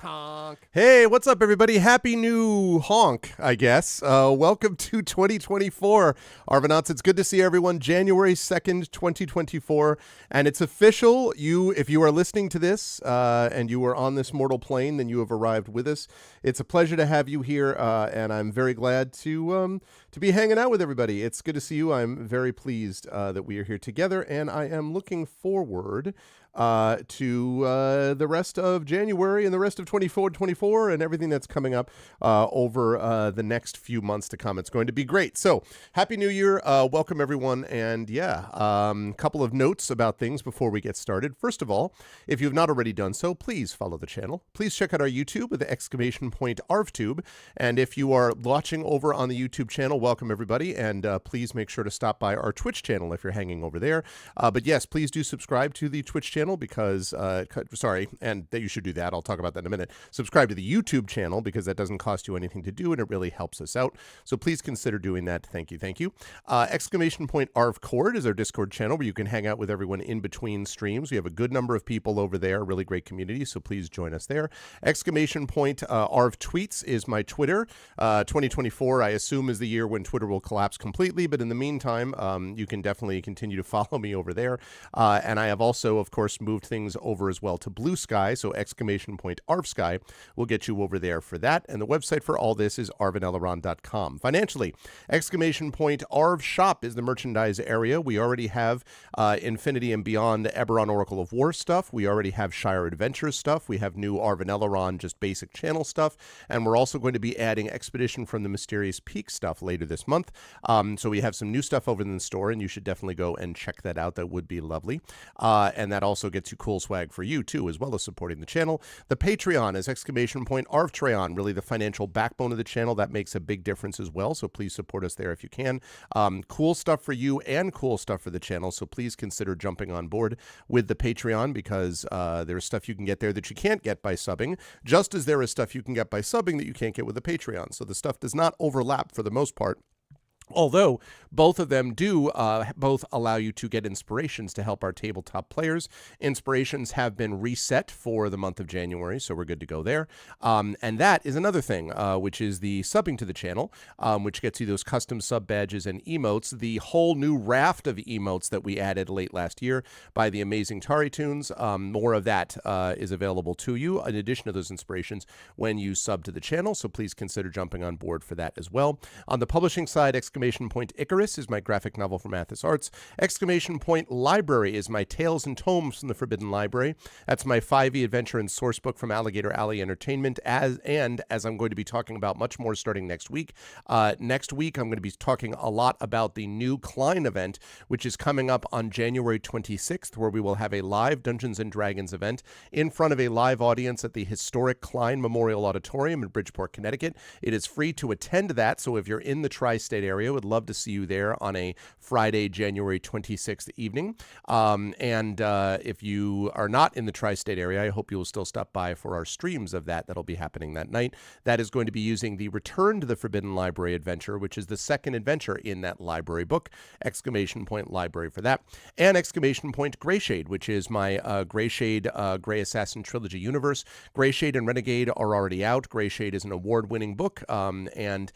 Honk. Hey, what's up, everybody? Happy new honk, I guess. Welcome to 2024. Arvanauts, it's good to see everyone. January 2nd, 2024. And it's official. If you are listening to this and you are on this mortal plane, then you have arrived with us. It's a pleasure to have you here, and I'm very glad to be hanging out with everybody. It's good to see you. I'm very pleased that we are here together, and I am looking forward to the rest of January and the rest of 24 and everything that's coming up over the next few months to come. It's going to be great. So happy new year. Welcome everyone. And couple of notes about things before we get started. First of all, if you've not already done so, please follow the channel. Please check out our YouTube with the !ArvTube. And if you are watching over on the YouTube channel, welcome everybody. And please make sure to stop by our Twitch channel if you're hanging over there. But yes, please do subscribe to the Twitch channel because, and that you should do that. I'll talk about that in a minute. Subscribe to the YouTube channel because that doesn't cost you anything to do and it really helps us out. So please consider doing that. Thank you. Thank you. !ArvCord is our Discord channel where you can hang out with everyone in between streams. We have a good number of people over there, really great community. So please join us there. !ArvTweets is my Twitter. 2024, I assume, is the year when Twitter will collapse completely. But in the meantime, you can definitely continue to follow me over there. And I have also, of course, moved things over as well to Blue Sky, so !ArvSky will get you over there for that. And the website for all this is arvaneleron.com. Financially, !ArvShop is the merchandise area. We already have Infinity and Beyond Eberron Oracle of War stuff. We already have Shire Adventures stuff. We have new Arvan Eleron, just basic channel stuff. And we're also going to be adding Expedition from the Mysterious Peak stuff later this month. So we have some new stuff over in the store, and you should definitely go and check that out. That would be lovely. And that also gets you cool swag for you too, as well as supporting the channel. The Patreon is !ArvTreon, really the financial backbone of the channel. That makes a big difference as well, so please support us there if you can. Cool stuff for you and cool stuff for the channel, so please consider jumping on board with the Patreon because there's stuff you can get there that you can't get by subbing, just as there is stuff you can get by subbing that you can't get with the Patreon. So the stuff does not overlap for the most part. Although both of them do both allow you to get inspirations to help our tabletop players. Inspirations have been reset for the month of January, so we're good to go there. And that is another thing, which is the subbing to the channel, which gets you those custom sub badges and emotes. The whole new raft of emotes that we added late last year by the amazing TariToons. More of that is available to you, in addition to those inspirations, when you sub to the channel. So please consider jumping on board for that as well. On the publishing side, Icarus is my graphic novel from Athos Arts. Library is my Tales and Tomes from the Forbidden Library. That's my 5e adventure and source book from Alligator Alley Entertainment. As I'm going to be talking about much more starting next week. Next week, I'm going to be talking a lot about the new Klein event, which is coming up on January 26th, where we will have a live Dungeons & Dragons event in front of a live audience at the historic Klein Memorial Auditorium in Bridgeport, Connecticut. It is free to attend that, so if you're in the tri-state area, would love to see you there on a Friday, January 26th evening. If you are not in the tri-state area, I hope you will still stop by for our streams of that. That'll be happening that night. That is going to be using the Return to the Forbidden Library adventure, which is the second adventure in that library book. ! Library for that. And ! Greyshade, which is my Greyshade Grey Assassin Trilogy universe. Greyshade and Renegade are already out. Greyshade is an award-winning book, and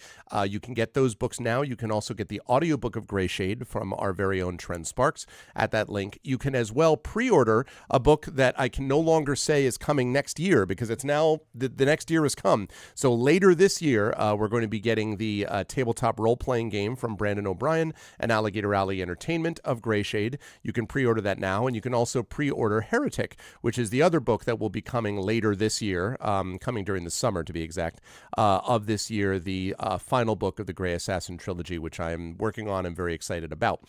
you can get those books now. You can also get the audiobook of Greyshade from our very own Trent Sparks at that link. You can as well pre-order a book that I can no longer say is coming next year because it's now, the next year has come. So later this year, we're going to be getting the tabletop role-playing game from Brandon O'Brien and Alligator Alley Entertainment of Greyshade. You can pre-order that now, and you can also pre-order Heretic, which is the other book that will be coming later this year, coming during the summer to be exact, of this year, the final book of the Grey Assassin Trilogy, which I'm working on and very excited about.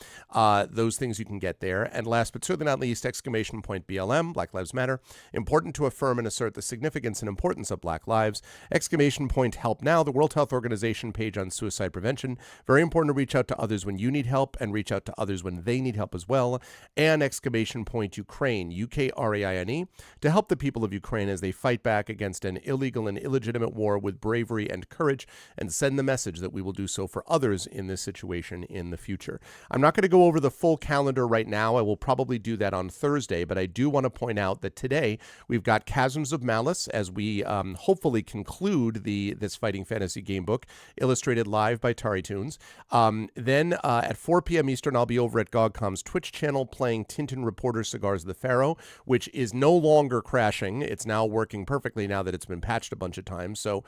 Those things you can get there. And last but certainly not least, ! BLM, Black Lives Matter. Important to affirm and assert the significance and importance of Black lives. ! Help Now, the World Health Organization page on suicide prevention. Very important to reach out to others when you need help and reach out to others when they need help as well. And ! Ukraine, Ukraine, to help the people of Ukraine as they fight back against an illegal and illegitimate war with bravery and courage, and send the message that we will do so for others partners in this situation in the future. I'm not going to go over the full calendar right now. I will probably do that on Thursday, but I do want to point out that today we've got Chasms of Malice as we hopefully conclude this Fighting Fantasy Gamebook, illustrated live by TariToons. Then at 4 p.m. Eastern, I'll be over at GogCom's Twitch channel playing Tintin Reporter Cigars of the Pharaoh, which is no longer crashing. It's now working perfectly now that it's been patched a bunch of times, so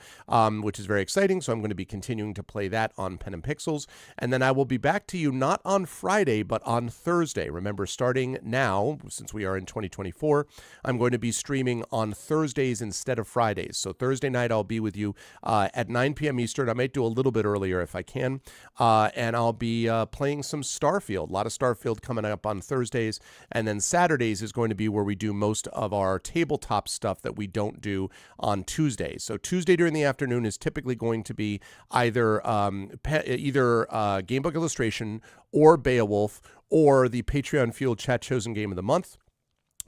which is very exciting. So I'm going to be continuing to play that on Pen and Pixels. And then I will be back to you not on Friday, but on Thursday. Remember, starting now, since we are in 2024, I'm going to be streaming on Thursdays instead of Fridays. So Thursday night, I'll be with you at 9 p.m. Eastern. I might do a little bit earlier if I can. And I'll be playing some Starfield. A lot of Starfield coming up on Thursdays. And then Saturdays is going to be where we do most of our tabletop stuff that we don't do on Tuesdays. So Tuesday during the afternoon is typically going to be either Gamebook Illustration or Beowulf or the Patreon Fueled Chat Chosen Game of the Month.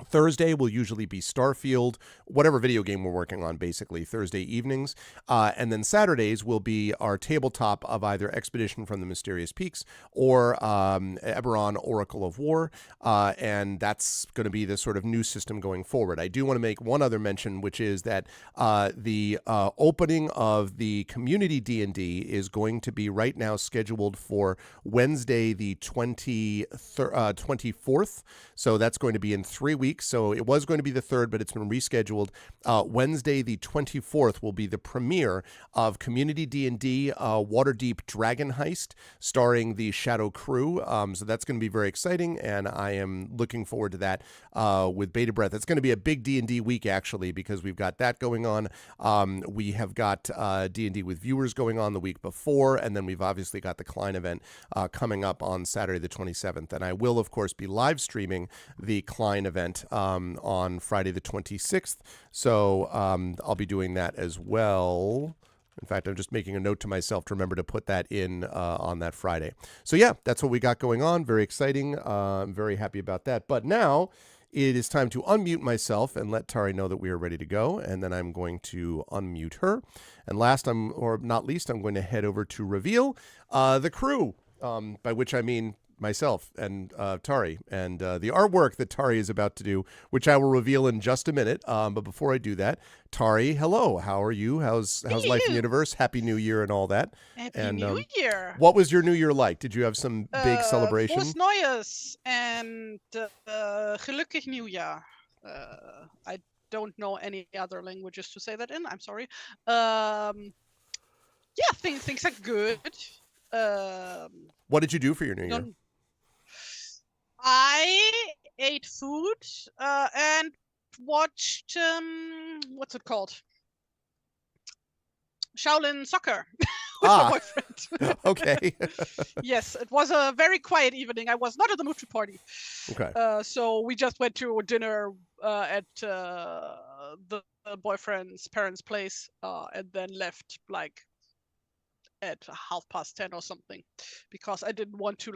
Thursday will usually be Starfield, whatever video game we're working on, basically, Thursday evenings. And then Saturdays will be our tabletop of either Expedition from the Mysterious Peaks or Eberron, Oracle of War. And that's going to be the sort of new system going forward. I do want to make one other mention, which is that the opening of the community D&D is going to be right now scheduled for Wednesday, the 24th. So that's going to be in 3 weeks. So it was going to be the 3rd, but it's been rescheduled. Wednesday, the 24th, will be the premiere of Community D&D Waterdeep Dragon Heist, starring the Shadow Crew. So that's going to be very exciting, and I am looking forward to that with bated breath. It's going to be a big D&D week, actually, because we've got that going on. We have got D&D with viewers going on the week before, and then we've obviously got the Klein event coming up on Saturday the 27th. And I will, of course, be live streaming the Klein event on Friday the 26th. So I'll be doing that as well. In fact, I'm just making a note to myself to remember to put that in on that Friday. So yeah, that's what we got going on. Very exciting. I'm very happy about that. But now it is time to unmute myself and let Tari know that we are ready to go. And then I'm going to unmute her. And last, or not least, I'm going to head over to reveal the crew, by which I mean myself and Tari, and the artwork that Tari is about to do, which I will reveal in just a minute. But before I do that, Tari, hello. How are you? How's life in the universe? Happy New Year and all that. Happy New Year. What was your New Year like? Did you have some big celebration? Frohes Neues and gelukkig Nieuwjaar. I don't know any other languages to say that in. I'm sorry. Yeah, things are good. What did you do for your New Year? I ate food and watched what's it called? Shaolin Soccer with my boyfriend. Okay. Yes, it was a very quiet evening. I was not at the mood to party. Okay. So we just went to dinner at the boyfriend's parents' place and then left like at 10:30 or something, because I didn't want to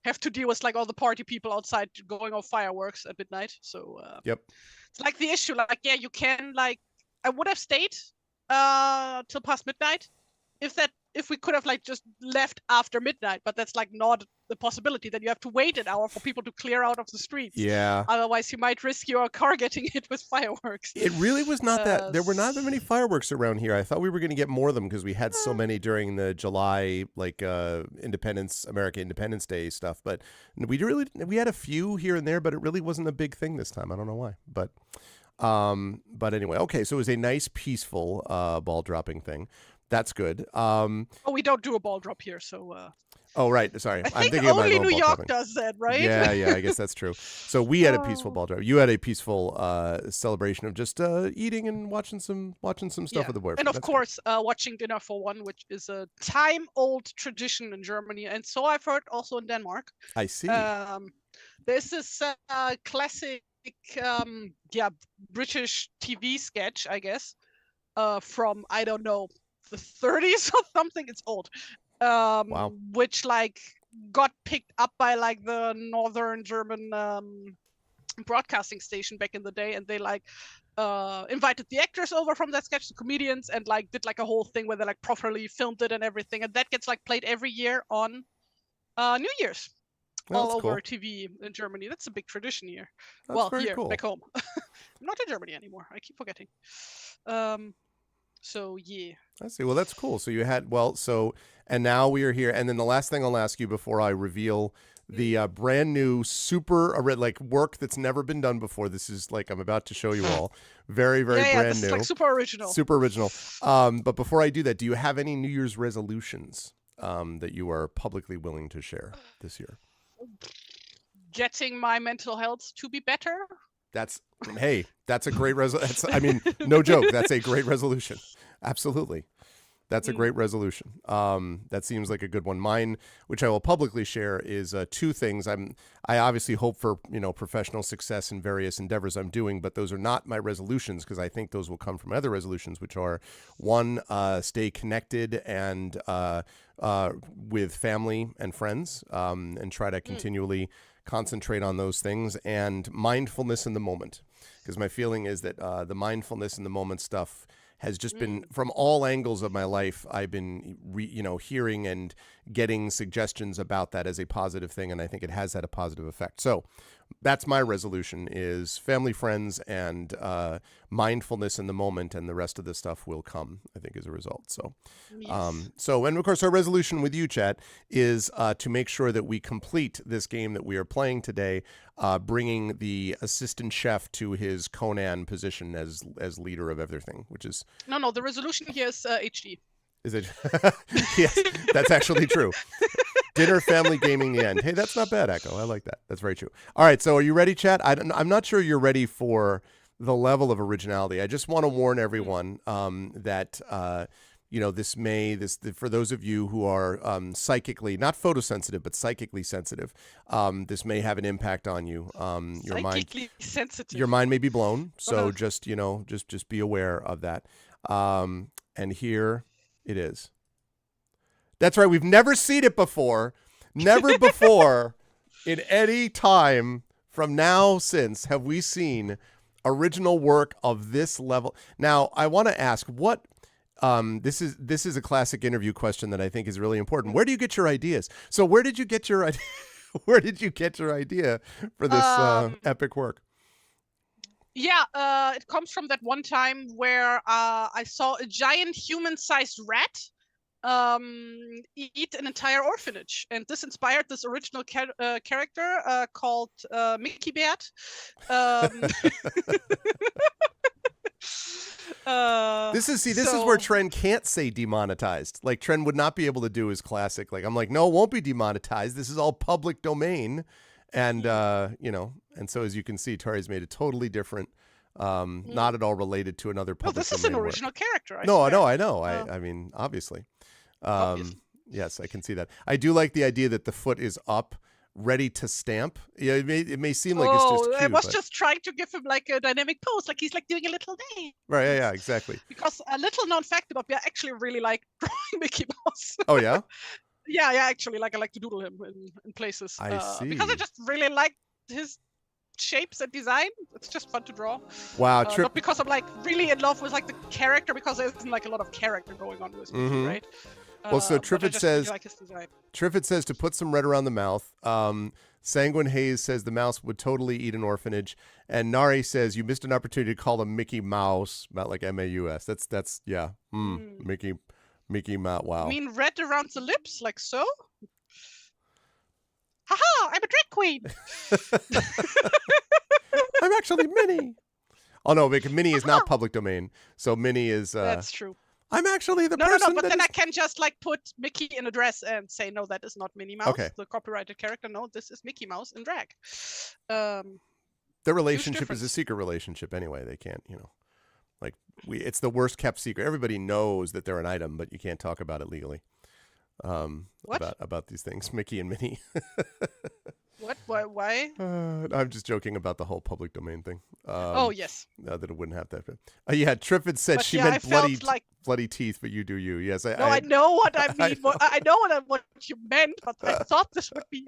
have to deal with all the party people outside going off fireworks at midnight. So yep, it's the issue. Yeah, you can I would have stayed till past midnight if we could have just left after midnight, but that's not the possibility. Then you have to wait an hour for people to clear out of the streets. Yeah. Otherwise, you might risk your car getting hit with fireworks. It really was not that. There were not that many fireworks around here. I thought we were going to get more of them because we had so many during the July, American Independence Day stuff. But we had a few here and there, but it really wasn't a big thing this time. I don't know why, but anyway, okay. So it was a nice, peaceful ball dropping thing. That's good. We don't do a ball drop here, so. Oh, right. Sorry. I'm thinking only New York does that, right? Yeah, I guess that's true. So we had a peaceful ball drop. You had a peaceful celebration of just eating and watching some stuff with the boyfriend. And of course, watching Dinner for One, which is a time-old tradition in Germany, and so I've heard also in Denmark. I see. There's this classic, British TV sketch, I guess, from, I don't know, the 30s or something. It's old. Wow. Which got picked up by the northern German broadcasting station back in the day, and they like invited the actors over from that sketch, the comedians, and like did like a whole thing where they like properly filmed it and everything, and that gets like played every year on New Year's. All over TV in Germany. That's a big tradition here. That's very here, cool. back home. I'm not in Germany anymore. I keep forgetting. So yeah. I see. Well, that's cool. So you had and now we are here. And then the last thing I'll ask you before I reveal the brand new super like work that's never been done before. This is like I'm about to show you all. Very, very brand this new. Is like super original. Super original. But before I do that, do you have any New Year's resolutions that you are publicly willing to share this year? Getting my mental health to be better. That's a great resolution. I mean, no joke. That's a great resolution. Absolutely. That's a great resolution. That seems like a good one. Mine, which I will publicly share, is two things. I obviously hope for professional success in various endeavors I'm doing, but those are not my resolutions because I think those will come from other resolutions, which are one, stay connected and with family and friends, and try to continually concentrate on those things, and mindfulness in the moment, because my feeling is that the mindfulness in the moment stuff has just been from all angles of my life. I've been hearing and getting suggestions about that as a positive thing, and I think it has had a positive effect. So that's my resolution: is family, friends, and mindfulness in the moment, and the rest of the stuff will come, I think, as a result. So yes. And of course our resolution with you, chat, is to make sure that we complete this game that we are playing today, bringing the assistant chef to his Conan position as leader of everything, which is no the resolution here is HD. Is it? Yes, that's actually true. Dinner, family, gaming, the end. Hey, that's not bad, Echo. I like that. That's very true. All right, so are you ready, chat? I'm not sure you're ready for the level of originality. I just want to warn everyone that for those of you who are psychically, not photosensitive, but psychically sensitive, this may have an impact on you. Your psychically sensitive. Your mind may be blown. So just be aware of that. And here it is. That's right. We've never seen it before. Never before in any time from now since have we seen original work of this level. Now, I want to ask what this is a classic interview question that I think is really important. Where do you get your ideas? So where did you get your idea? Where did you get your idea for this epic work? Yeah, it comes from that one time where I saw a giant human-sized rat eat an entire orphanage, and this inspired this original character called Mickey Beard. This is where Tren can't say demonetized. Like Tren would not be able to do his classic. Like I'm like, no, it won't be demonetized. This is all public domain, and and so as you can see, Tari's made a totally different. Not at all related to another public. No, this is an original character. I know. I mean, obviously. Yes, I can see that. I do like the idea that the foot is up, ready to stamp. Yeah, it may seem like it's just cute. I was just trying to give him like a dynamic pose, like he's like doing a little dance. Right, yeah, exactly. Because a little known fact about me, I actually really like drawing Mickey Mouse. Oh yeah? yeah, actually, like I like to doodle him in places. I see. Because I just really like his shapes and design. It's just fun to draw. Wow, not because I'm like really in love with like the character, because there isn't like a lot of character going on with Mickey, right? Well, so Triffid says, really like his design. Triffid says to put some red around the mouth. Sanguine Hayes says the mouse would totally eat an orphanage. And Nari says you missed an opportunity to call him Mickey Mouse, not like M-A-U-S. That's yeah. Mickey Mouse. Wow. You mean red around the lips, like so? Haha! I'm a drag queen. I'm actually Minnie. Oh no, Minnie is not public domain. So Minnie is. That's true. I'm actually the person. No, but then I can just like put Mickey in a dress and say, no, that is not Minnie Mouse, the copyrighted character. No, this is Mickey Mouse in drag. Their relationship is a secret relationship anyway. They can't, it's the worst kept secret. Everybody knows that they're an item, but you can't talk about it legally. What? About these things, Mickey and Minnie. What? Why? I'm just joking about the whole public domain thing. Yes. That it wouldn't have that. Yeah, Triffid said she meant bloody teeth, but you do you. Yes, I know what I mean. I know what you meant, but I thought this would be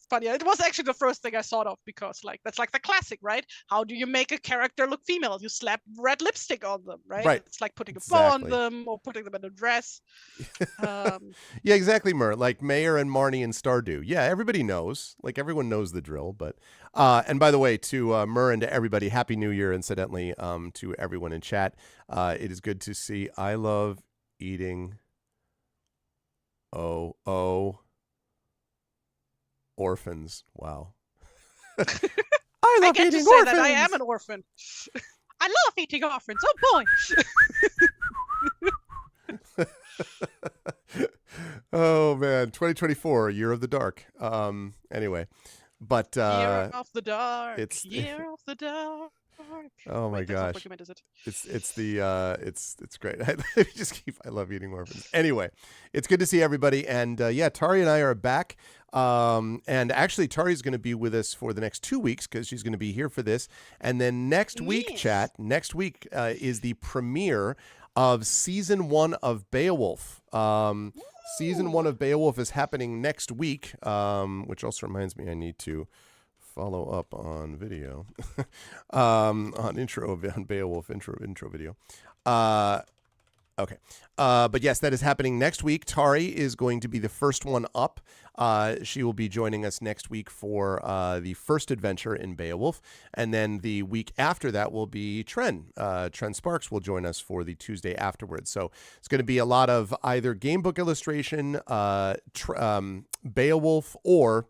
funny. It was actually the first thing I thought of because, like, that's like the classic, right? How do you make a character look female? You slap red lipstick on them, right? Right. It's like putting a bow on Exactly. them or putting them in a dress. Yeah, exactly, Mur. Like Mayor and Marnie and Stardew. Yeah, everybody knows. Like everyone knows the drill. But and by the way, to Mur and to everybody, Happy New Year, incidentally, to everyone in chat. It is good to see. I love eating orphans. Wow. I love get eating to say orphans. that I am an orphan. I love eating orphans. Oh boy. Oh man, 2024, year of the dark. Anyway, but Year of the dark. it's Year of the dark. oh my Wait, gosh, what document is it? it's great. I love eating orphans. Anyway, it's good to see everybody, and yeah, Tari and I are back. And actually, Tari's going to be with us for the next 2 weeks because she's going to be here for this, and then next week, chat. Next week is the premiere of season 1 of Beowulf. Season 1 of Beowulf is happening next week, which also reminds me I need to follow up on video, on Beowulf intro video. Okay. But yes, that is happening next week. Tari is going to be the first one up. She will be joining us next week for the first adventure in Beowulf. And then the week after that will be Tren. Tren Sparks will join us for the Tuesday afterwards. So it's going to be a lot of either Gamebook illustration, Beowulf, or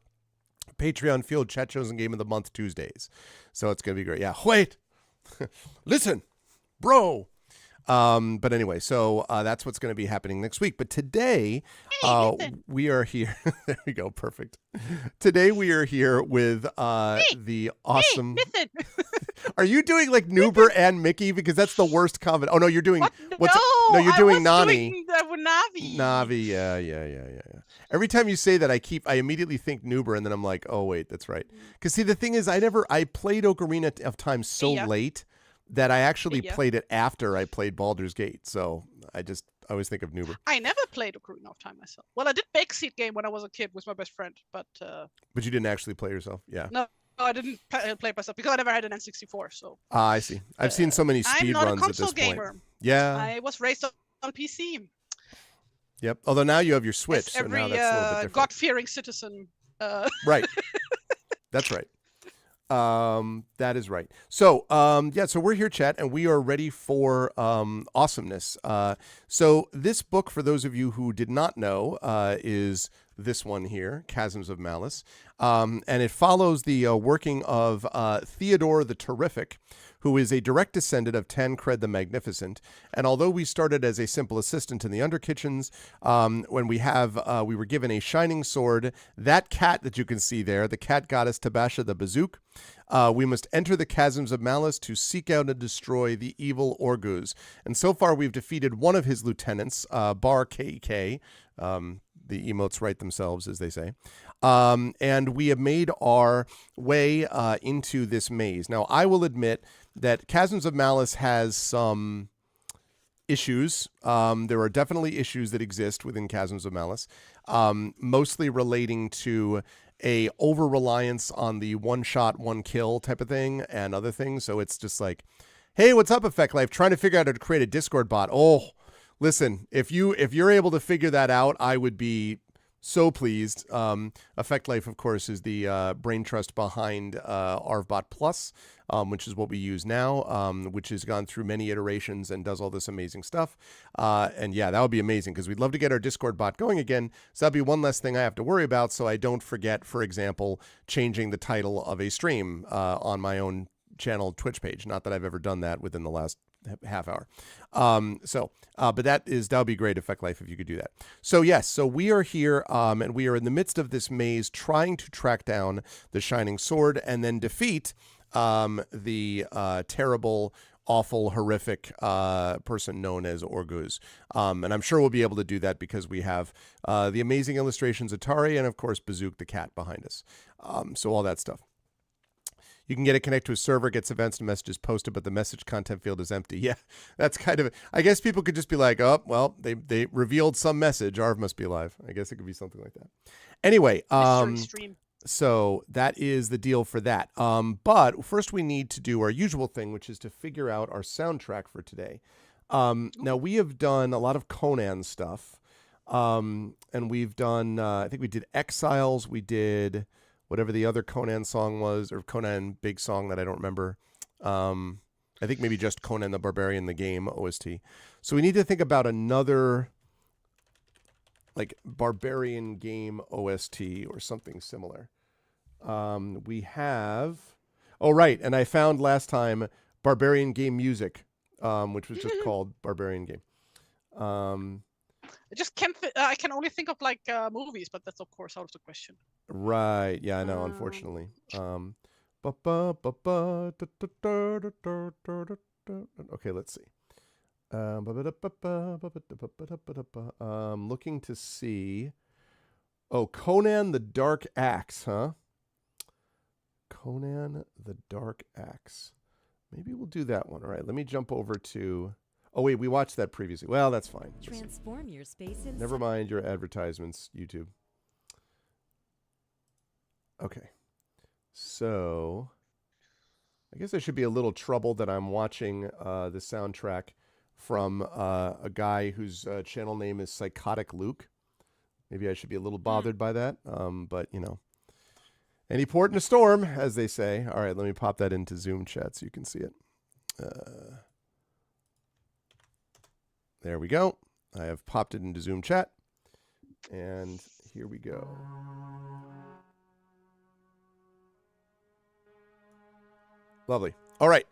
Patreon Field Chat Chosen Game of the Month Tuesdays. So it's going to be great. Yeah, wait. Listen, bro. But anyway, so that's what's going to be happening next week. But today, we are here. There we go. Perfect. Today we are here with the awesome. Are you doing like Noober and Mickey? Because that's the worst comment. Oh no, you're doing no, you're doing Nani. Navi. Yeah. Every time you say that, I immediately think Noober, and then I'm like, oh wait, that's right. Because see, the thing is, I played Ocarina of Time so late that I actually played it after I played Baldur's Gate. So I always think of Noober. I never played Ocarina of Time myself. Well, I did Backseat Game when I was a kid with my best friend, but you didn't actually play yourself? Yeah. No, I didn't play myself because I never had an N64. So I see. I've seen so many speed runs at this gamer. point. Yeah. I was raised on PC. Yep. Although now you have your Switch, so every now that's a little bit different. God-fearing citizen. Right. That's right. That is right. So, so we're here, chat, and we are ready for awesomeness. So this book, for those of you who did not know, is this one here, Chasms of Malice. And it follows the working of Theodore the Terrific, who is a direct descendant of Tancred the Magnificent. And although we started as a simple assistant in the Underkitchens, when we were given a shining sword, that cat that you can see there, the cat goddess Tabasha the Bazook, we must enter the Chasms of Malice to seek out and destroy the evil Orguz. And so far we've defeated one of his lieutenants, Bar KK. The emotes write themselves, as they say. And we have made our way into this maze. Now, I will admit that Chasms of Malice has some issues. There are definitely issues that exist within Chasms of Malice, mostly relating to a over-reliance on the one-shot, one-kill type of thing and other things. So it's just like, hey, what's up, Effect Life? Trying to figure out how to create a Discord bot. Oh, listen, if you're able to figure that out, I would be so pleased. Effect Life, of course, is the brain trust behind ArvBot Plus, which is what we use now, which has gone through many iterations and does all this amazing stuff. And yeah, that would be amazing because we'd love to get our Discord bot going again. So that'd be one less thing I have to worry about, so I don't forget, for example, changing the title of a stream on my own channel Twitch page. Not that I've ever done that within the last half hour. But that would be great, Effect Life, if you could do that. So yes, so we are here, and we are in the midst of this maze trying to track down the Shining Sword and then defeat the terrible, awful, horrific person known as Orguz. And I'm sure we'll be able to do that because we have the amazing illustrations of Tari and, of course, Bazook the cat behind us. So all that stuff. You can get it connected to a server, gets events and messages posted, but the message content field is empty. Yeah, that's kind of, I guess people could just be like, oh, well, they revealed some message. Arv must be alive. I guess it could be something like that. Anyway, So that is the deal for that. But first we need to do our usual thing, which is to figure out our soundtrack for today. Now we have done a lot of Conan stuff. And we've done, I think we did Exiles. We did whatever the other Conan song was, or Conan big song that I don't remember. I think maybe just Conan the Barbarian, the game OST. So we need to think about another like Barbarian game OST or something similar. We have, oh right, and I found last time Barbarian Game Music, which was just called Barbarian Game. I just can't. I can only think of like movies, but that's of course out of the question. Right. Yeah, I know, unfortunately. Okay, let's see. Looking to see. Oh, Conan the Dark Axe, huh? Conan the Dark Axe. Maybe we'll do that one. All right, let me jump over to... Oh, wait, we watched that previously. Well, that's fine. Transform your space in... Never mind your advertisements, YouTube. Okay. So, I guess I should be a little troubled that I'm watching the soundtrack from a guy whose channel name is Psychotic Luke. Maybe I should be a little bothered by that, but, you know. Any port in a storm, as they say. All right, let me pop that into Zoom chat so you can see it. There we go. I have popped it into Zoom chat. And here we go. Lovely. All right.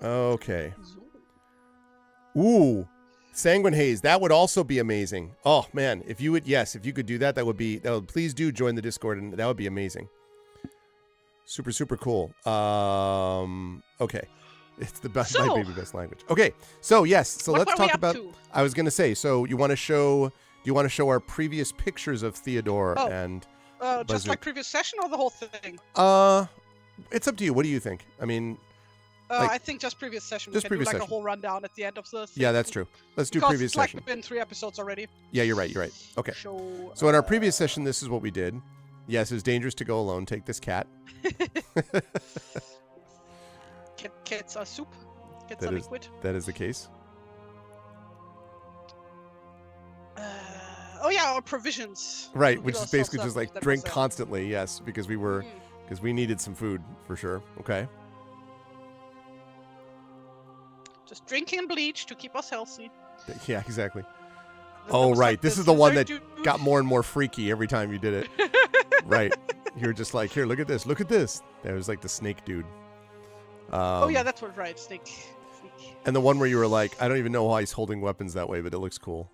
Okay. Ooh. Sanguine Haze. That would also be amazing. Oh, man. If you would, yes, if you could do that, that would please do join the Discord, and that would be amazing. Super, super cool. Okay. It's the best, might be the best language. Okay, so yes, so let's talk about. I was gonna say, so you want to show? Do you want to show our previous pictures of Theodore and? Just like previous session or the whole thing? It's up to you. What do you think? I mean, I think just previous session. Just previous session. A whole rundown at the end of the thing. Yeah, that's true. Let's do previous session. It's been 3 episodes already. Yeah, you're right. You're right. Okay. So in our previous session, this is what we did. Yes, it's dangerous to go alone. Take this cat. Cats are soup. Cats are liquid. That is the case. Oh yeah, our provisions. Right, which is basically just like drink constantly. Yes, because we needed some food for sure. Okay. Just drinking and bleach to keep us healthy. Yeah, exactly. Oh right, this is the one that got more and more freaky every time you did it. Right, you're just like, here, look at this, look at this. That was like the snake dude. Oh yeah, that's what, right, snake. And the one where you were like, I don't even know why he's holding weapons that way, but it looks cool.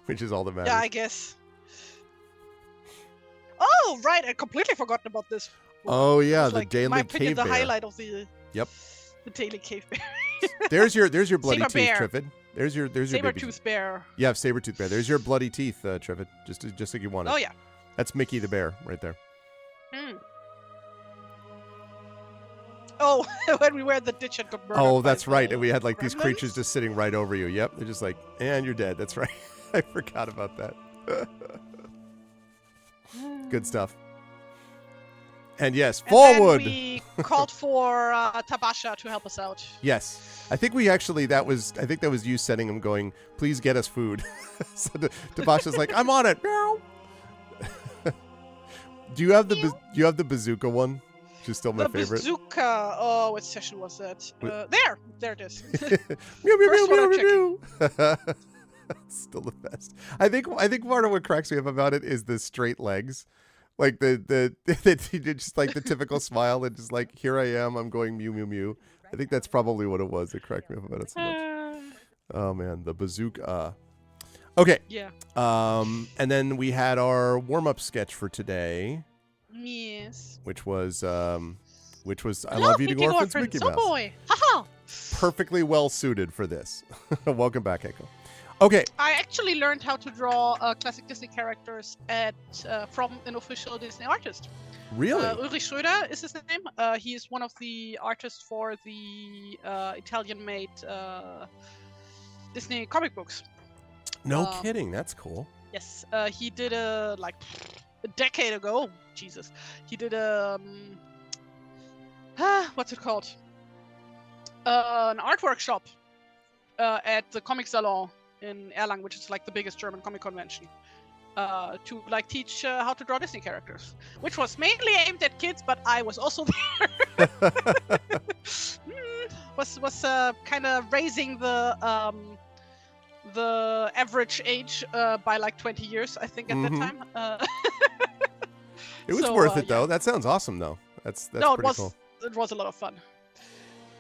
Which is all that matters. Yeah, I guess. Oh right, I completely forgotten about this. Oh yeah, the like, daily cave bear. The highlight of the. Yep. The daily cave bear. there's your bloody teeth, Triffid. There's your saber-tooth bear. Yeah, saber-tooth bear. There's your bloody teeth, Triffid. Just like you wanted. Oh yeah. That's Mickey the bear right there. Oh, when we were in the ditch and got murdered. Oh, that's right. And we had like these creatures just sitting right over you. Yep. They're just like, and you're dead. That's right. I forgot about that. Good stuff. And yes, forward. And we called for Tabasha to help us out. Yes. I think that was you sending him going, please get us food. So Tabasha's like, I'm on it. Do you have the bazooka one? Which is still my favorite. Bazooka. Oh, what session was that? There it is. Mew, mew, mew, mew, mew. Still the best. I think part of what cracks me up about it is the straight legs. Like just like the typical smile and just like, here I am, I'm going mew mew mew. I think that's probably what it was that cracked me up about it so much. Oh man, the bazooka. Okay. Yeah. And then we had our warm-up sketch for today. Yes. Which was I Love Eating Orphans, Mickey Mouse. Oh boy. Haha. Perfectly well suited for this. Welcome back, Echo. Okay. I actually learned how to draw classic Disney characters from an official Disney artist. Really? Ulrich Schröder is his name. He is one of the artists for the Italian-made Disney comic books. No kidding. That's cool. Yes, he did like a decade ago. Jesus, he did what's it called? An art workshop at the Comic Salon in Erlangen, which is like the biggest German comic convention. To like teach how to draw Disney characters, which was mainly aimed at kids, but I was also there. was kind of raising the average age by like 20 years, I think, at that time. It was worth it, though. That sounds awesome, though. That's pretty cool. It was a lot of fun.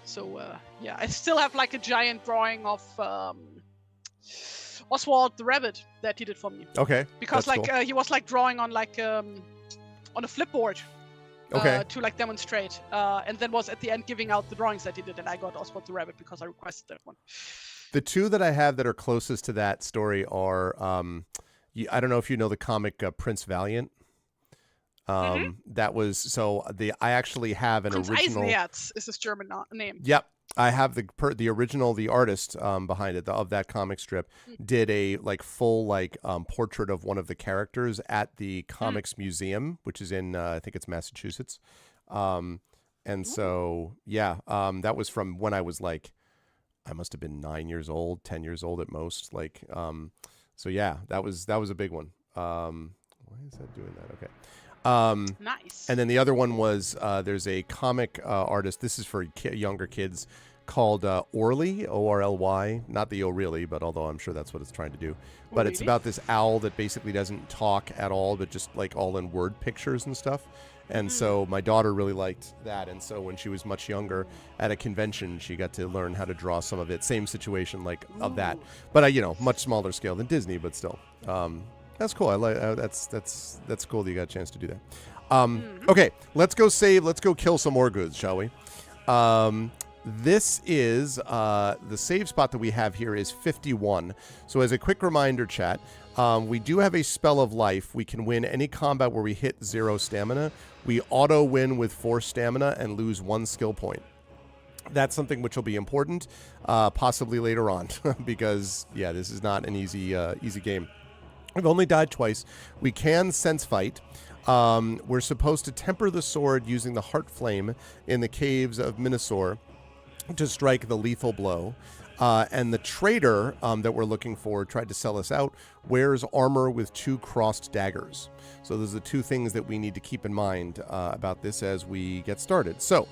So yeah, I still have like a giant drawing of Oswald the rabbit that he did for me. Okay. Because like cool. He was like drawing on like on a flipboard. To like demonstrate, and then was at the end giving out the drawings that he did, and I got Oswald the rabbit because I requested that one. The two that I have that are closest to that story are, I don't know if you know the comic Prince Valiant. That was I actually have an Prince original. Eisenerz is his German name. Yep, I have the original. The artist behind it of that comic strip did a like full like portrait of one of the characters at the Comics Museum, which is in I think it's Massachusetts. And so yeah, that was from when I was like, I must have been 9 years old, 10 years old at most. Like, so yeah, that was a big one. Why is that doing that? Okay. Nice. And then the other one was there's a comic artist. This is for younger kids called Orly, O-R-L-Y. Not the O really, but although I'm sure that's what it's trying to do. But it's about this owl that basically doesn't talk at all, but just like all in word pictures and stuff. And so my daughter really liked that. And so when she was much younger at a convention, she got to learn how to draw some of it. Same situation like of that. But, much smaller scale than Disney, but still. That's cool. I like that's cool that you got a chance to do that. Okay, let's go kill some more goods, shall we? This is the save spot that we have here is 51. So as a quick reminder, chat, we do have a spell of life. We can win any combat where we hit 0 stamina. We auto win with 4 stamina and lose 1 skill point. That's something which will be important, possibly later on, because yeah, this is not an easy game. I've only died twice. We can sense fight. We're supposed to temper the sword using the heart flame in the caves of Minnesore to strike the lethal blow. And the trader that we're looking for tried to sell us out, wears armor with 2 crossed daggers. So those are the 2 things that we need to keep in mind about this as we get started. So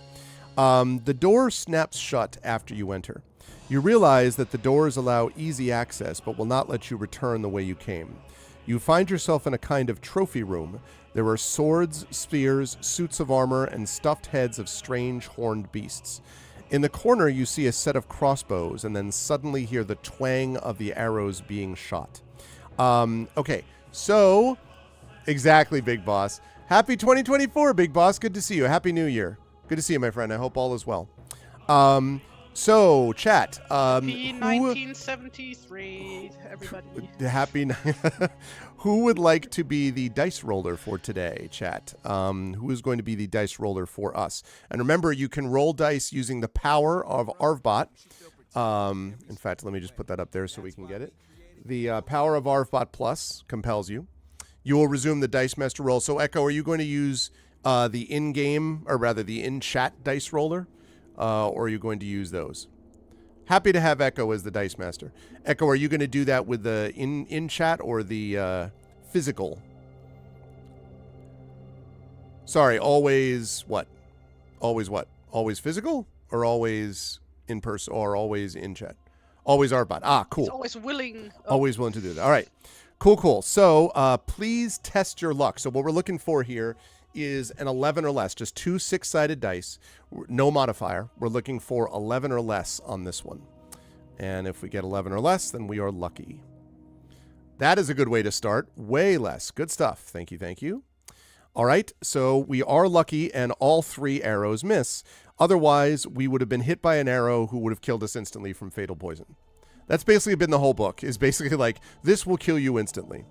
the door snaps shut after you enter. You realize that the doors allow easy access, but will not let you return the way you came. You find yourself in a kind of trophy room. There are swords, spears, suits of armor, and stuffed heads of strange horned beasts. In the corner, you see a set of crossbows, and then suddenly hear the twang of the arrows being shot. Okay, so exactly, Big Boss. Happy 2024, Big Boss. Good to see you. Happy New Year. Good to see you, my friend. I hope all is well. So, chat. Happy 1973, everybody. Happy. Who would like to be the dice roller for today, chat? Who is going to be the dice roller for us? And remember, you can roll dice using the power of Arvbot. In fact, let me just put that up there so we can get it. The power of Arvbot Plus compels you. You will resume the Dice Master roll. So, Echo, are you going to use the in-game, or rather the in-chat dice roller? Or are you going to use those? Happy to have Echo as the Dice Master. Echo, are you going to do that with the in-chat or the physical? Sorry, always what? Always what? Always physical? Or always in person? Or always in chat? Always Arbot. Ah, cool. He's always willing. Always willing to do that. All right. Cool. So please test your luck. So what we're looking for here is an 11 or less, just 2 6-sided dice, no modifier. We're looking for 11 or less on this one. And if we get 11 or less, then we are lucky. That is a good way to start. Way less. Good stuff. Thank you. All right, so we are lucky and all 3 arrows miss. Otherwise, we would have been hit by an arrow who would have killed us instantly from fatal poison. That's basically been the whole book, is basically like, this will kill you instantly.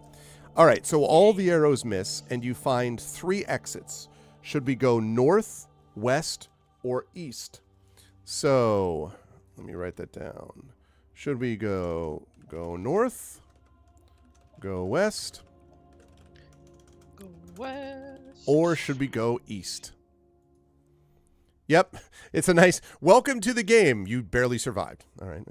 All right, so all the arrows miss, and you find 3 exits. Should we go north, west, or east? So, let me write that down. Should we go north, go west? Go west. Or should we go east? Yep, it's a nice welcome to the game. You barely survived. All right,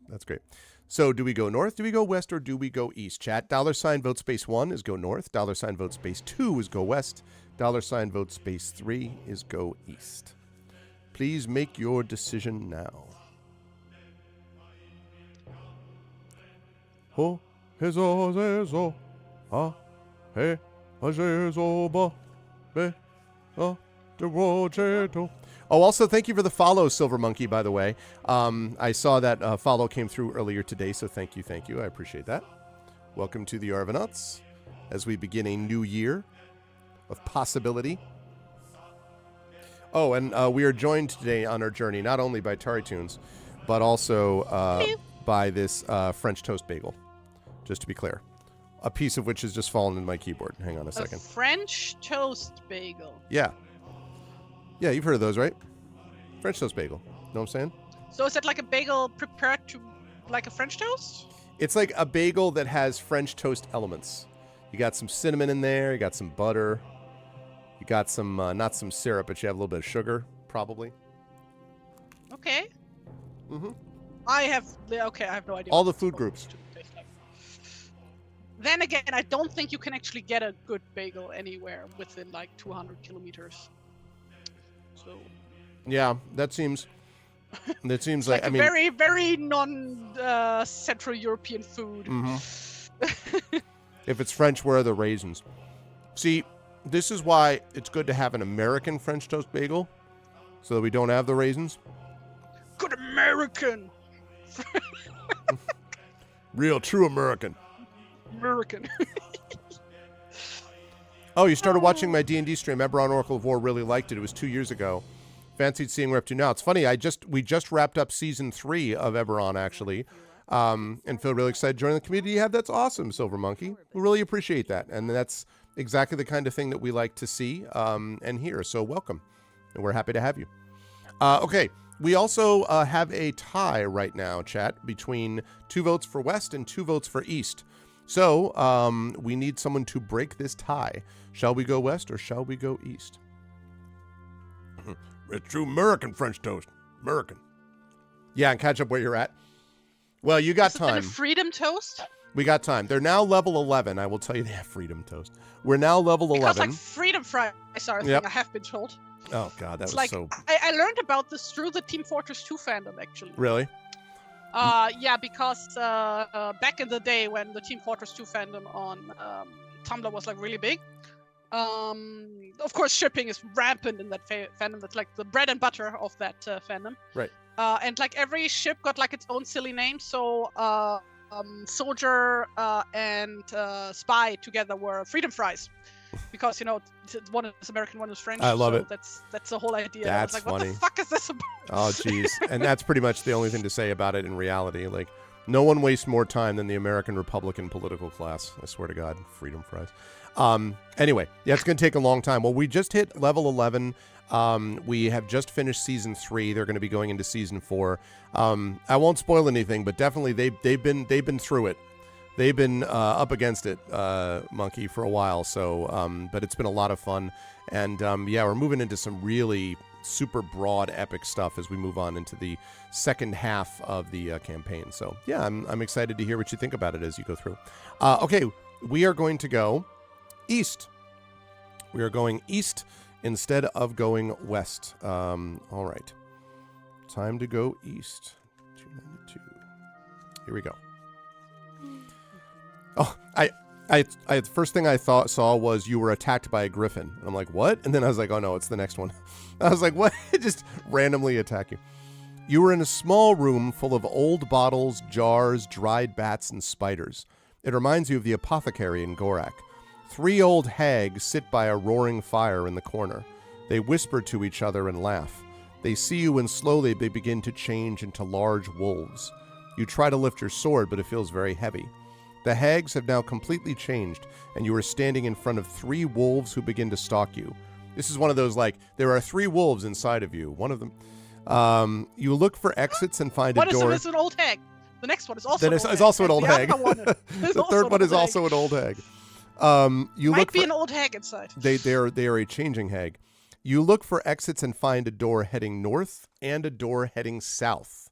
that's great. So do we go north, do we go west, or do we go east? Chat, $ vote space 1 is go north. $ vote space 2 is go west. $ vote space 3 is go east. Please make your decision now. Ho, hezo, zezo, ah, he, azezo, ba, be, ah, de rojeto. Oh, also, thank you for the follow, Silver Monkey, by the way. I saw that follow came through earlier today, so thank you. I appreciate that. Welcome to the Arvanauts as we begin a new year of possibility. Oh, and we are joined today on our journey not only by TariToons, but also by this French toast bagel, just to be clear. A piece of which has just fallen in my keyboard. Hang on a second. A French toast bagel. Yeah. Yeah, you've heard of those, right? French toast bagel. Know what I'm saying? So is it like a bagel prepared to like a French toast? It's like a bagel that has French toast elements. You got some cinnamon in there. You got some butter. You got some, not some syrup, but you have a little bit of sugar, probably. Okay. Mm-hmm. I have no idea. All the food groups. Then again, I don't think you can actually get a good bagel anywhere within like 200 kilometers. So. Yeah, that seems like I mean, very, very non-Central European food. Mm-hmm. If it's French, where are the raisins? See, this is why it's good to have an American French toast bagel, so that we don't have the raisins. Good American. Real, true American. American. Oh, you started watching my D&D stream. Eberron Oracle of War really liked it. It was 2 years ago. Fancied seeing we're up to now. It's funny. We just wrapped up season 3 of Eberron, actually, and feel really excited to join the community you have. That's awesome, Silver Monkey. We really appreciate that, and that's exactly the kind of thing that we like to see and hear. So welcome, and we're happy to have you. Okay, we also have a tie right now, chat, between 2 votes for West and 2 votes for East. So we need someone to break this tie. Shall we go West or shall we go East? It's true American French toast. American. Yeah, and catch up where you're at. Well, you got time. Is it a freedom toast? We got time. They're now level 11. I will tell you they have freedom toast. We're now level 11. Because like freedom fries are a thing, I have been told. Oh, God, that was like, so... I learned about this through the Team Fortress 2 fandom, actually. Really? Yeah, because back in the day when the Team Fortress 2 fandom on Tumblr was like really big, of course shipping is rampant in that fandom. That's like the bread and butter of that fandom. Right. And like every ship got like its own silly name. So soldier and spy together were freedom fries. Because, you know, one is American, one is French. I love it. That's the whole idea. That's like, funny. What the fuck is this about? Oh, jeez. And that's pretty much the only thing to say about it in reality. Like, no one wastes more time than the American Republican political class. I swear to God. Freedom fries. Anyway, yeah, it's going to take a long time. Well, we just hit level 11. We have just finished season 3. They're going to be going into season 4. I won't spoil anything, but definitely they've been through it. They've been up against it, Monkey, for a while. So, but it's been a lot of fun. And yeah, we're moving into some really super broad, epic stuff as we move on into the second half of the campaign. So, yeah, I'm excited to hear what you think about it as you go through. Okay, we are going to go east. We are going east instead of going west. All right. Time to go east. 292. Here we go. Oh, I the first thing I saw was you were attacked by a griffin. And I'm like, what? And then I was like, oh no, it's the next one. I was like, what? Just randomly attack you. You were in a small room full of old bottles, jars, dried bats, and spiders. It reminds you of the apothecary in Gorak. 3 old hags sit by a roaring fire in the corner. They whisper to each other and laugh. They see you and slowly they begin to change into large wolves. You try to lift your sword, but it feels very heavy. The hags have now completely changed, and you are standing in front of 3 wolves who begin to stalk you. This is one of those, like, there are 3 wolves inside of you. One of them. You look for exits and find a door. What is an old hag? The next one is also Then an it's old hag. also an and old the hag. other one is The also third an one is old also hag. an old hag. You Might look be for, an old hag inside. they are a changing hag. You look for exits and find a door heading north and a door heading south.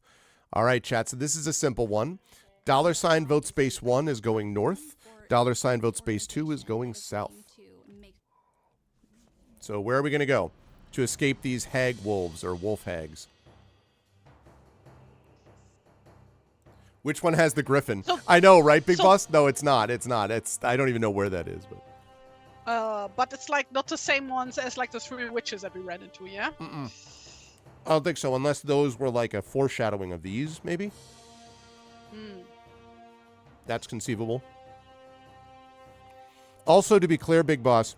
All right, chat. So this is a simple one. $ vote space 1 is going north. $ vote space 2 is going south. So where are we going to go to escape these hag wolves or wolf hags? Which one has the griffin? So- I know, right, Big so- Boss? No, it's not. It's not. I don't even know where that is. But it's like not the same ones as like the 3 witches that we ran into, yeah? Mm-mm. I don't think so, unless those were like a foreshadowing of these, maybe? That's conceivable. Also, to be clear, Big Boss,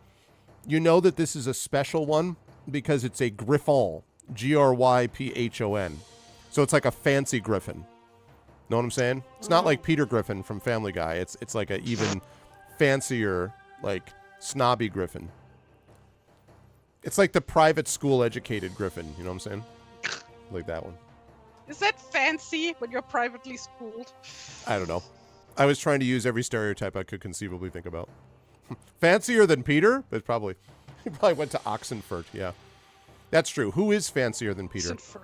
you know that this is a special one because it's a griffon. Gryphon. So it's like a fancy griffin. Know what I'm saying? It's not like Peter Griffin from Family Guy. It's like a even fancier, like, snobby griffin. It's like the private school educated griffin. You know what I'm saying? Like that one. Is that fancy when you're privately schooled? I don't know. I was trying to use every stereotype I could conceivably think about. Fancier than Peter? But probably. He probably went to Oxenfurt. Yeah. That's true. Who is fancier than Peter? Oxenfurt.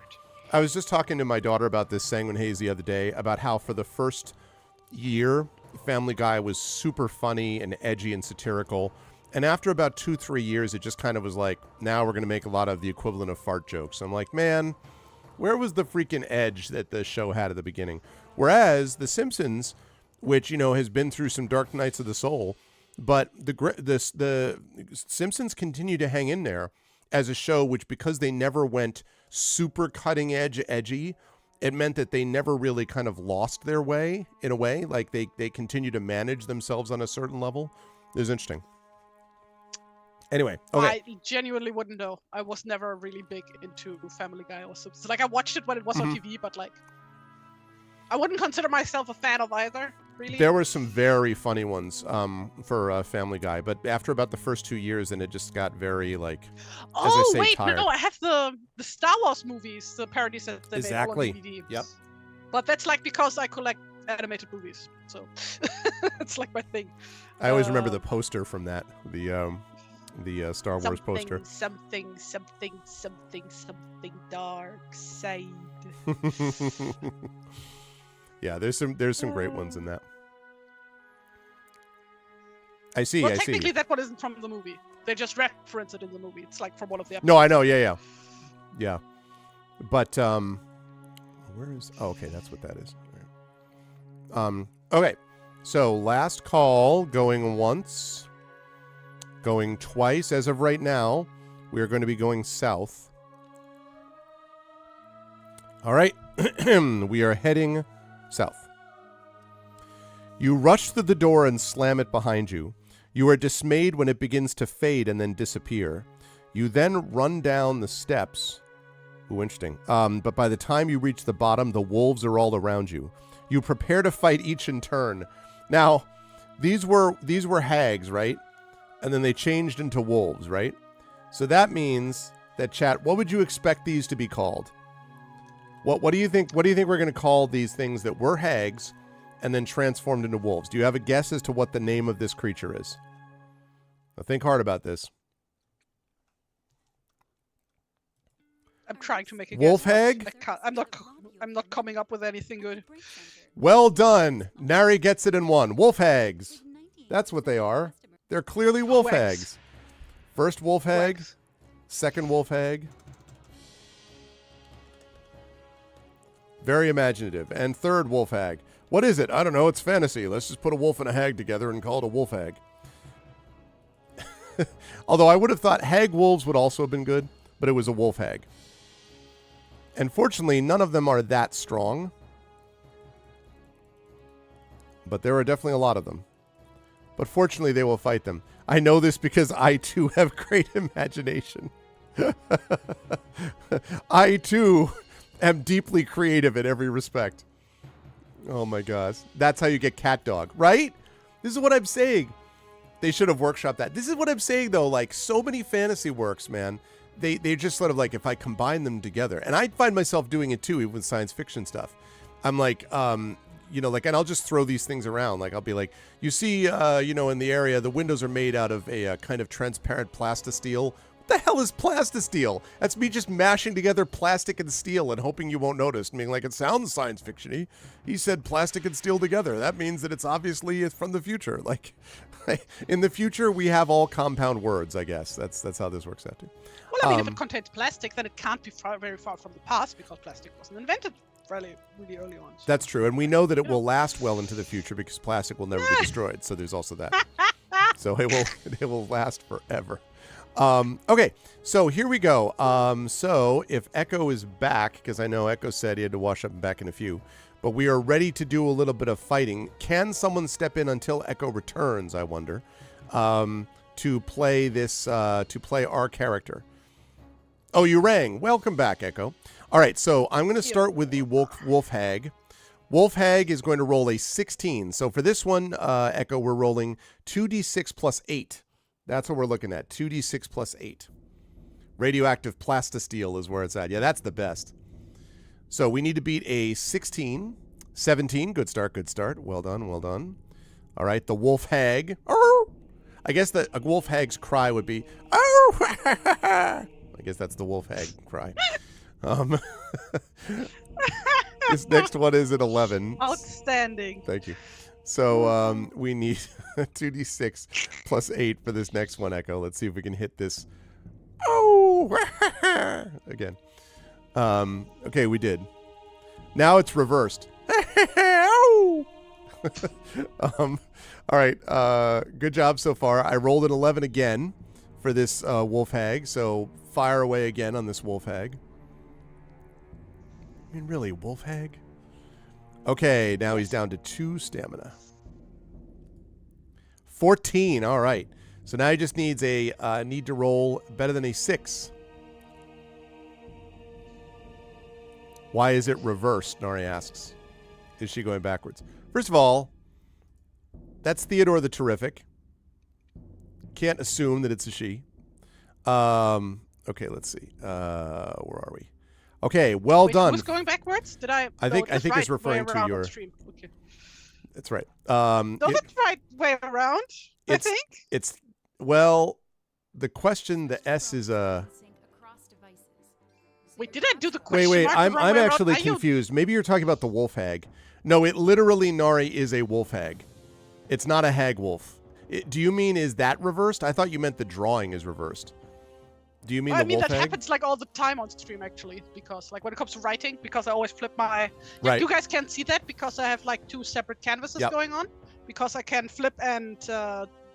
I was just talking to my daughter about this Sanguine Haze the other day, about how for the first year, Family Guy was super funny and edgy and satirical. And after about 2-3 years, it just kind of was like, now we're going to make a lot of the equivalent of fart jokes. I'm like, man, where was the freaking edge that the show had at the beginning? Whereas The Simpsons, which, you know, has been through some dark nights of the soul, but the Simpsons continue to hang in there as a show which, because they never went super cutting edge edgy, it meant that they never really kind of lost their way in a way. Like they continue to manage themselves on a certain level. It was interesting. Anyway, okay. I genuinely wouldn't know. I was never really big into Family Guy or Simpsons. Like, I watched it when it was on TV, but like, I wouldn't consider myself a fan of either. Really. There were some very funny ones for Family Guy, but after about the first 2 years, then it just got very, like, as I say, wait, tired. no, I have the Star Wars movies, the parodies that they Exactly. made all on DVD. Yep. But that's like because I collect animated movies, so it's like my thing. I always remember the poster from that, the Star Wars poster. Something dark side. Yeah, there's some great ones in that. I see. Well, technically, that one isn't from the movie. They just reference it in the movie. It's like from one of the episodes. No, I know. Yeah. But where is? Oh, okay, that's what that is. Okay. So last call, going once, going twice. As of right now, we are going to be going south. All right, we are heading south. You rush through the door and slam it behind you. You are dismayed when it begins to fade and then disappear. You then run down the steps. Ooh, interesting. But by the time you reach the bottom, the wolves are all around you. You prepare to fight each in turn. Now, these were hags, right? And then they changed into wolves, right? So that means that, chat, what would you expect these to be called? What do you think? What do you think we're going to call these things that were hags and then transformed into wolves? Do you have a guess as to what the name of this creature is? Now think hard about this. I'm trying to make a Wolf guess. but hag? I can't. I'm not coming up with anything good. Well done. Nari gets it in one. Wolf hags. That's what they are. They're clearly wolf Wags. hags. First wolf hag. Wags. Second wolf hag. Very imaginative. And third wolf hag. What is it? I don't know. It's fantasy. Let's just put a wolf and a hag together and call it a wolf hag. Although I would have thought hag wolves would also have been good, but it was a wolf hag. And fortunately, none of them are that strong. But there are definitely a lot of them. But fortunately, they will fight them. I know this because I, too, have great imagination. I, too, am deeply creative in every respect. Oh, my gosh. That's how you get cat dog, right? This is what I'm saying. They should have workshopped that. This is what I'm saying, though. Like, so many fantasy works, man. They just sort of like, if I combine them together. And I find myself doing it, too, even with science fiction stuff. I'm like, like, and I'll just throw these things around. Like, I'll be like, you see, in the area, the windows are made out of a kind of transparent plastisteel. What the hell is plastisteel? That's me just mashing together plastic and steel and hoping you won't notice. I mean, like, it sounds science fiction-y. He said plastic and steel together. That means that it's obviously from the future. Like, in the future, we have all compound words, I guess. That's how this works out, too. Well, I mean, if it contains plastic, then it can't be very far from the past because plastic wasn't invented really early on. So. That's true, and we know that it will last well into the future because plastic will never be destroyed. So there's also that. So it will last forever. Okay, so here we go. So if Echo is back, because I know Echo said he had to wash up and back in a few, but we are ready to do a little bit of fighting. Can someone step in until Echo returns? I wonder, to play this, to play our character. Oh, you rang. Welcome back, Echo. All right, so I'm going to start with the Wolf Hag. Wolf Hag is going to roll a 16. So for this one, Echo, we're rolling 2d6 plus 8. That's what we're looking at, 2d6 plus 8. Radioactive plastisteel is where it's at. Yeah, that's the best. So we need to beat a 16, 17. Good start, good start. Well done, well done. All right, the Wolf Hag. I guess a Wolf Hag's cry would be, I guess that's the Wolf Hag cry. This next one is an 11. Outstanding. Thank you. So we need 2d6 plus 8 for this next one, Echo. Let's see if we can hit this. Again. Okay, we did. Now it's reversed. All right. Good job so far. I rolled an 11 again for this Wolf Hag. So fire away again on this Wolf Hag. I mean, really, Wolf Hag? Okay, now he's down to 2 stamina. 14, all right. So now he just needs need to roll better than a 6. Why is it reversed, Nari asks. Is she going backwards? First of all, that's Theodore the Terrific. Can't assume that it's a she. Okay, let's see. Where are we? Okay, well done. Who's going backwards? Did I? I think it's referring to your. Okay. That's right. No, that's right way around. I think it's well. The question, the S is Wait, did I do the question? Wait. Mark I'm way actually around? confused. Maybe you're talking about the Wolf Hag. No, it literally, Nari, is a Wolf Hag. It's not a Hag Wolf. Do you mean is that reversed? I thought you meant the drawing is reversed. Do you mean the Wolf that Hag? happens like all the time on stream actually, because like when it comes to writing, because I always flip my. Right. You guys can't see that because I have like 2 separate canvases going on, because I can flip and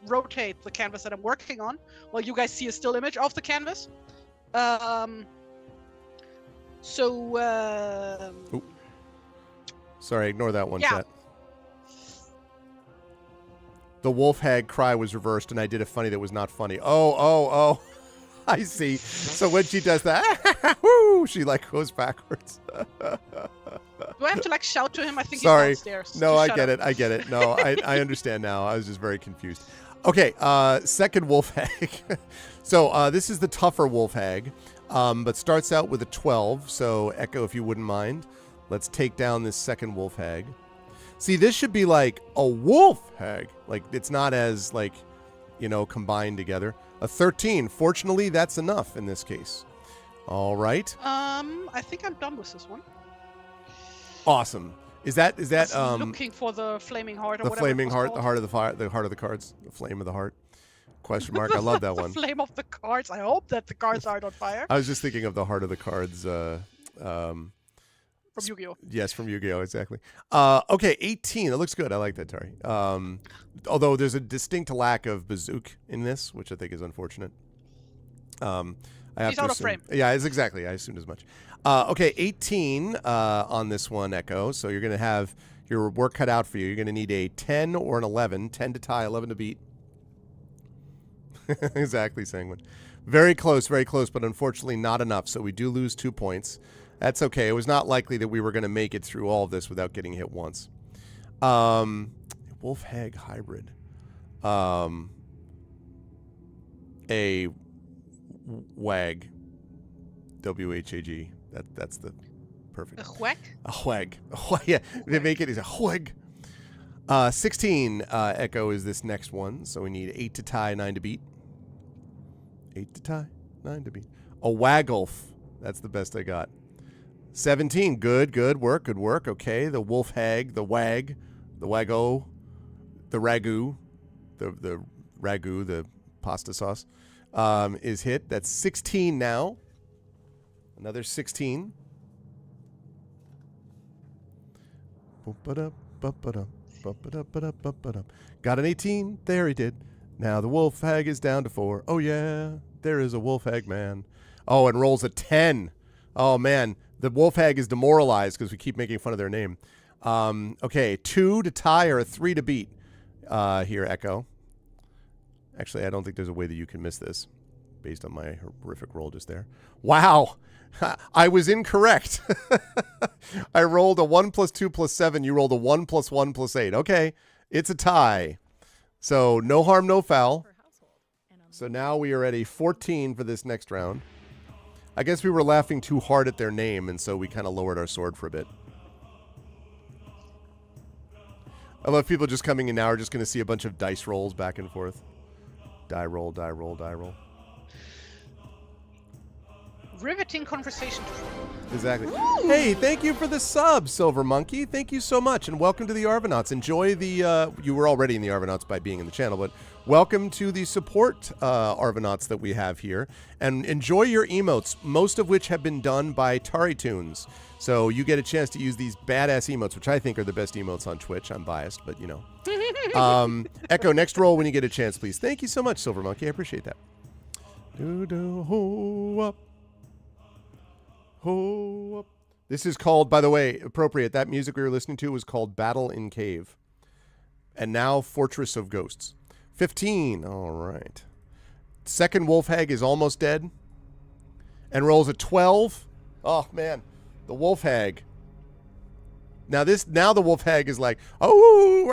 rotate the canvas that I'm working on, while you guys see a still image of the canvas. Sorry, ignore that one, chat. The Wolf Hag cry was reversed, and I did a funny that was not funny. Oh. I see. So when she does that, woo, she like goes backwards. Do I have to like shout to him? I think Sorry. he's downstairs. No, I get it. No, I understand now. I was just very confused. Okay, second Wolf Hag. So this is the tougher Wolf Hag, but starts out with a 12. So Echo, if you wouldn't mind, let's take down this second Wolf Hag. See, this should be like a Wolf Hag. Like it's not as like, combined together. A 13. Fortunately, that's enough in this case. All right. I think I'm done with this one. Awesome. Is that looking for the flaming heart or the whatever flaming heart, called. the heart of the fire, the heart of the cards, the flame of the heart? Question mark. I love that one. The flame of the cards. I hope that the cards aren't on fire. I was just thinking of the heart of the cards. From Yu-Gi-Oh. Yes, from Yu-Gi-Oh. Exactly. Okay, 18. That looks good. I like that, Tari. Although there's a distinct lack of Bazook in this, which I think is unfortunate. He's out of frame. Yeah, it's exactly. I assumed as much. Okay, 18 on this one, Echo. So you're going to have your work cut out for you. You're going to need a 10 or an 11. 10 to tie, 11 to beat. Exactly, Sanguine. Very close, but unfortunately not enough. So we do lose 2 points. That's okay. It was not likely that we were going to make it through all of this without getting hit once. Wolf Hag hybrid. A WAG. WHAG. That's the perfect. A whack? A whag. Yeah, they make it as a whag. 16 Echo is this next one, so we need 8 to tie, 9 to beat. 8 to tie, 9 to beat. A wagulf. That's the best I got. 17. Good work. Okay, the wolf hag, the wag, the waggo, the ragu, the ragu, the pasta sauce, is hit. That's 16 now. Another 16. Got an 18. There he did. Now the wolf hag is down to 4. Oh, yeah. There is a wolf hag, man. Oh, and rolls a 10. Oh, man. The wolf hag is demoralized because we keep making fun of their name. Okay, 2 to tie or a 3 to beat here, Echo. Actually, I don't think there's a way that you can miss this based on my horrific roll just there. Wow. I was incorrect. I rolled a 1 + 2 + 7. You rolled a 1 + 1 + 8. Okay, it's a tie. So no harm, no foul. So now we are at a 14 for this next round. I guess we were laughing too hard at their name, and so we kind of lowered our sword for a bit. I love people just coming in now are just going to see a bunch of dice rolls back and forth. Die roll, die roll, die roll. Riveting conversation. Exactly. Ooh. Hey, thank you for the sub, Silver Monkey. Thank you so much, and welcome to the Arvanauts. Enjoy the, you were already in the Arvanauts by being in the channel, but welcome to the support Arvanauts that we have here, and enjoy your emotes, most of which have been done by TariToons. So you get a chance to use these badass emotes, which I think are the best emotes on Twitch. I'm biased, but you know. Echo, next roll when you get a chance, please. Thank you so much, Silver Monkey. I appreciate that. Ho up. Ho up. This is called, by the way, appropriate. That music we were listening to was called Battle in Cave. And now Fortress of Ghosts. 15. All right. Second wolf hag is almost dead. And rolls a 12. Oh, man. The wolf hag. Now the wolf hag is like, oh,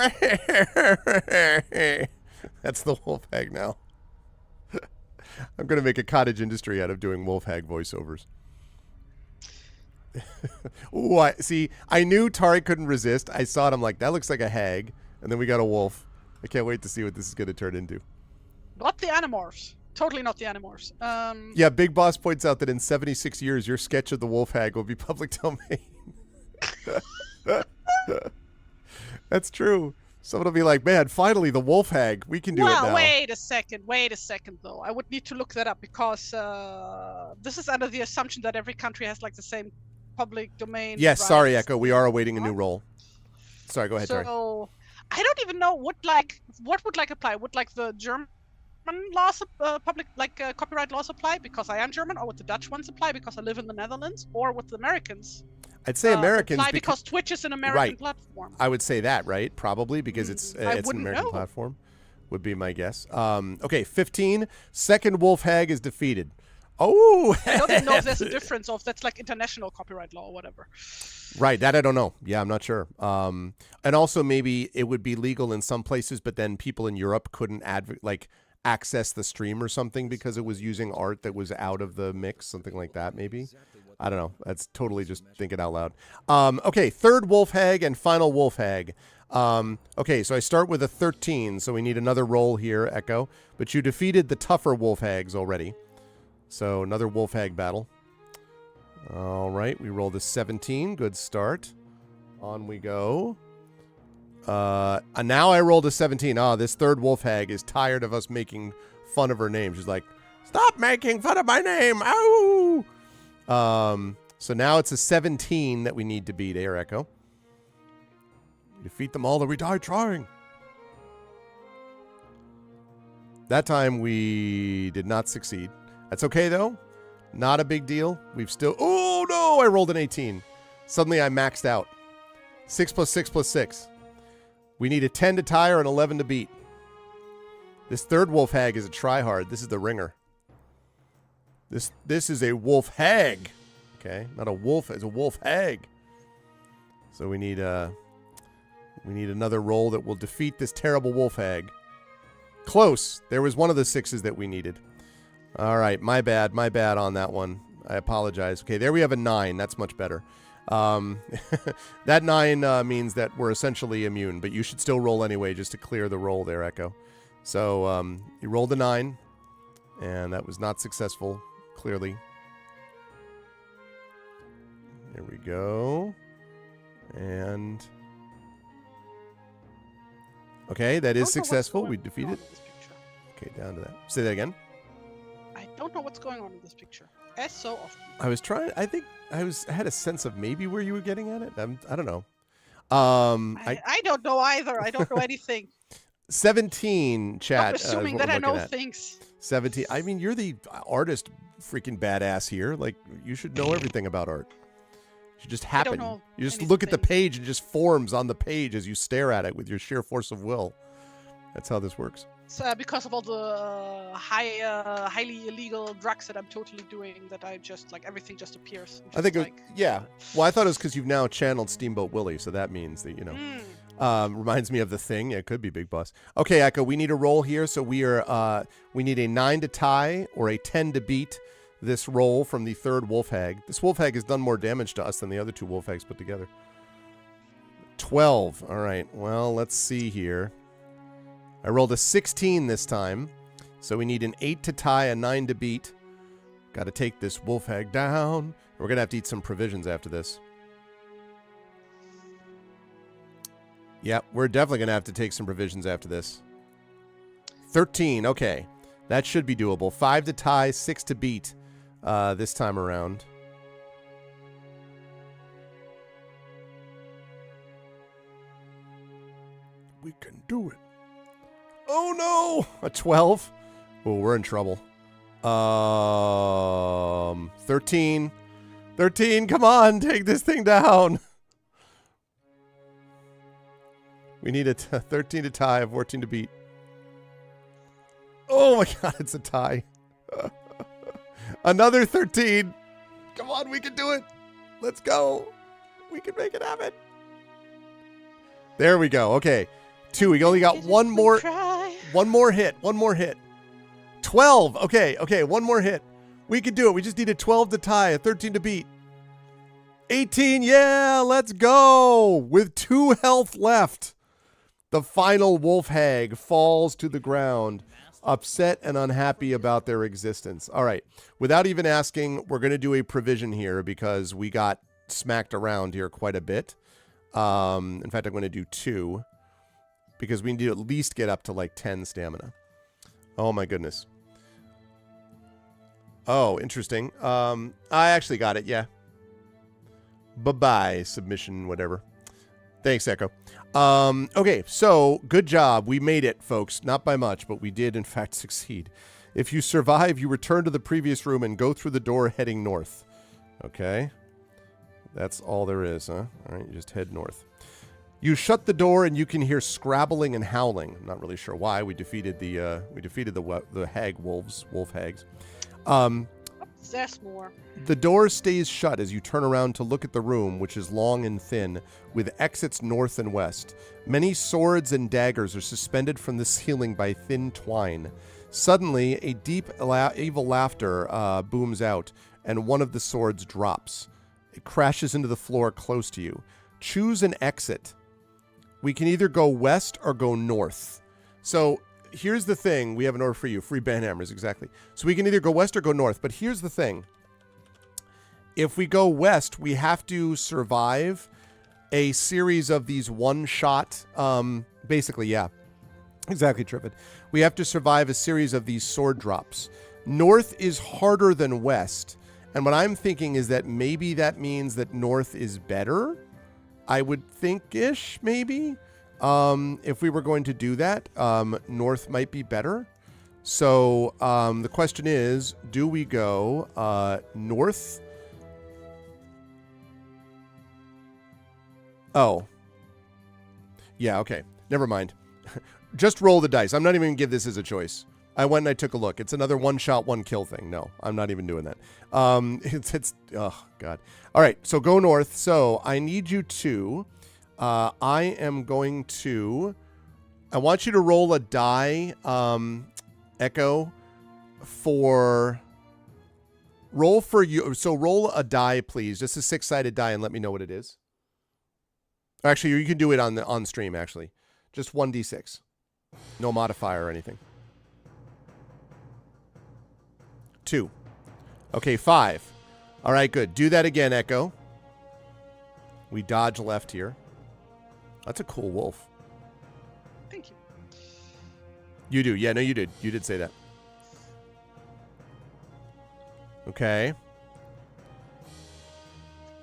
that's the wolf hag now. I'm going to make a cottage industry out of doing wolf hag voiceovers. Ooh, I knew Tari couldn't resist. I saw it. I'm like, that looks like a hag. And then we got a wolf. I can't wait to see what this is going to turn into. Not the Animorphs. Totally not the Animorphs. Yeah, Big Boss points out that in 76 years, your sketch of the wolf hag will be public domain. That's true. Someone will be like, man, finally the wolf hag. We can do it now. Well, wait a second, though. I would need to look that up because this is under the assumption that every country has like the same public domain. Yes, sorry, Echo. We are awaiting a new roll. Sorry, go ahead, Tari. So, I don't even know what would apply. Would like the German laws, copyright laws apply because I am German, or would the Dutch ones apply because I live in the Netherlands, or would the Americans? I'd say Americans apply because Twitch is an American platform. I would say that, right? Probably because it's an American platform. Would be my guess. Okay, 15. Second wolf hag is defeated. Oh, I don't even know if there's a difference of that's like international copyright law or whatever. Right, that I don't know. Yeah, I'm not sure. And also maybe it would be legal in some places, but then people in Europe couldn't access the stream or something because it was using art that was out of the mix, something like that maybe. I don't know. That's totally just thinking out loud. Okay, third wolf hag and final wolf hag. Okay, so I start with a 13, so we need another roll here, Echo. But you defeated the tougher wolf hags already. So another wolf hag battle. All right, we rolled a 17. Good start. On we go. And now I rolled a 17. This third wolf hag is tired of us making fun of her name. She's like, stop making fun of my name. Ow! So now it's a 17 that we need to beat. Air Echo. Defeat them all or we die trying. That time we did not succeed. That's okay though. Not a big deal. We've still... Oh no! I rolled an 18. Suddenly I maxed out. 6 + 6 + 6. We need a 10 to tie or an 11 to beat. This third wolf hag is a tryhard. This is the ringer. This is a wolf hag. Okay, not a wolf. It's a wolf hag. So we need another roll that will defeat this terrible wolf hag. Close. There was one of the 6s that we needed. All right, my bad on that one. I apologize. Okay, there we have a 9. That's much better. That 9 means that we're essentially immune, but you should still roll anyway just to clear the roll there, Echo. So you rolled a 9, and that was not successful, clearly. There we go. And... Okay, that is successful. We defeated. Okay, down to that. Say that again. I don't know what's going on in this picture. As so often. I was trying. I think I had a sense of maybe where you were getting at it. I don't know. I don't know either. I don't know anything. 17 chat. I'm assuming that I know things. 17. I mean, you're the artist, freaking badass here. Like, you should know everything about art. It should just happen. You just look at the page and it just forms on the page as you stare at it with your sheer force of will. That's how this works. It's because of all the highly illegal drugs that I'm totally doing, that I just, like, everything just appears. I think, yeah. Well, I thought it was because you've now channeled Steamboat Willie, so that means that, you know. Reminds me of The Thing. Yeah, it could be Big Boss. Okay, Echo, we need a roll here, so we need a 9 to tie or a 10 to beat this roll from the third wolf hag. This wolf hag has done more damage to us than the other 2 wolf hags put together. 12. All right. Well, let's see here. I rolled a 16 this time, so we need an 8 to tie, a 9 to beat. Got to take this wolf hag down. We're going to have to eat some provisions after this. Yep, we're definitely going to have to take some provisions after this. 13. Okay. That should be doable. 5 to tie, 6 to beat. This time around. We can do it. Oh no! A 12. Oh, we're in trouble. 13. 13, come on, take this thing down. We need a 13 to tie, a 14 to beat. Oh my god, it's a tie. Another 13. Come on, we can do it. Let's go. We can make it happen. There we go. Okay. 2. We only got one more hit. One more hit. 12. Okay. One more hit. We can do it. We just need a 12 to tie, a 13 to beat. 18. Yeah, let's go. With 2 health left. The final wolf hag falls to the ground, upset and unhappy about their existence. All right. Without even asking, we're going to do a provision here because we got smacked around here quite a bit. In fact, I'm going to do 2 because we need to at least get up to like 10 stamina. Oh my goodness. Oh, interesting. I actually got it. Yeah. Bye-bye, submission, whatever. Thanks, Echo. Okay, so good job. We made it, folks. Not by much, but we did, in fact, succeed. If you survive, you return to the previous room and go through the door heading north. Okay. That's all there is, huh? All right, you just head north. You shut the door and you can hear scrabbling and howling. I'm not really sure why. We defeated the hag wolves, wolf hags. There's more. The door stays shut as you turn around to look at the room, which is long and thin, with exits north and west. Many swords and daggers are suspended from the ceiling by thin twine. Suddenly, a deep, evil laughter booms out, and one of the swords drops. It crashes into the floor close to you. Choose an exit. We can either go west or go north. So here's the thing. We have an order for you. Free banhammers, exactly. So we can either go west or go north. But here's the thing. If we go west, we have to survive a series of these one-shot, basically, yeah. Exactly, Triffid. We have to survive a series of these sword drops. North is harder than west. And what I'm thinking is that maybe that means that north is better. I would think-ish, maybe. If we were going to do that, north might be better. So the question is, do we go north? Oh. Yeah, okay. Never mind. Just roll the dice. I'm not even going to give this as a choice. I went and I took a look. It's another one-shot, one-kill thing. No, I'm not even doing that. Oh, God. All right, so go north. So I need you to... I want you to roll a die, Echo, for Roll for you. So roll a die, please. Just a 6-sided die, and let me know what it is. Actually, you can do it on stream. Actually, just 1d6. No modifier or anything. 2. Okay, 5. All right, good. Do that again, Echo. We dodge left here. That's a cool wolf. Thank you. You do. Yeah, no, you did. You did say that. Okay.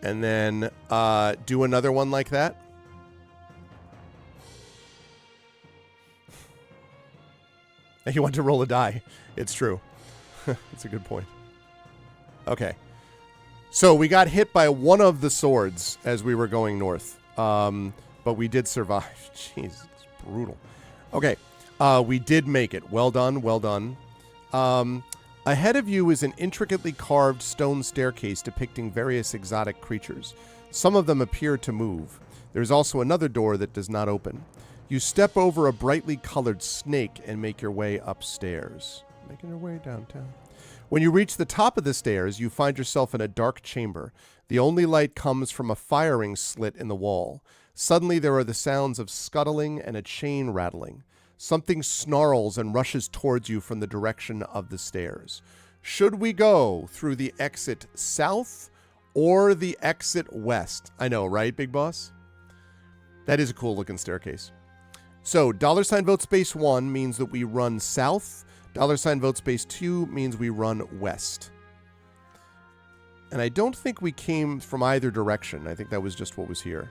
And then do another one like that. And you want to roll a die. It's true. That's a good point. Okay. So we got hit by one of the swords as we were going north. But we did survive. Jeez, it's brutal. Okay. We did make it. Well done. Well done. Ahead of you is an intricately carved stone staircase depicting various exotic creatures. Some of them appear to move. There's also another door that does not open. You step over a brightly colored snake and make your way upstairs. Making your way downtown. When you reach the top of the stairs, you find yourself in a dark chamber. The only light comes from a firing slit in the wall. Suddenly there are the sounds of scuttling and a chain rattling. Something snarls and rushes towards you from the direction of the stairs. Should we go through the exit south or the exit west? I know, right, Big Boss? That is a cool looking staircase. So, $vote space 1 means that we run south. $vote space 2 means we run west. And I don't think we came from either direction. I think that was just what was here.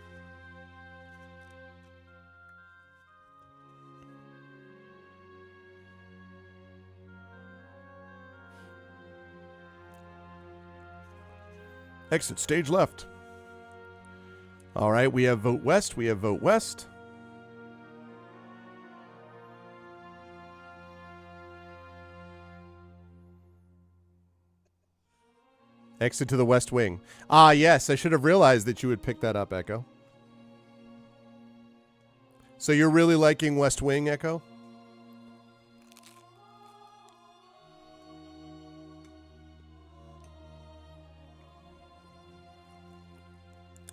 Exit stage left. All right, we have vote west. We have vote west. Exit to the west wing. Ah, yes, I should have realized that you would pick that up, Echo. So you're really liking West Wing, Echo?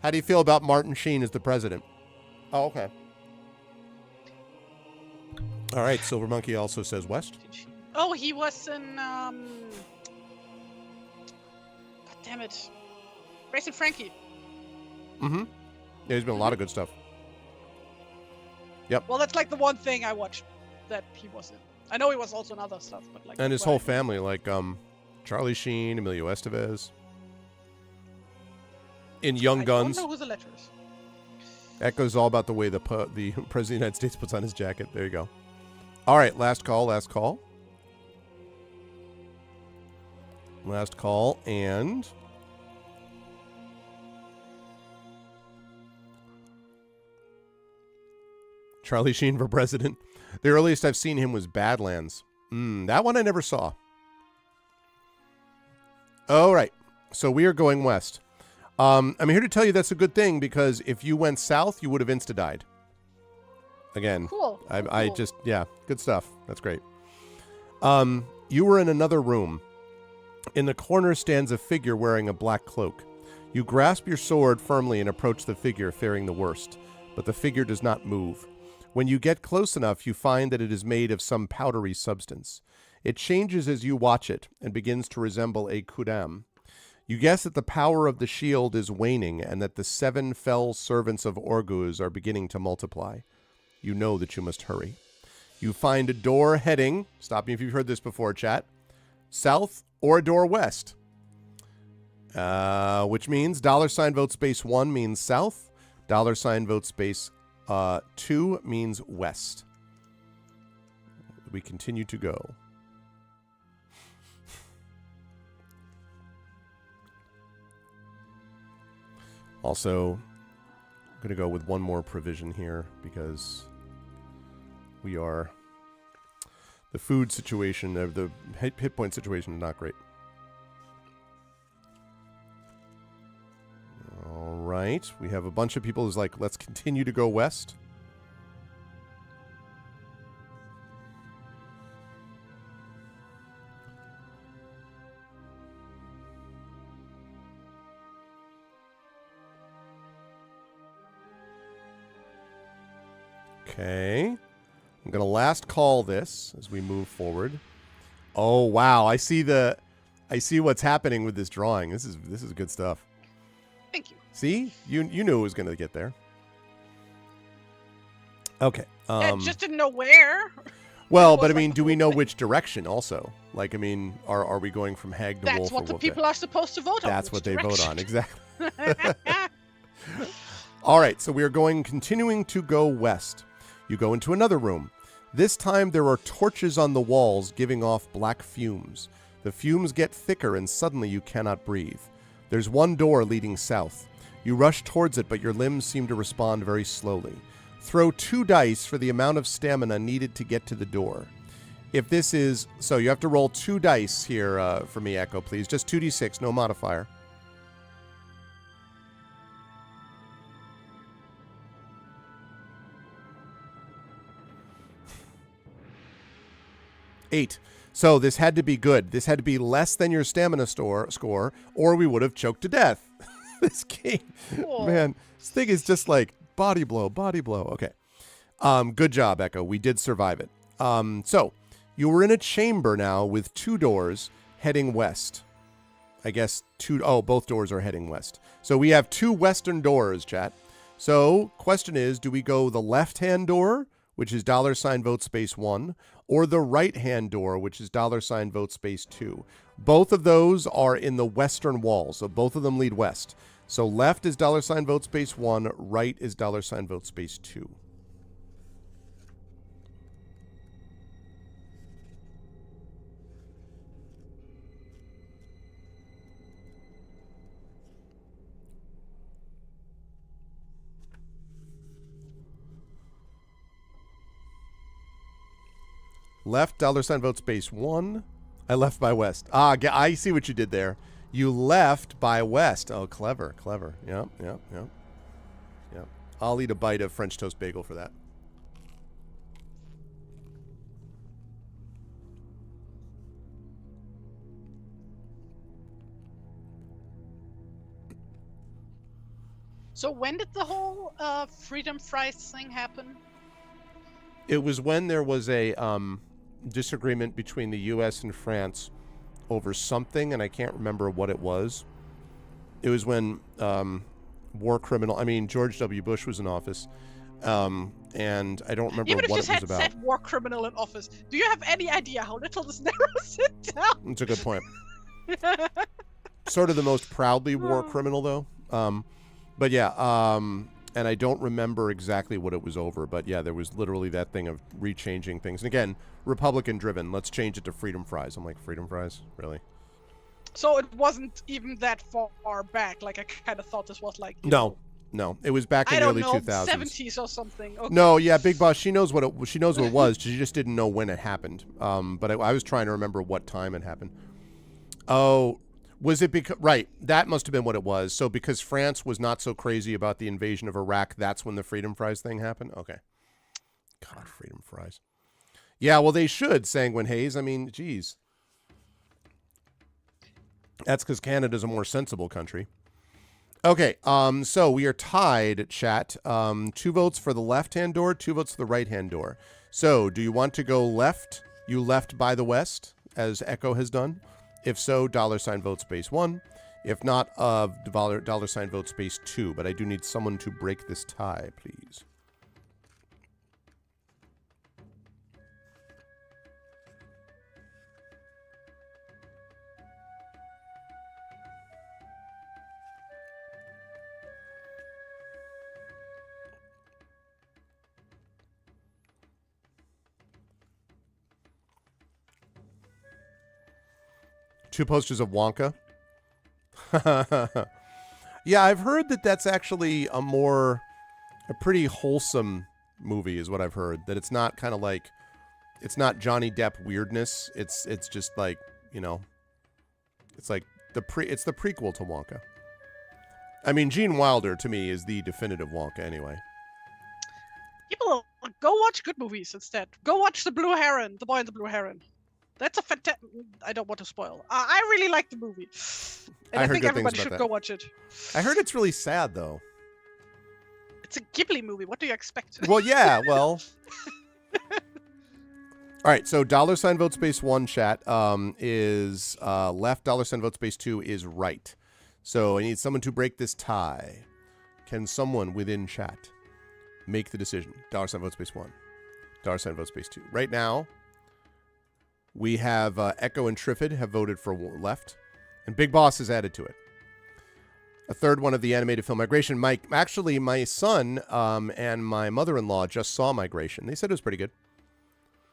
How do you feel about Martin Sheen as the president? Oh, okay. All right, Silver Monkey also says west. Oh, he was in, God damn it. Racing Frankie. Mm-hmm. Yeah, there's been a lot of good stuff. Yep. Well, that's like the one thing I watched that he was in. I know he was also in other stuff, but like... And his whole family, like Charlie Sheen, Emilio Estevez. In Young Guns. I don't know who the letter is. Echoes all about the way the President of the United States puts on his jacket. There you go. All right, last call, last call. Last call, and... Charlie Sheen for president. The earliest I've seen him was Badlands. That one I never saw. All right, so we are going west. I'm here to tell you that's a good thing, because if you went south, you would have insta-died. Again. Cool. I just, yeah, good stuff. That's great. You were in another room. In the corner stands a figure wearing a black cloak. You grasp your sword firmly and approach the figure, fearing the worst. But the figure does not move. When you get close enough, you find that it is made of some powdery substance. It changes as you watch it and begins to resemble a kudam. You guess that the power of the shield is waning and that the 7 fell servants of Orguz are beginning to multiply. You know that you must hurry. You find a door heading, stop me if you've heard this before, chat, south or a door west. Which means $vote space 1 means south, $vote space 2 means west. We continue to go. Also, I'm going to go with one more provision here because we are... The food situation, the hit point situation is not great. All right. We have a bunch of people who's like, let's continue to go west. Okay. I'm going to last call this as we move forward. Oh, wow. I see what's happening with this drawing. This is good stuff. Thank you. See? You knew it was going to get there. Okay. I just didn't know where. Well, but I mean, do we know which direction also? Like, I mean, are we going from hag to wolf? That's what the wolf people are supposed to vote on. That's what they vote on, exactly. All right, so we are continuing to go west. You go into another room. This time there are torches on the walls giving off black fumes. The fumes get thicker and suddenly you cannot breathe. There's one door leading south. You rush towards it, but your limbs seem to respond very slowly. Throw 2 dice for the amount of stamina needed to get to the door. If this is... So you have to roll 2 dice here for me, Echo, please. Just 2d6, no modifier. Eight. So this had to be good. This had to be less than your stamina score, or we would have choked to death. This game, cool. Man, this thing is just like body blow, body blow. Okay. Good job, Echo. We did survive it. So you were in a chamber now with 2 doors heading west. I guess both doors are heading west. So we have 2 western doors, chat. So question is, do we go the left-hand door, which is $vote space 1, or the right-hand door, which is $vote space 2? Both of those are in the western wall, so both of them lead west. So left is $vote space 1, right is $vote space 2. Left, $vote space 1. I left by west. I see what you did there. You left by west. Oh, clever, clever. Yep. I'll eat a bite of French toast bagel for that. So when did the whole freedom fries thing happen? It was when there was a disagreement between the U.S. and France over something, and I can't remember what it was. It was when George W. Bush was in office, and I don't remember what it was about. Said war criminal in office. Do you have any idea how little this narrows it down? It's a good point. Sort of the most proudly war criminal, though. But yeah, and I don't remember exactly what it was over, but yeah, there was literally that thing of rechanging things. And again, Republican-driven. Let's change it to freedom fries. I'm like, freedom fries? Really? So it wasn't even that far back. Like, I kind of thought this was like... No. It was back in the early 2000s. 70s or something. Okay. No, yeah, Big Boss, she knows what it was. She just didn't know when it happened. But I was trying to remember what time it happened. Oh... Was it because... Right, that must have been what it was. So because France was not so crazy about the invasion of Iraq, that's when the freedom fries thing happened? Okay. God, freedom fries. Yeah, well, they should, Sanguine Hayes. I mean, geez. That's because Canada's a more sensible country. Okay, so we are tied, chat. 2 votes for the left-hand door, 2 votes for the right-hand door. So, do you want to go left? You left by the west, as Echo has done? If so, $vote space 1. If not, $vote space 2. But I do need someone to break this tie, please. Two posters of Wonka. Yeah, I've heard that that's actually a pretty wholesome movie is what I've heard. That it's not kind of like, it's not Johnny Depp weirdness. It's just like, you know, it's like it's the prequel to Wonka. I mean, Gene Wilder to me is the definitive Wonka anyway. People, go watch good movies instead. Go watch The Blue Heron, The Boy and the Blue Heron. That's a fantastic... I don't want to spoil. I really like the movie. And I think everybody should go watch it. I heard it's really sad, though. It's a Ghibli movie. What do you expect? Well, yeah, well. All right, so $ vote space 1 chat is left, $ vote space 2 is right. So I need someone to break this tie. Can someone within chat make the decision? $ vote space 1, $ vote space 2. Right now, we have Echo and Trifid have voted for left, and Big Boss is added to it. A third one of the animated film Migration. Actually, my son and my mother-in-law just saw Migration. They said it was pretty good.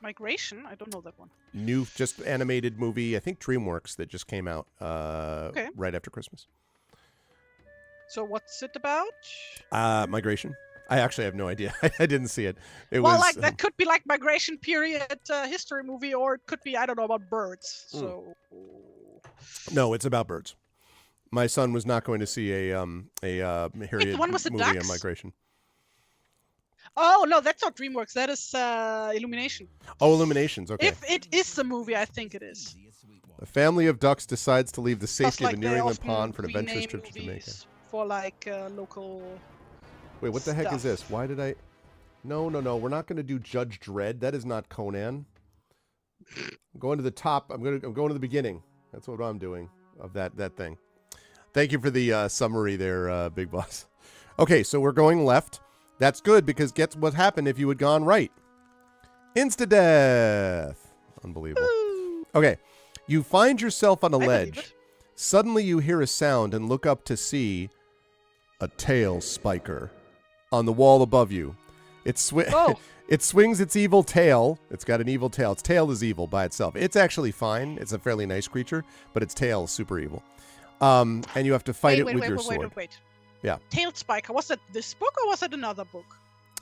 Migration? I don't know that one. New, just animated movie, I think DreamWorks, that just came out right after Christmas. So what's it about? Migration. I actually have no idea. I didn't see it. That could be like migration period history movie, or it could be, I don't know, about birds. So. No, it's about birds. My son was not going to see a Harriet the one with the movie ducks? on migration. Oh no, that's not DreamWorks. That is Illumination. Oh, Illuminations. Okay. If it is the movie, I think it is. A family of ducks decides to leave the safety Plus, of the New England they pond for often an adventurous rename trip to Jamaica. movies for like local. Wait, what the heck is stuff. this? Why did I? No. We're not going to do Judge Dredd. That is not Conan. I'm going to the top. I'm going to the beginning. That's what I'm doing of that thing. Thank you for the summary there, Big Boss. Okay, so we're going left. That's good, because guess what happened if you had gone right? Insta-death. Unbelievable. Okay, you find yourself on a ledge. Suddenly you hear a sound and look up to see a tail spiker on the wall above you. It swings its evil tail. It's got an evil tail. Its tail is evil by itself. It's actually fine. It's a fairly nice creature, but its tail is super evil. And you have to fight it with your sword. Wait. Yeah. Tail spiker. Was that this book or was it another book?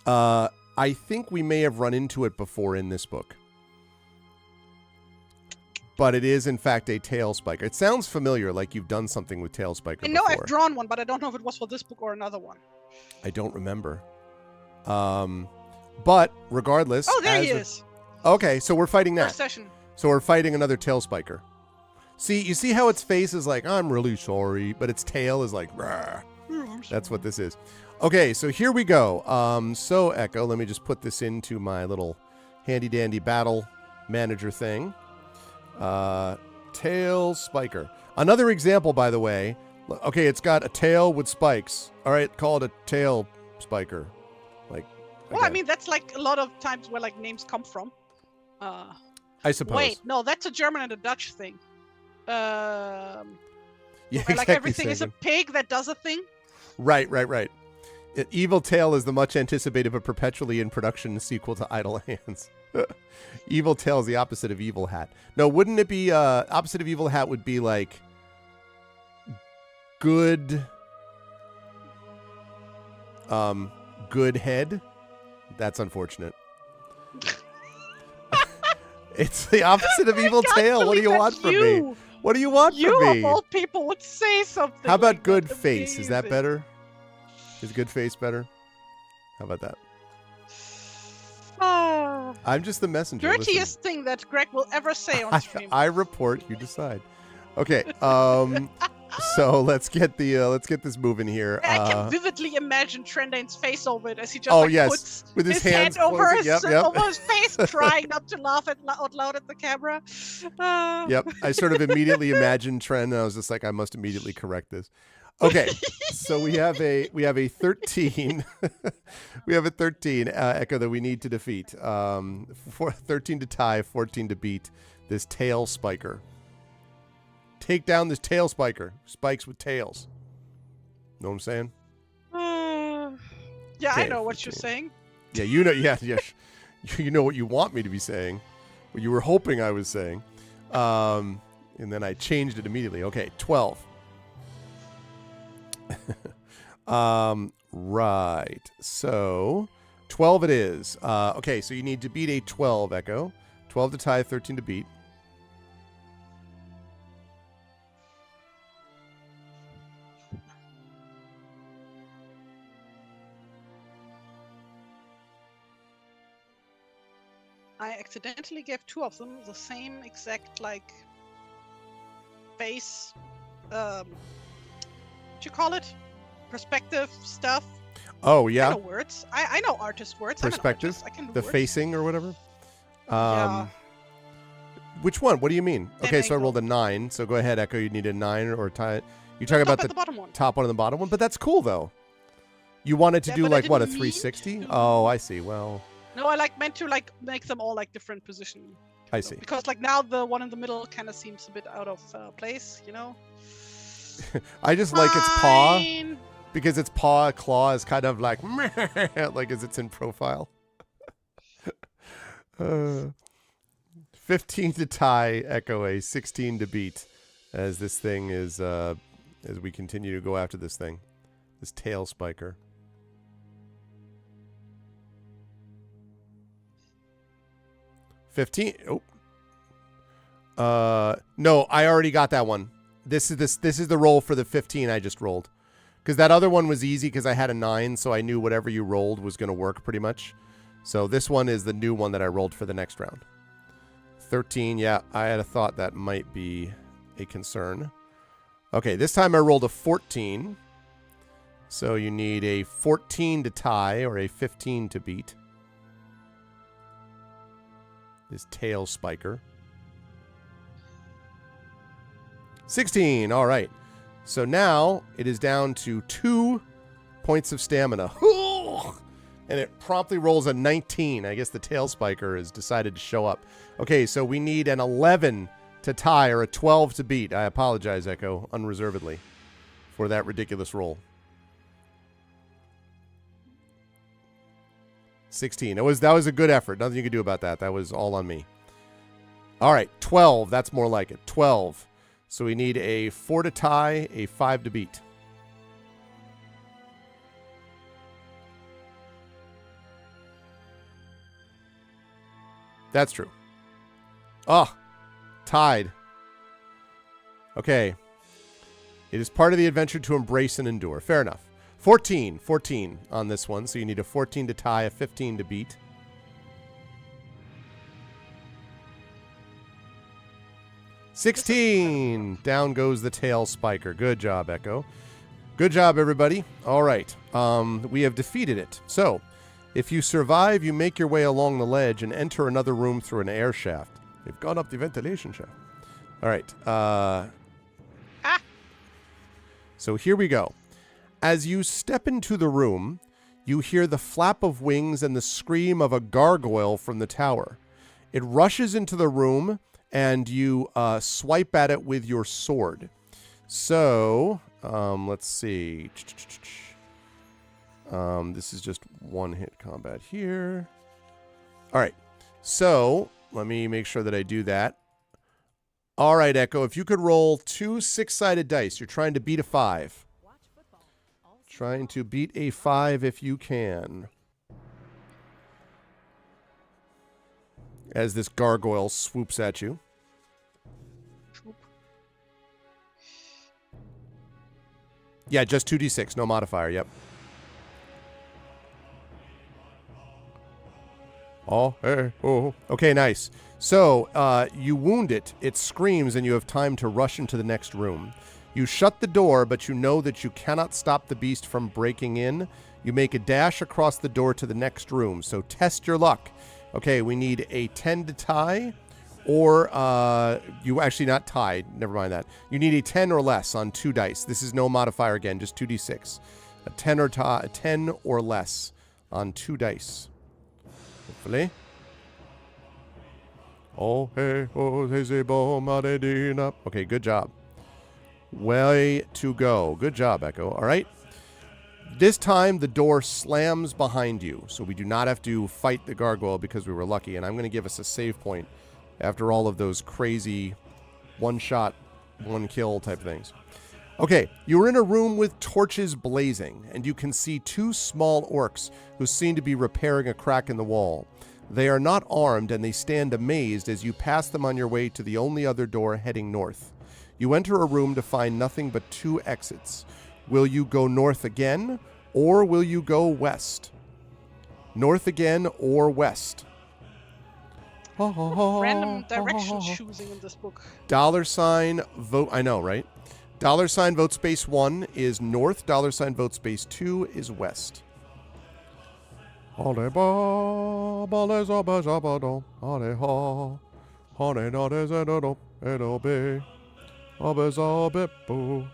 I think we may have run into it before in this book. But it is, in fact, a tail spiker. It sounds familiar, like you've done something with tail spiker I know before. I've drawn one, but I don't know if it was for this book or another one. I don't remember. But regardless... Oh, there he is. Okay, so we're fighting that. First session. So we're fighting another tail spiker. See, you see how its face is like, I'm really sorry, but its tail is like, Rawr. That's what this is. Okay, so here we go. So, Echo, let me just put this into my little handy-dandy battle manager thing. Tail spiker. Another example, by the way. Okay, it's got a tail with spikes. All right, call it a tail spiker. Like, well, okay. I mean, that's like a lot of times where like names come from. I suppose. Wait, no, that's a German and a Dutch thing. Yeah, where, exactly. like everything is a pig that does a thing. Right. Evil Tail is the much anticipated but perpetually in production sequel to Idle Hands. Evil Tail is the opposite of Evil Hat. No, wouldn't it be opposite of Evil Hat would be like good head? That's unfortunate. It's the opposite of Evil Tail. What do you want from me? What do you want from me? You of all people would say something. How about like good that. face? Is that Amazing. better? Is good face better? How about that? I'm just the messenger. Dirtiest Listen. thing that Greg will ever say on stream. I report. You decide. Okay. So let's get this moving here. I can vividly imagine Trendane's face over it as he just puts with his hand hands over closing. over his face, trying not to laugh out loud at the camera. Yep. I sort of immediately imagined Trend, and I was just like, I must immediately correct this. Okay, so we have a 13. We have a 13 Echo that we need to defeat. 13 to tie, 14 to beat this tail spiker. Take down this tail spiker. Spikes with tails. Know what I'm saying? Yeah, Okay, I know what 15. you're saying. Yeah, you know. Yeah. You know what you want me to be saying. What you were hoping I was saying. And then I changed it immediately. Okay, 12. Right. So 12 it is. Okay, so you need to beat a 12, Echo. 12 to tie, 13 to beat. I accidentally gave two of them the same exact like face. What you call it? Perspective stuff. Oh, I yeah. know words. I know artist words. Perspective. I can do The words. facing or whatever. Yeah. Which one? What do you mean? Same Okay, so I angle. rolled a 9. So go ahead, Echo. You need a 9 or tie. You talking Top about at the the bottom one. top one and the bottom one? But that's cool, though. You wanted to Yeah, do, but I like, what, a didn't mean 360? to. Oh, I see. Well, No, I meant to make them all different position. I see. Because now the one in the middle kind of seems a bit out of place, I just like its paw. Fine. Because its claw is kind of like, like as it's in profile. 15 to tie, Echo A, 16 to beat, as this thing is, as we continue to go after this thing, this tail spiker. $15. Oh. No, I already got that one. This is the roll for the 15 I just rolled. Because that other one was easy because I had a 9, so I knew whatever you rolled was going to work pretty much. So this one is the new one that I rolled for the next round. 13, yeah, I had a thought that might be a concern. Okay, this time I rolled a 14. So you need a 14 to tie or a 15 to beat. This tail spiker. 16, all right. So now it is down to 2 points of stamina. And it promptly rolls a 19. I guess the tail spiker has decided to show up. Okay, so we need an 11 to tie or a 12 to beat. I apologize, Echo, unreservedly for that ridiculous roll. 16. That was a good effort. Nothing you could do about that. That was all on me. All right, 12. That's more like it. 12. So we need a 4 to tie, a 5 to beat. That's true. Oh, tied. Okay. It is part of the adventure to embrace and endure. Fair enough. 14 on this one. So you need a 14 to tie, a 15 to beat. $16. Down goes the tail spiker. Good job, Echo. Good job, everybody. All right. We have defeated it. So, if you survive, you make your way along the ledge and enter another room through an air shaft. They've gone up the ventilation shaft. All right. So here we go. As you step into the room, you hear the flap of wings and the scream of a gargoyle from the tower. It rushes into the room, and you swipe at it with your sword. So, let's see. This is just one-hit combat here. All right. So, let me make sure that I do that. All right, Echo, if you could roll 2 6-sided dice. You're trying to beat a 5. Trying to beat a 5 if you can. As this gargoyle swoops at you. Yeah, just 2d6, no modifier, yep. Oh, hey, oh. Okay, nice. So, you wound it. It screams, and you have time to rush into the next room. You shut the door, but you know that you cannot stop the beast from breaking in. You make a dash across the door to the next room, so test your luck. Okay, we need a 10 to tie, or you actually not tied. Never mind that. You need a 10 or less on 2 dice. This is no modifier again, just 2d6. A 10 or less on 2 dice. Hopefully. Oh, hey, oh, hey, okay, good job. Way to go. Good job, Echo. All right. This time, the door slams behind you, so we do not have to fight the gargoyle because we were lucky, and I'm going to give us a save point after all of those crazy one-shot, one-kill type things. Okay, you're in a room with torches blazing, and you can see 2 small orcs who seem to be repairing a crack in the wall. They are not armed, and they stand amazed as you pass them on your way to the only other door heading north. You enter a room to find nothing but 2 exits. Will you go north again, or will you go west? North again or west? Random direction choosing in this book. $ vote. I know, right? $ vote space 1 is north. $ vote space 2 is west. Hole ba bale zoba zoba do hole ha hole no de zedo edo be obe boo.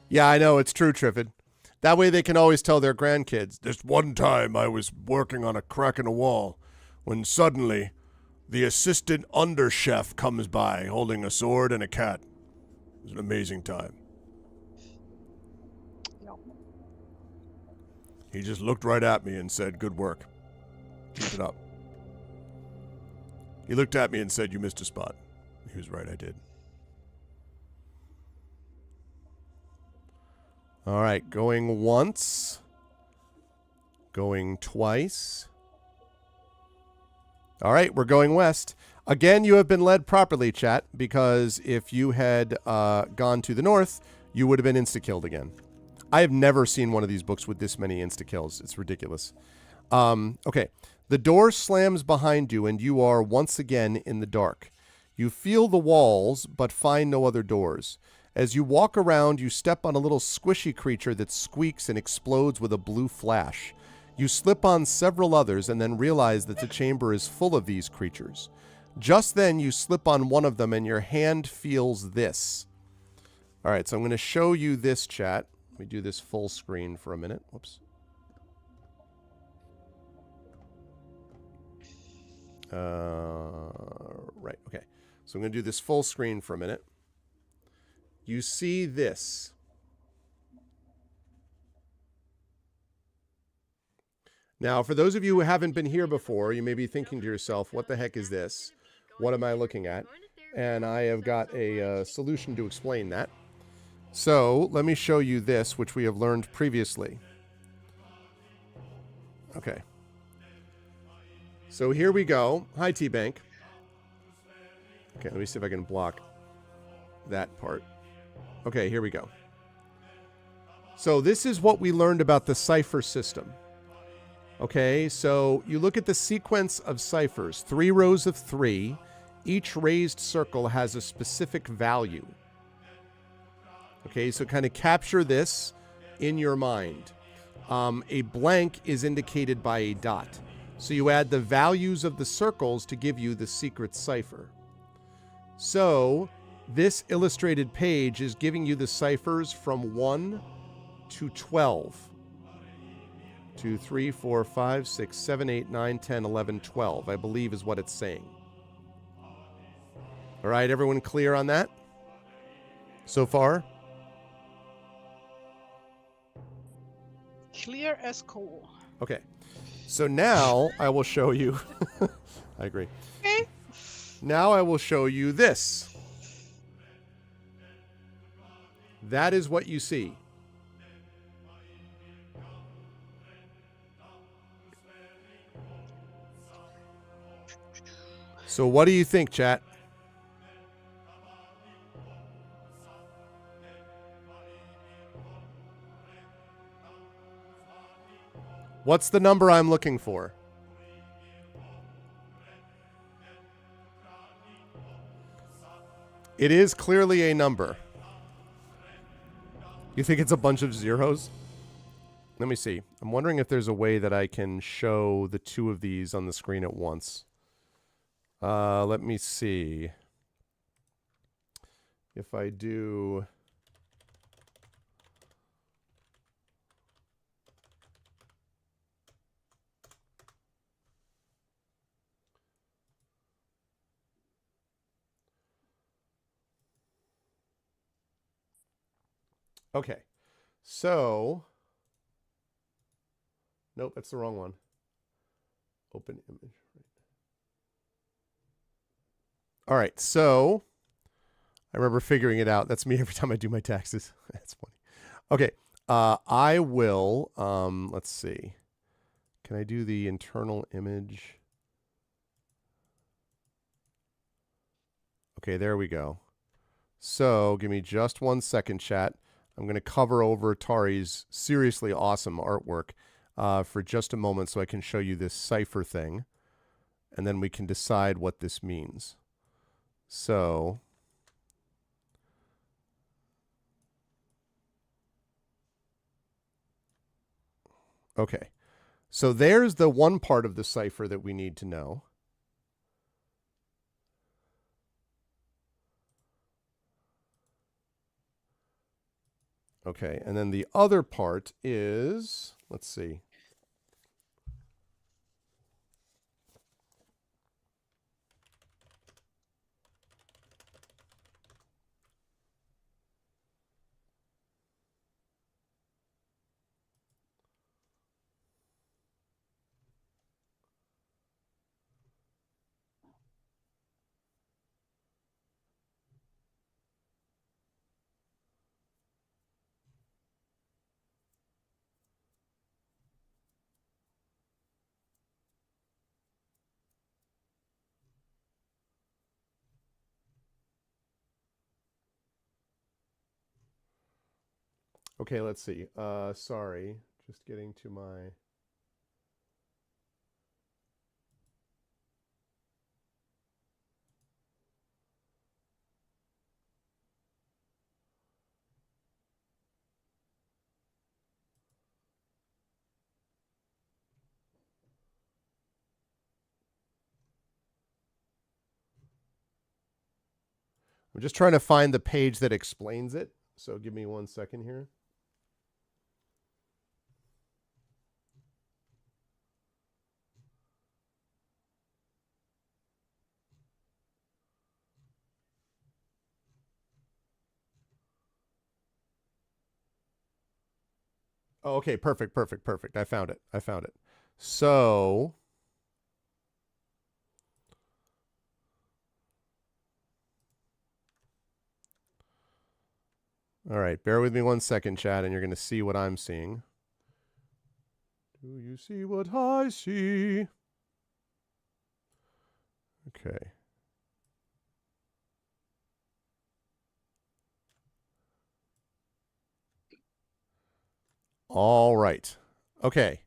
Yeah, I know, it's true, Triffid. That way they can always tell their grandkids. This one time I was working on a crack in a wall when suddenly the assistant under chef comes by holding a sword and a cat. It was an amazing time. Yeah. He just looked right at me and said, good work. Keep it up. He looked at me and said, you missed a spot. He was right, I did. All right, going once. Going twice. All right, we're going west. Again, you have been led properly, chat, because if you had gone to the north, you would have been insta-killed again. I have never seen one of these books with this many insta-kills. It's ridiculous. Okay, the door slams behind you, and you are once again in the dark. You feel the walls, but find no other doors. As you walk around, you step on a little squishy creature that squeaks and explodes with a blue flash. You slip on several others and then realize that the chamber is full of these creatures. Just then, you slip on one of them and your hand feels this. All right, so I'm going to show you this, chat. Let me do this full screen for a minute. Whoops. Right, okay. So I'm going to do this full screen for a minute. You see this. Now, for those of you who haven't been here before, you may be thinking to yourself, what the heck is this? What am I looking at? And I have got a solution to explain that. So let me show you this, which we have learned previously. Okay. So here we go. Hi, T-Bank. Okay, let me see if I can block that part. Okay, here we go. So this is what we learned about the cipher system. Okay, so you look at the sequence of ciphers, 3 rows of 3. Each raised circle has a specific value. Okay, so kind of capture this in your mind. A blank is indicated by a dot. So you add the values of the circles to give you the secret cipher. So this illustrated page is giving you the ciphers from 1 to 12. 2, 3, 4, 5, 6, 7, 8, 9, 10, 11, 12, I believe is what it's saying. All right, everyone clear on that so far? Clear as coal. Okay. So now I will show you. I agree. Okay. Now I will show you this. That is what you see. So what do you think, chat? What's the number I'm looking for? It is clearly a number. You think it's a bunch of zeros? Let me see. I'm wondering if there's a way that I can show the two of these on the screen at once. Let me see. If I do... Okay, so, nope, that's the wrong one. Open image. All right, so, I remember figuring it out. That's me every time I do my taxes. That's funny. Okay, I will, let's see. Can I do the internal image? Okay, there we go. So, give me just 1 second, chat. I'm going to cover over Tari's seriously awesome artwork for just a moment so I can show you this cipher thing. And then we can decide what this means. So, Okay. So there's the one part of the cipher that we need to know. Okay, and then the other part is, let's see. Okay, let's see. Sorry, just getting to my... I'm just trying to find the page that explains it. So give me 1 second here. Oh, okay, perfect. I found it. So... All right, bear with me 1 second, Chad, and you're going to see what I'm seeing. Do you see what I see? Okay. All right. Okay.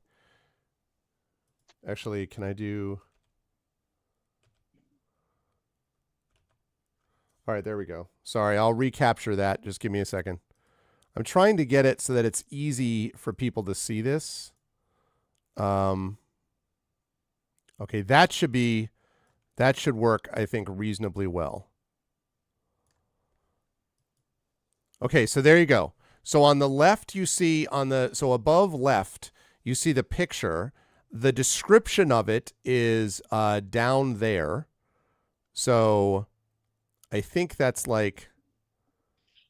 Actually, can I do... All right, there we go. Sorry, I'll recapture that. Just give me a second. I'm trying to get it so that it's easy for people to see this. Okay, that should work, I think, reasonably well. Okay, so there you go. So on the left, you see so above left, you see the picture. The description of it is down there. So I think that's like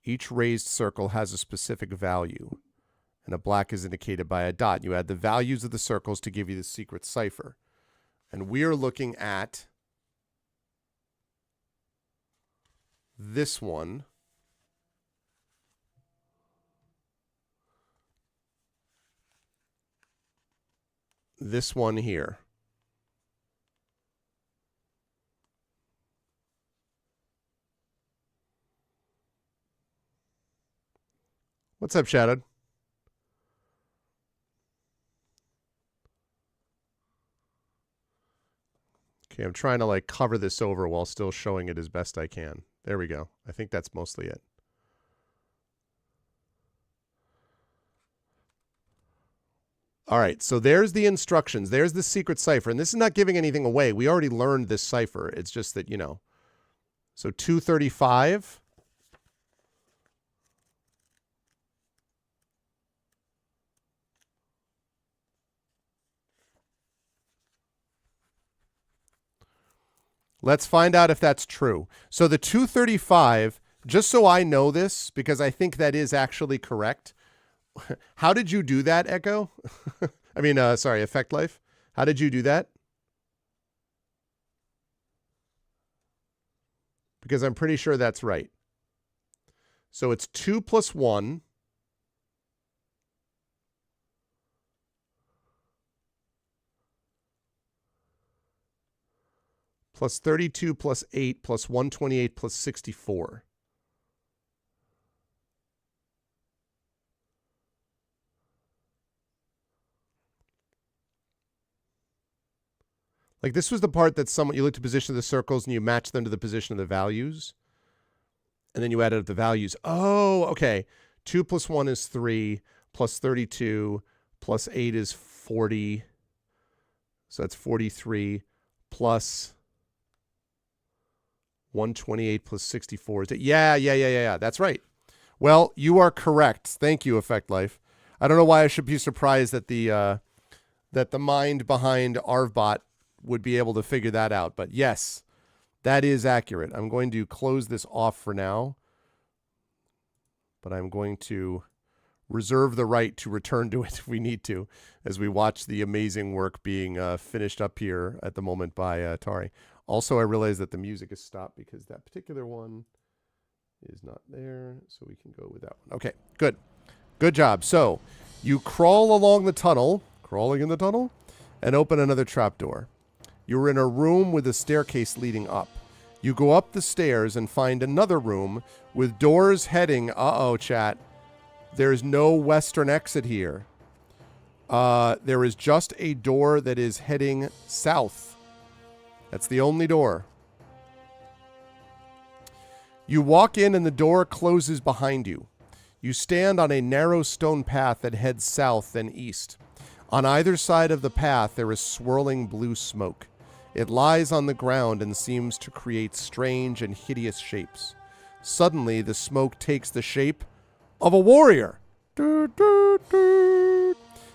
each raised circle has a specific value, and a black is indicated by a dot. You add the values of the circles to give you the secret cipher. And we're looking at this one. This one here. What's up, Shadowed? Okay, I'm trying to like cover this over while still showing it as best I can. There we go. I think that's mostly it. All right, so there's the instructions. There's the secret cipher. And this is not giving anything away. We already learned this cipher. It's just that, you know. So 235. Let's find out if that's true. So the 235, just so I know this, because I think that is actually correct. How did you do that, Echo? I mean, sorry, Effect Life. How did you do that? Because I'm pretty sure that's right. So it's 2 plus 1. Plus 32 plus 8 plus 128 plus 64. Like this was the part that you looked at the position of the circles and you matched them to the position of the values. And then you added up the values. Oh, okay. 2 plus 1 is 3 plus 32 plus 8 is 40. So that's 43 plus 128 plus 64. Is it? Yeah. That's right. Well, you are correct. Thank you, Effect Life. I don't know why I should be surprised that the mind behind Arvbot would be able to figure that out. But yes, that is accurate. I'm going to close this off for now. But I'm going to reserve the right to return to it if we need to, as we watch the amazing work being finished up here at the moment by Tari. Also, I realize that the music is stopped because that particular one is not there, so we can go with that one. Okay, good. Good job. So, you crawl along the tunnel, crawling in the tunnel, and open another trapdoor. You're in a room with a staircase leading up. You go up the stairs and find another room with doors heading... Uh-oh, chat. There's no western exit here. There is just a door that is heading south. That's the only door. You walk in and the door closes behind you. You stand on a narrow stone path that heads south then east. On either side of the path there is swirling blue smoke. It lies on the ground and seems to create strange and hideous shapes. Suddenly, the smoke takes the shape of a warrior.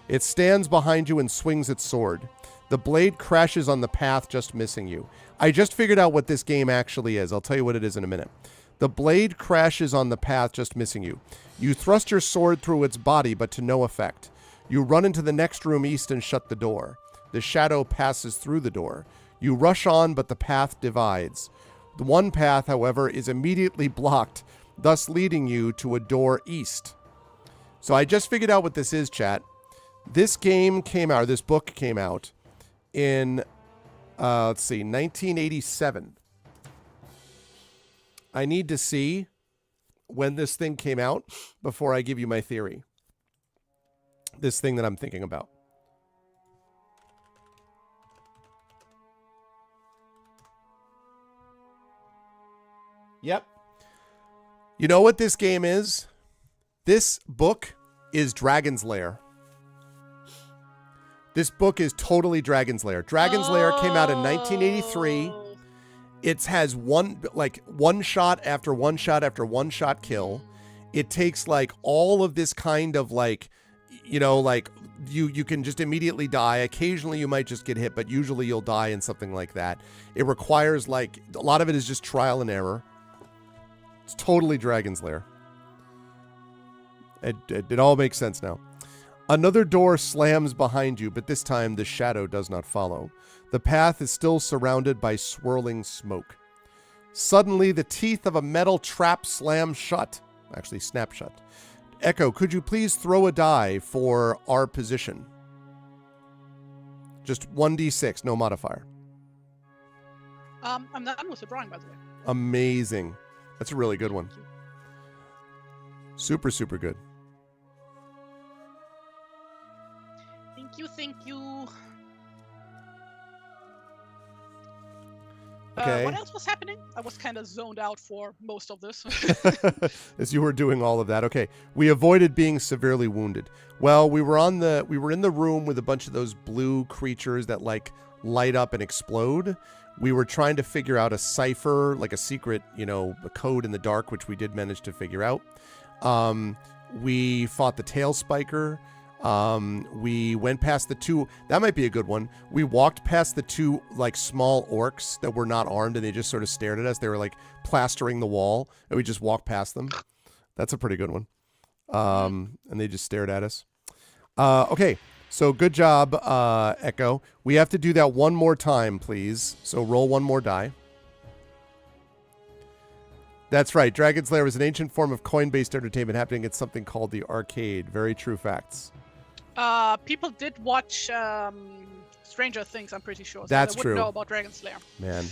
It stands behind you and swings its sword. The blade crashes on the path, just missing you. I just figured out what this game actually is. I'll tell you what it is in a minute. The blade crashes on the path, just missing you. You thrust your sword through its body, but to no effect. You run into the next room east and shut the door. The shadow passes through the door. You rush on, but the path divides. The one path, however, is immediately blocked, thus leading you to a door east. So I just figured out what this is, chat. This game came out, or this book came out in, 1987. I need to see when this thing came out before I give you my theory. This thing that I'm thinking about. Yep. You know what this game is? This book is Dragon's Lair. This book is totally Dragon's Lair. Dragon's Lair came out in 1983. It has one shot after one shot after one shot kill. It takes like all of this kind of like, you know, like you can just immediately die. Occasionally you might just get hit, but usually you'll die in something like that. It requires like, a lot of it is just trial and error. It's totally Dragon's Lair. It all makes sense now. Another door slams behind you, but this time the shadow does not follow. The path is still surrounded by swirling smoke. Suddenly, the teeth of a metal trap slam shut. Actually, snap shut. Echo, could you please throw a die for our position? Just 1d6, no modifier. I'm done with the drawing, by the way. Amazing. That's a really good one. Super, super good. Thank you. Okay. What else was happening? I was kind of zoned out for most of this. As you were doing all of that. Okay. We avoided being severely wounded. Well, we were in the room with a bunch of those blue creatures that like light up and explode. We were trying to figure out a cipher, like a secret, a code in the dark, which we did manage to figure out. We fought the tail spiker. We went past the two, that might be a good one. We walked past the two like small orcs that were not armed and they just sort of stared at us. They were like plastering the wall and we just walked past them. That's a pretty good one. And they just stared at us. Okay. So good job, Echo. We have to do that one more time, please. So roll one more die. That's right. Dragon's Lair was an ancient form of coin-based entertainment happening at something called the arcade. Very true facts. People did watch Stranger Things, I'm pretty sure. So That's they true. wouldn't know about Dragon's Lair. Man,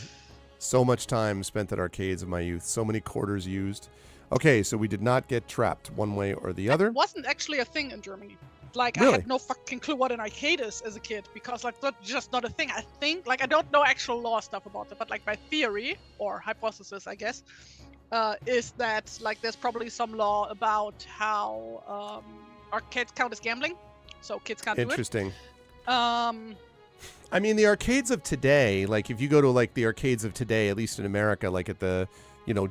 so much time spent at arcades in my youth. So many quarters used. Okay, so we did not get trapped one way or the other. It wasn't actually a thing in Germany. Like, Really? I had no fucking clue what an arcade is as a kid, because, like, that's just not a thing. I think, like, I don't know actual law stuff about it, but, like, my theory, or hypothesis, I guess, is that, like, there's probably some law about how arcades count as gambling, so kids can't do it. Interesting. I mean, the arcades of today, like if you go to like the arcades of today, at least in America, like at the,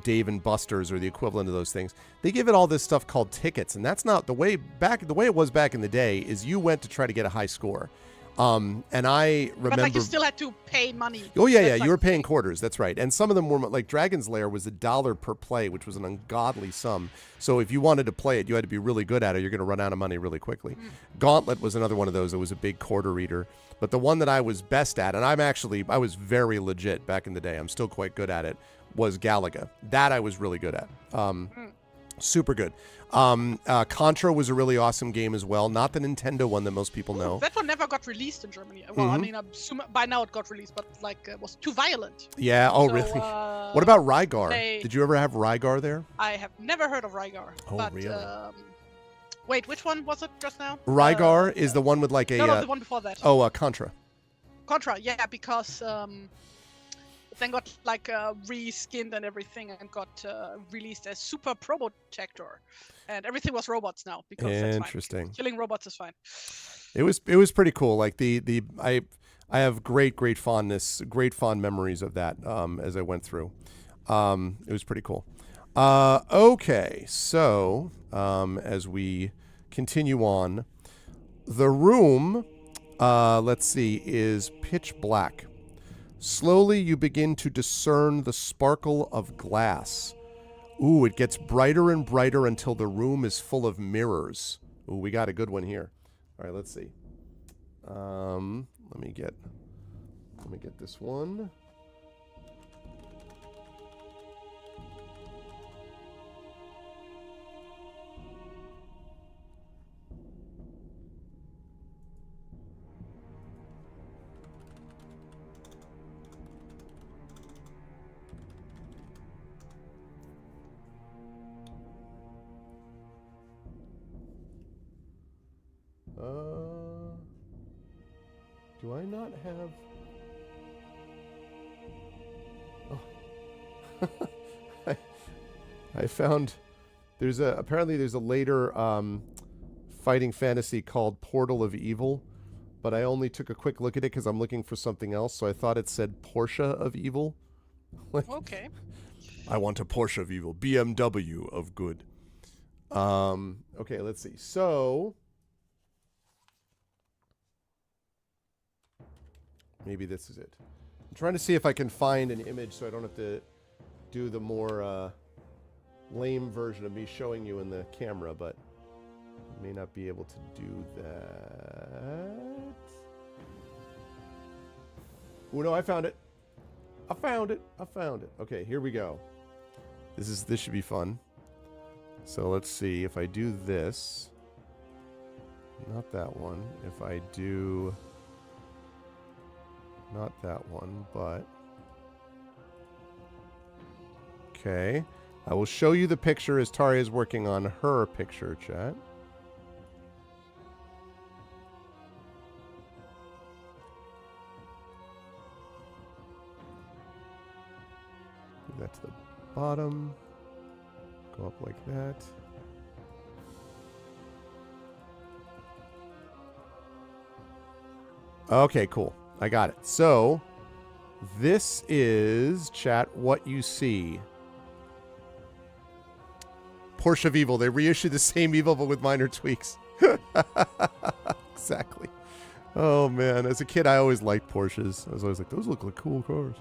Dave and Buster's or the equivalent of those things, they give it all this stuff called tickets, and that's not the way it was back in the day. Is you went to try to get a high score. And I remember. But like you still had to pay money. Oh yeah, you were paying quarters. That's right. And some of them were like Dragon's Lair was $1 per play, which was an ungodly sum. So if you wanted to play it, you had to be really good at it. You're going to run out of money really quickly. Gauntlet was another one of those. It was a big quarter eater. But the one that I was best at, and I was very legit back in the day. I'm still quite good at it. Was Galaga. That I was really good at. Super good. Contra was a really awesome game as well. Not the Nintendo one that most people know. That one never got released in Germany. Well, I mean, I'm assuming by now it got released, but like it was too violent. Yeah. Oh, so, really? What about Rygar? Did you ever have Rygar there? I have never heard of Rygar. Oh, but, really? Wait, which one was it just now? Rygar is the one with like a. No, the one before that. Oh, Contra. Contra, yeah, because then got like reskinned and everything, and got released as Super Probotector, and everything was robots now because interesting. That's fine. Killing robots is fine. It was pretty cool. Like I have great fond memories of that as I went through. It was pretty cool. Okay, so as we continue on, the room, let's see, is pitch black. Slowly, you begin to discern the sparkle of glass. Ooh, it gets brighter and brighter until the room is full of mirrors. Ooh, we got a good one here. All right, let's see. Let me get this one. Do I not have... Oh. I found... Apparently there's a later fighting fantasy called Portal of Evil, but I only took a quick look at it because I'm looking for something else, so I thought it said Porsche of Evil. Okay. I want a Porsche of Evil. BMW of good. Okay, let's see. So... maybe this is it. I'm trying to see if I can find an image so I don't have to do the more lame version of me showing you in the camera, but I may not be able to do that. Oh no, I found it. I found it. Okay, here we go. This should be fun. So let's see if I do this. Not that one. If I do... not that one, but... okay. I will show you the picture as Tari is working on her picture, chat. Move that to the bottom. Go up like that. Okay, cool. I got it. So, this is, chat, what you see. Porsche of Evil. They reissued the same Evil, but with minor tweaks. Exactly. Oh, man. As a kid, I always liked Porsches. I was always like, those look like cool cars.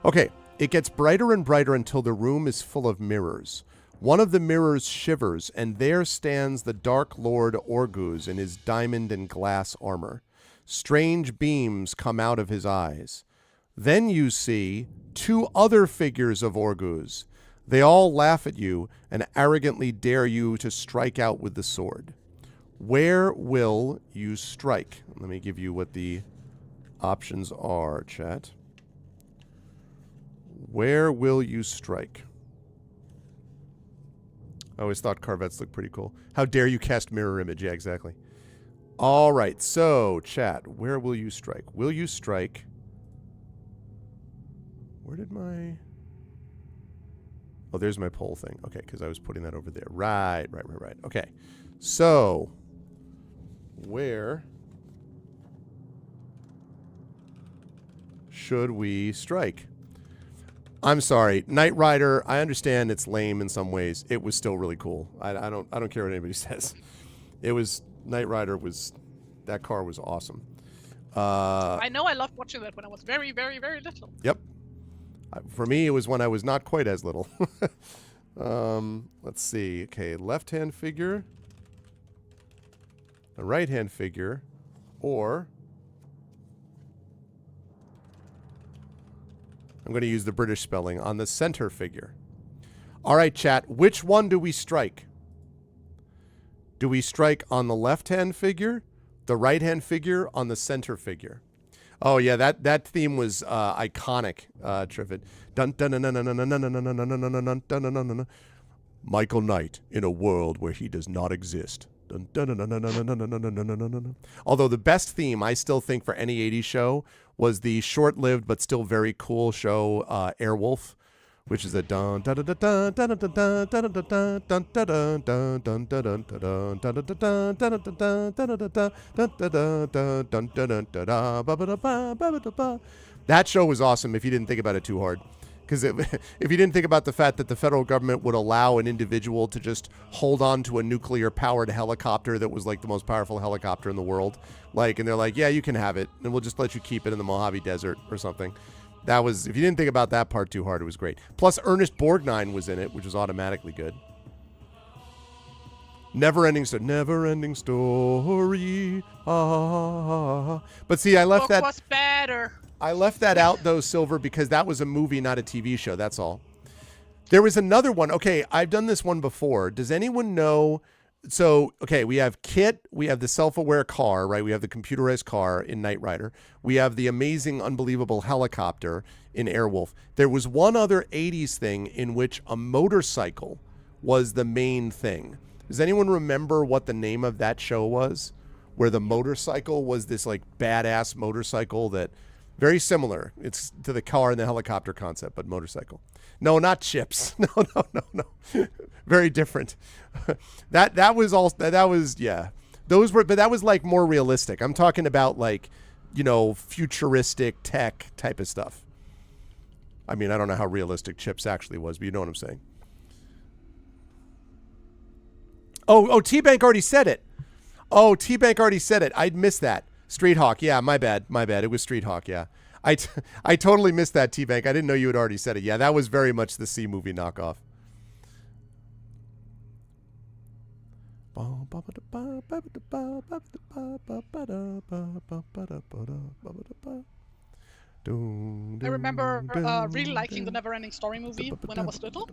Okay. It gets brighter and brighter until the room is full of mirrors. One of the mirrors shivers, and there stands the Dark Lord Orguz in his diamond and glass armor. Strange beams come out of his eyes. Then you see two other figures of Orguz. They all laugh at you and arrogantly dare you to strike out with the sword. Where will you strike? Let me give you what the options are, chat. Where will you strike? I always thought Corvettes looked pretty cool. How dare you cast mirror image? Yeah, exactly. All right, so, chat, where will you strike? Will you strike... where did my... oh, there's my poll thing. Okay, because I was putting that over there. Right. Okay. So, Where should we strike? I'm sorry, Knight Rider. I understand it's lame in some ways. It was still really cool. I don't care what anybody says. It was Knight Rider was that car was awesome. I know I loved watching that when I was very, very, very little. Yep. For me, it was when I was not quite as little. Let's see. Okay, left-hand figure, a right-hand figure, or I'm going to use the British spelling on the center figure. All right, chat. Which one do we strike? Do we strike on the left-hand figure, the right-hand figure, on the center figure? Oh yeah, that theme was iconic, Triffid. Michael Knight in a world where he does not exist. Although the best theme I still think for any 80s show was the short-lived but still very cool show Airwolf, which is a dun dun dun dun dun dun dun dun dun dun dun dun dun. That show was awesome if you didn't think about it too hard. Because if you didn't think about the fact that the federal government would allow an individual to just hold on to a nuclear-powered helicopter that was like the most powerful helicopter in the world, like, and they're like, yeah, you can have it, and we'll just let you keep it in the Mojave Desert or something. That was, if you didn't think about that part too hard, it was great. Plus, Ernest Borgnine was in it, which was automatically good. Never-ending story. Ah. But see, I left Book that. was better. I left that out, though, Silver, because that was a movie, not a TV show. That's all. There was another one. Okay, I've done this one before. Does anyone know? So, okay, we have Kit. We have the self-aware car, right? We have the computerized car in Knight Rider. We have the amazing, unbelievable helicopter in Airwolf. There was one other 80s thing in which a motorcycle was the main thing. Does anyone remember what the name of that show was? Where the motorcycle was this, like, badass motorcycle that... Very similar. It's to the car and the helicopter concept, but motorcycle. No, not Chips. No. Very different. That was yeah. Those were, but that was like more realistic. I'm talking about like, futuristic tech type of stuff. I mean, I don't know how realistic Chips actually was, but you know what I'm saying. Oh, T-Bank already said it. I'd missed that. Street Hawk, yeah, my bad. It was Street Hawk, yeah. I totally missed that, T-Bank. I didn't know you had already said it. Yeah, that was very much the C movie knockoff. I remember really liking the Never-Ending Story movie when I was little.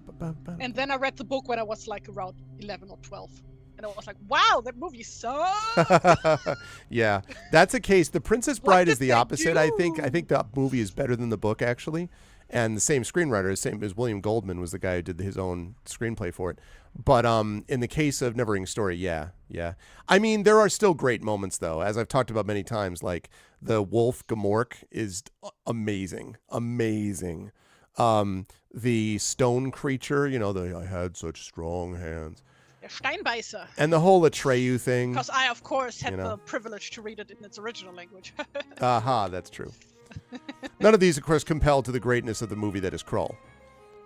And then I read the book when I was like around 11 or 12. And I was like, wow, that movie sucks. Yeah, that's a case. The Princess Bride is the opposite. I think the movie is better than the book, actually. And the same screenwriter, same as William Goldman, was the guy who did his own screenplay for it. But in the case of Never-Ending Story, yeah. I mean, there are still great moments, though. As I've talked about many times, like the wolf Gamork is amazing. The stone creature, I had such strong hands. Steinbeißer. And the whole Atreyu thing. Because I, of course, had the privilege to read it in its original language. Aha, that's true. None of these, of course, compel to the greatness of the movie that is Krull,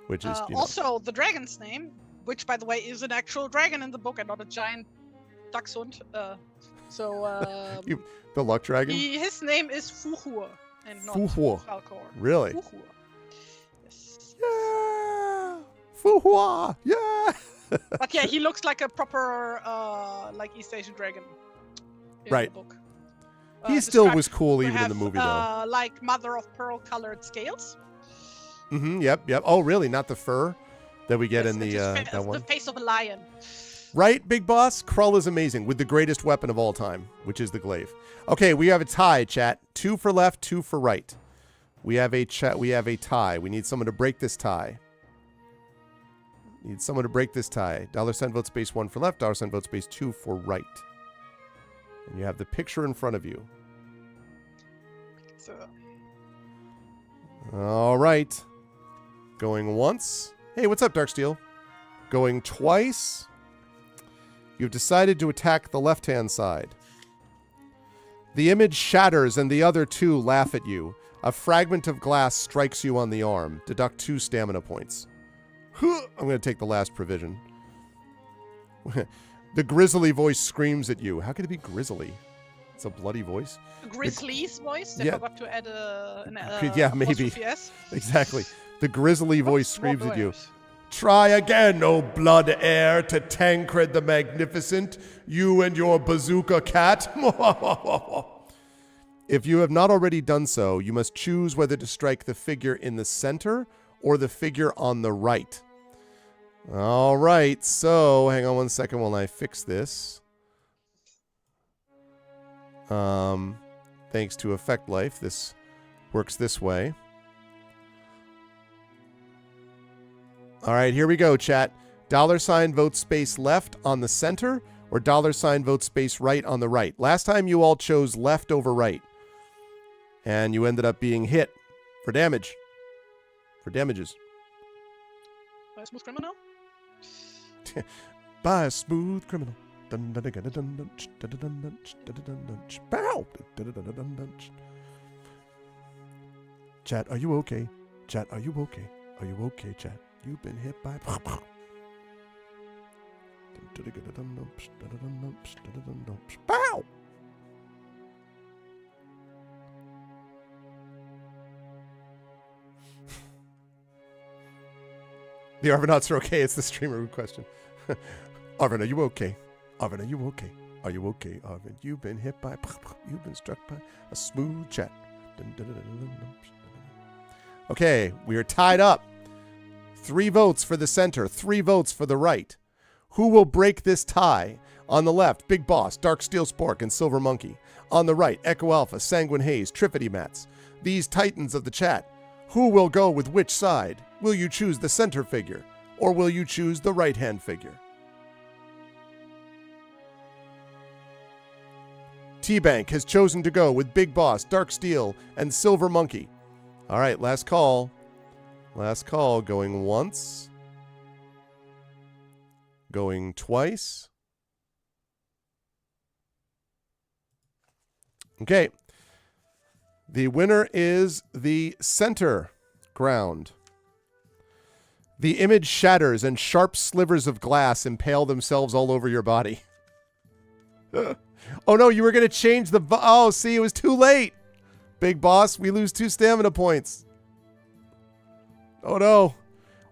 which is also the dragon's name, which, by the way, is an actual dragon in the book and not a giant dachshund. The luck dragon. His name is Fuhur and not Falcor. Really? Fuhur. Yes. Yeah. Fuhur. Yeah. But yeah, he looks like a proper like East Asian dragon in the book. He still was cool even in the movie, though. Like mother of pearl colored scales. Mm-hmm. Yep. Oh, really? Not the fur that we get in the that one. The face of a lion. Right, Big Boss? Krull is amazing with the greatest weapon of all time, which is the glaive. Okay, we have a tie, chat. 2 for left, 2 for right. We have a tie. We need someone to break this tie. $. Vote space 1 for left, $. Vote space 2 for right. And you have the picture in front of you. All right. Going once. Hey, what's up, Darksteel? Going twice. You've decided to attack the left-hand side. The image shatters and the other two laugh at you. A fragment of glass strikes you on the arm. Deduct 2 stamina points. I'm going to take the last provision. The grisly voice screams at you. How could it be grisly? It's a bloody voice. Grizzly's voice? They forgot to add yeah, maybe. S. Exactly. The grisly voice screams at you. Try again, O blood heir to Tancred the Magnificent, you and your bazooka cat. If you have not already done so, you must choose whether to strike the figure in the center or the figure on the right. All right, so hang on one second while I fix this. Thanks to Effect Life, this works this way. All right, here we go, chat. $ vote space left on the center or $ vote space right on the right. Last time you all chose left over right. And you ended up being hit for damage. For damages. By a smooth criminal? By a smooth criminal. Chat, are you okay? Chat, are you okay? Are you okay, chat? You've been hit by... Bow! The Arvanauts are okay. It's the streamer question. Arvan, are you okay? Arvan, are you okay? Are you okay, Arvan? You've been hit by... You've been struck by a smooth chat. Okay, we are tied up. 3 votes for the center, 3 votes for the right. Who will break this tie? On the left, Big Boss, Dark Steel Spork, and Silver Monkey. On the right, Echo Alpha, Sanguine Haze, Triffity Mats. These titans of the chat. Who will go with which side? Will you choose the center figure? Or will you choose the right-hand figure? T-Bank has chosen to go with Big Boss, Dark Steel, and Silver Monkey. All right, last call. Last call, going once. Going twice. Okay. The winner is the center ground. The image shatters and sharp slivers of glass impale themselves all over your body. Oh no, you were going to change the... Oh, see, it was too late. Big Boss, we lose 2 stamina points. Oh no.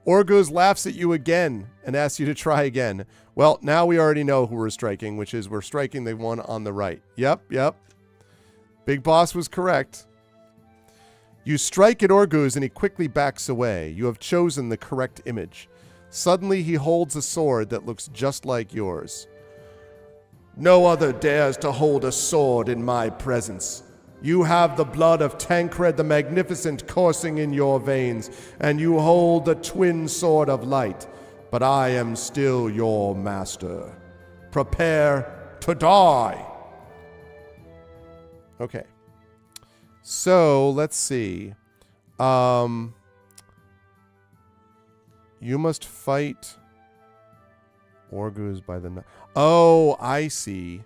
Orguz laughs at you again and asks you to try again. Well, now we already know who we're striking, which is we're striking the one on the right. Yep. Big Boss was correct. You strike at Orguz and he quickly backs away. You have chosen the correct image. Suddenly he holds a sword that looks just like yours. No other dares to hold a sword in my presence. You have the blood of Tancred the Magnificent coursing in your veins, and you hold the twin sword of light. But I am still your master. Prepare to die. Okay. So, let's see. You must fight Orguz by the... Oh, I see.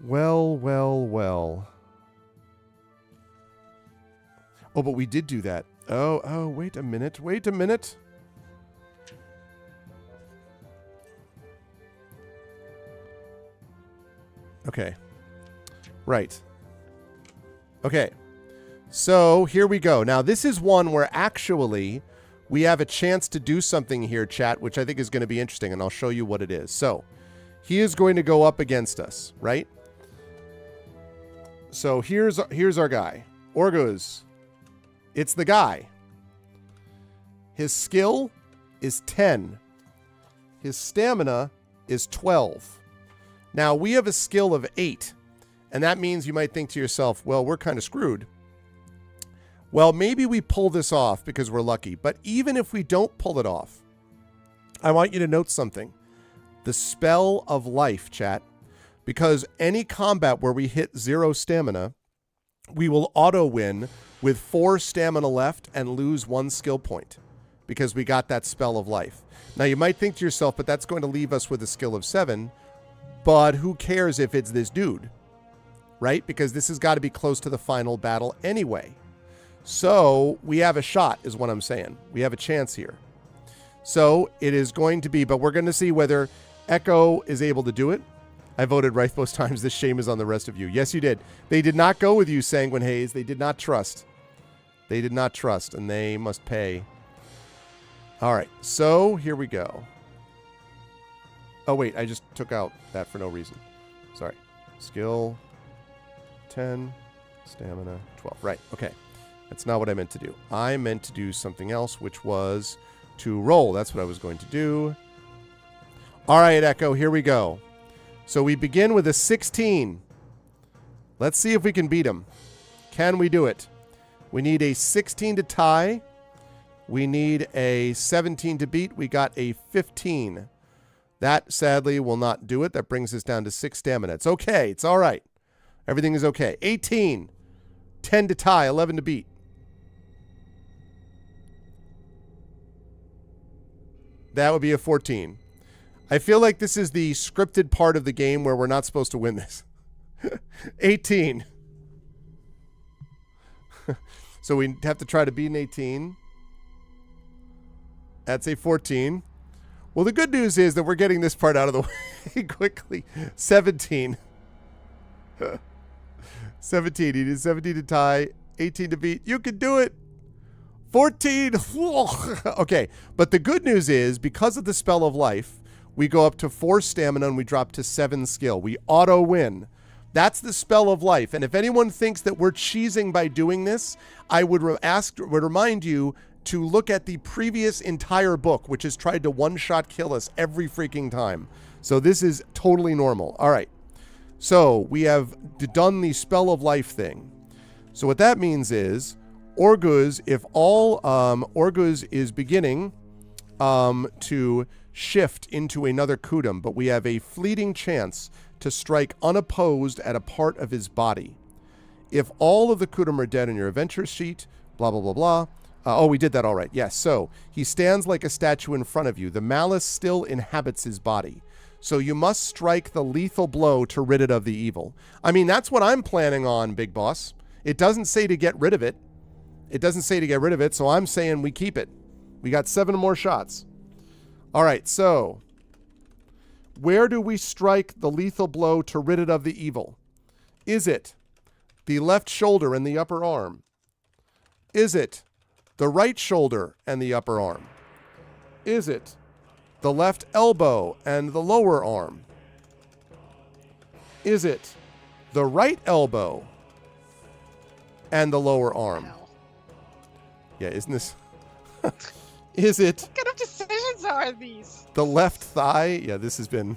Well. Oh, but we did do that. Oh, wait a minute. Okay. Right. Okay. So, here we go. Now, this is one where actually we have a chance to do something here, chat, which I think is going to be interesting, and I'll show you what it is. So, he is going to go up against us, right? So, here's our guy. Orguz. It's the guy. His skill is 10. His stamina is 12. Now, we have a skill of 8. And that means you might think to yourself, well, we're kind of screwed. Well, maybe we pull this off because we're lucky. But even if we don't pull it off, I want you to note something. The spell of life, chat. Because any combat where we hit 0 stamina, we will auto-win with 4 stamina left and lose 1 skill point. Because we got that spell of life. Now, you might think to yourself, but that's going to leave us with a skill of 7. But who cares if it's this dude, right? Because this has got to be close to the final battle anyway. So we have a shot, is what I'm saying. We have a chance here. So it is going to be, but we're going to see whether Echo is able to do it. I voted right both times. This shame is on the rest of you. Yes, you did. They did not go with you, Sanguine Haze. They did not trust. They did not trust, and they must pay. All right, so here we go. Oh, wait, I just took out that for no reason. Sorry. Skill 10, stamina 12. Right, okay. That's not what I meant to do. I meant to do something else, which was to roll. That's what I was going to do. All right, Echo, here we go. So we begin with a 16. Let's see if we can beat him. Can we do it? We need a 16 to tie. We need a 17 to beat. We got a 15. That, sadly, will not do it. That brings us down to 6 stamina. It's okay. It's all right. Everything is okay. 18. 10 to tie. 11 to beat. That would be a 14. I feel like this is the scripted part of the game where we're not supposed to win this. 18. So we have to try to beat an 18. That's a 14. Well, the good news is that we're getting this part out of the way quickly. 17. 17. He did 17 to tie, 18 to beat. You can do it. 14. Okay, but the good news is because of the Spell of Life, we go up to 4 stamina and we drop to 7 skill. We auto-win. That's the Spell of Life. And if anyone thinks that we're cheesing by doing this, I would remind you to look at the previous entire book, which has tried to one-shot kill us every freaking time. So this is totally normal. All right. So we have done the Spell of Life thing. So what that means is Orguz, if all Orguz is beginning to shift into another Kudum, but we have a fleeting chance to strike unopposed at a part of his body. If all of the Kudum are dead in your adventure sheet, blah, blah, blah, blah. Oh, we did that all right. Yes, so he stands like a statue in front of you. The malice still inhabits his body. So you must strike the lethal blow to rid it of the evil. I mean, that's what I'm planning on, Big Boss. It doesn't say to get rid of it. It doesn't say to get rid of it, so I'm saying we keep it. We got 7 more shots. All right, so where do we strike the lethal blow to rid it of the evil? Is it the left shoulder and the upper arm? Is it the right shoulder and the upper arm? Is it the left elbow and the lower arm? Is it the right elbow and the lower arm? Yeah, isn't this... Is it... What kind of decisions are these? The left thigh? Yeah, this has been...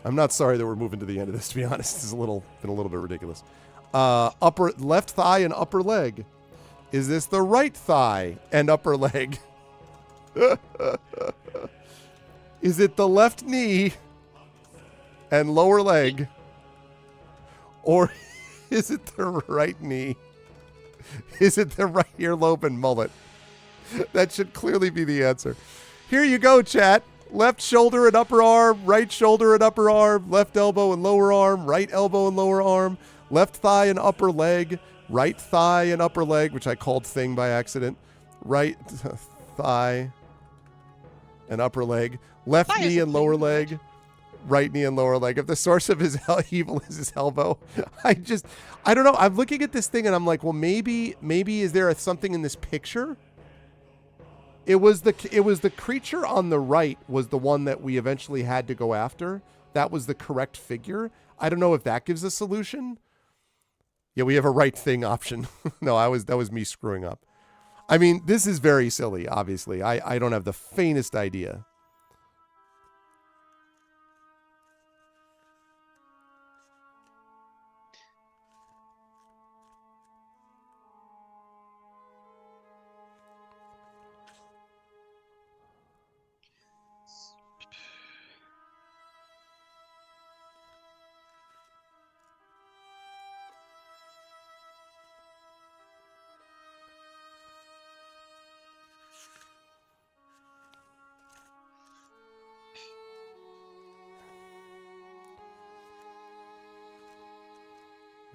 I'm not sorry that we're moving to the end of this, to be honest. This is been a little bit ridiculous. Left thigh and upper leg. Is this the right thigh and upper leg? Is it the left knee and lower leg? Or is it the right knee? Is it the right earlobe and mullet? That should clearly be the answer. Here you go, chat. Left shoulder and upper arm, right shoulder and upper arm, left elbow and lower arm, right elbow and lower arm, left thigh and upper leg, right thigh and upper leg, which I called thing by accident, right thigh and upper leg, left knee and lower leg, right knee and lower leg. If the source of his evil is his elbow, I don't know. I'm looking at this thing and I'm like, well, maybe is there something in this picture? It was the creature on the right was the one that we eventually had to go after. That was the correct figure. I don't know if that gives a solution. Yeah, we have a right thing option. No, that was me screwing up. I mean, this is very silly, obviously. I don't have the faintest idea.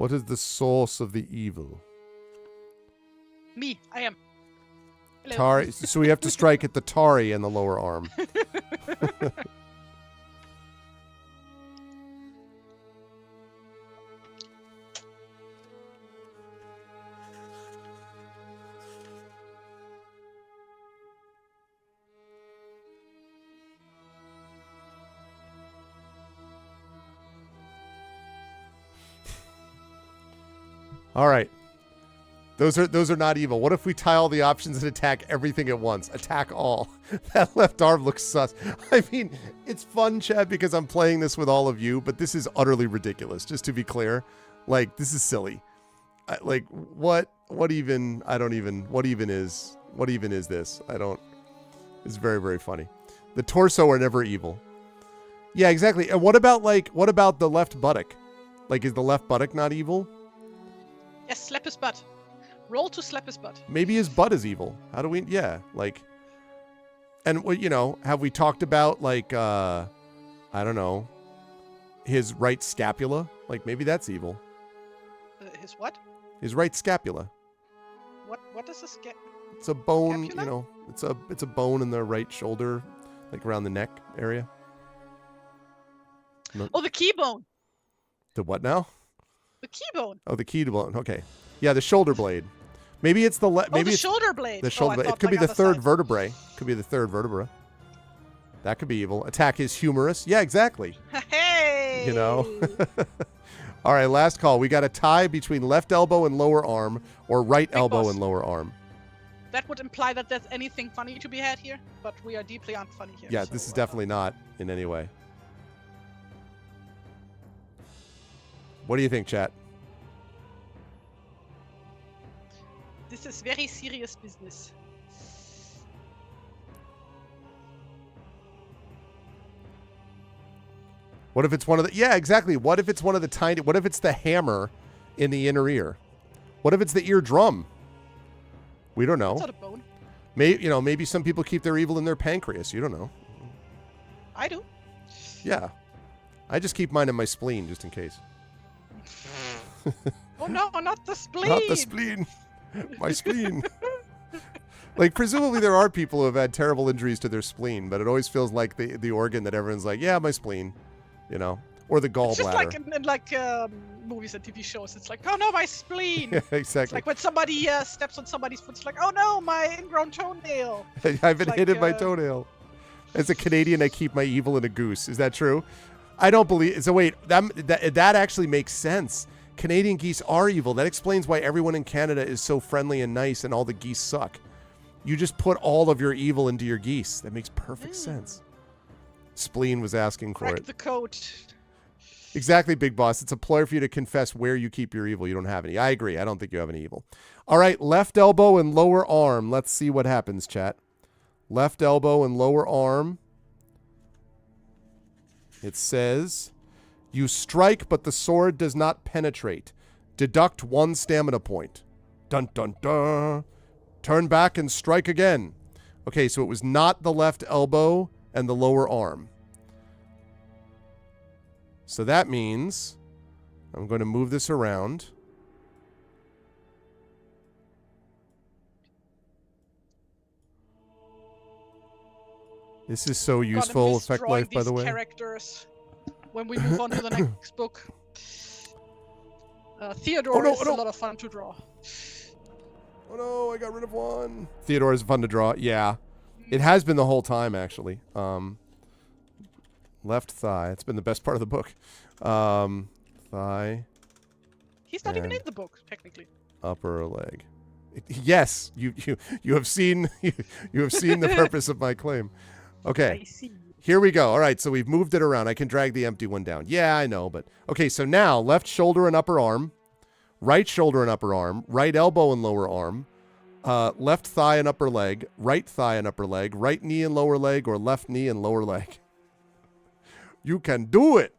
What is the source of the evil? Me, I am. Hello. Tari. So we have to strike at the Tari and the lower arm. All right. Those are not evil. What if we tie all the options and attack everything at once? Attack all. That left arm looks sus. I mean, it's fun, Chad, because I'm playing this with all of you, but this is utterly ridiculous, just to be clear. Like, this is silly. Like, what even is this? It's very, very funny. The torso are never evil. Yeah, exactly. And what about the left buttock? Like, is the left buttock not evil? Yes, slap his butt. Roll to slap his butt. Maybe his butt is evil. How do we? Yeah, like, and have we talked about like, I don't know, his right scapula? Like maybe that's evil. His what? His right scapula. What is a scapula? It's a bone. Scapula? It's a bone in the right shoulder, like around the neck area. No. Oh, the key bone. The what now? The key bone. Oh, the key bone. Okay. Yeah, the shoulder blade. Maybe it's the maybe the it's shoulder blade. The shoulder blade. It could be the third vertebrae. Could be the third vertebra. That could be evil. Attack is humorous. Yeah, exactly. Hey. You know. All right, last call. We got a tie between left elbow and lower arm, or right elbow and lower arm. That would imply that there's anything funny to be had here, but we are deeply unfunny here. Yeah, so, this is definitely not in any way. What do you think, chat? This is very serious business. What if it's one of the... Yeah, exactly. What if it's one of the tiny... What if it's the hammer in the inner ear? What if it's the eardrum? We don't know. It's not a bone. Maybe some people keep their evil in their pancreas. You don't know. I do. Yeah. I just keep mine in my spleen, just in case. Oh no, not the spleen! Not the spleen. My spleen. Like, presumably there are people who have had terrible injuries to their spleen, but it always feels like the organ that everyone's like, yeah, my spleen, or the gallbladder. It's just like in movies and TV shows. It's like, oh no, my spleen. Yeah, exactly. It's like when somebody steps on somebody's foot. It's like, oh no, my ingrown toenail. I've been hit in my toenail. As a Canadian, I keep my evil in a goose. Is that true? I don't believe. So wait, that actually makes sense. Canadian geese are evil. That explains why everyone in Canada is so friendly and nice and all the geese suck. You just put all of your evil into your geese. That makes perfect sense. Spleen was asking for Crack it. the code. Exactly, Big Boss. It's a ploy for you to confess where you keep your evil. You don't have any. I agree. I don't think you have any evil. All right, left elbow and lower arm. Let's see what happens, chat. Left elbow and lower arm. It says... You strike, but the sword does not penetrate. Deduct 1 stamina point. Dun, dun, dun. Turn back and strike again. Okay, so it was not the left elbow and the lower arm. So that means I'm going to move this around. This is so useful. Effect life, by the way. Characters. When we move on to the next book. Theodore is a lot of fun to draw. Oh no, I got rid of one. Theodore is fun to draw. Yeah. It has been the whole time, actually. Left thigh. It's been the best part of the book. Thigh. He's not even in the book, technically. Upper leg. Yes, you have seen you have seen the purpose of my claim. Okay. I see. Here we go. All right, so we've moved it around. I can drag the empty one down. Yeah, I know, but... Okay, so now, left shoulder and upper arm, right shoulder and upper arm, right elbow and lower arm, left thigh and upper leg, right thigh and upper leg, right knee and lower leg, or left knee and lower leg. You can do it!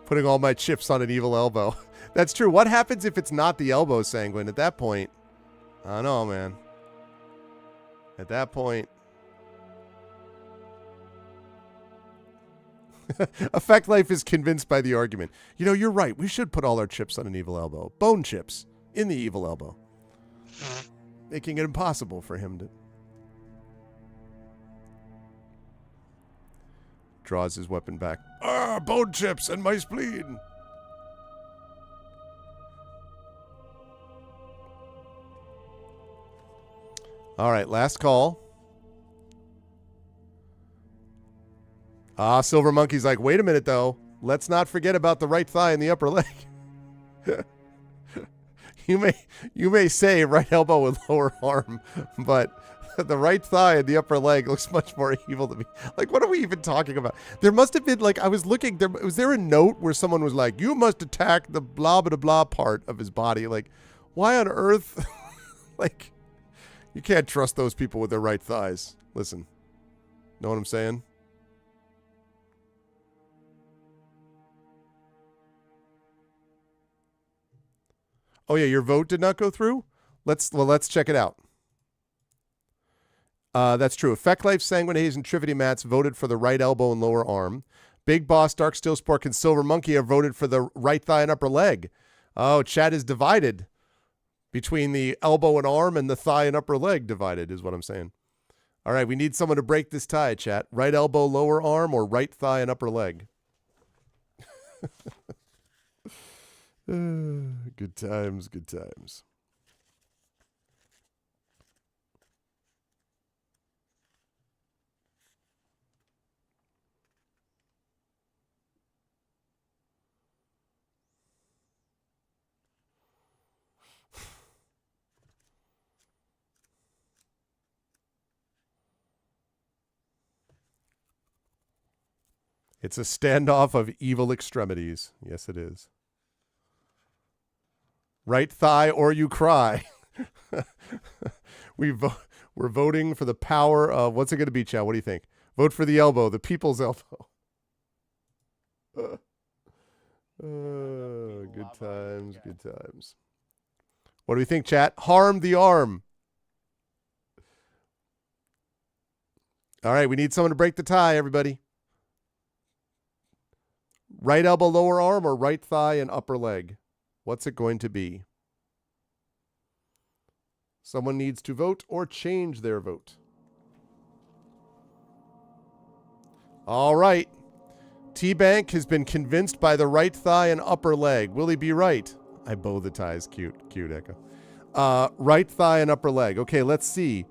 Putting all my chips on an evil elbow. That's true. What happens if it's not the elbow, Sanguine? At that point, I don't know, man. At that point. Effect Life is convinced by the argument. You know, you're right. We should put all our chips on an evil elbow. Bone chips in the evil elbow. Making it impossible for him to... Draws his weapon back. Ah, bone chips and my spleen. All right, last call. Ah, Silver Monkey's like, wait a minute, though. Let's not forget about the right thigh and the upper leg. You may say right elbow and lower arm, but the right thigh and the upper leg looks much more evil to me. Like, what are we even talking about? There must have been, like, I was looking, was there a note where someone was like, you must attack the blah, blah, blah part of his body? Like, why on earth? Like, you can't trust those people with their right thighs. Listen, know what I'm saying? Oh yeah, your vote did not go through? Let's check it out. That's true. Effect Life, Sanguine Haze, and Trivity Mats voted for the right elbow and lower arm. Big Boss, Dark Steel Spork, and Silver Monkey have voted for the right thigh and upper leg. Oh, chat is divided between the elbow and arm and the thigh and upper leg divided is what I'm saying. All right, we need someone to break this tie, chat. Right elbow, lower arm, or right thigh and upper leg. Good times, good times. It's a standoff of evil extremities. Yes, it is. Right thigh or you cry. We're voting for the power of... What's it going to be, Chad? What do you think? Vote for the elbow, the people's elbow. Good times, good times. What do we think, chat? Harm the arm. All right, we need someone to break the tie, everybody. Right elbow, lower arm, or right thigh and upper leg? What's it going to be? Someone needs to vote or change their vote. All right. T-Bank has been convinced by the right thigh and upper leg. Will he be right? I bow the ties. Cute, cute, Echo. Right thigh and upper leg. Okay, let's see.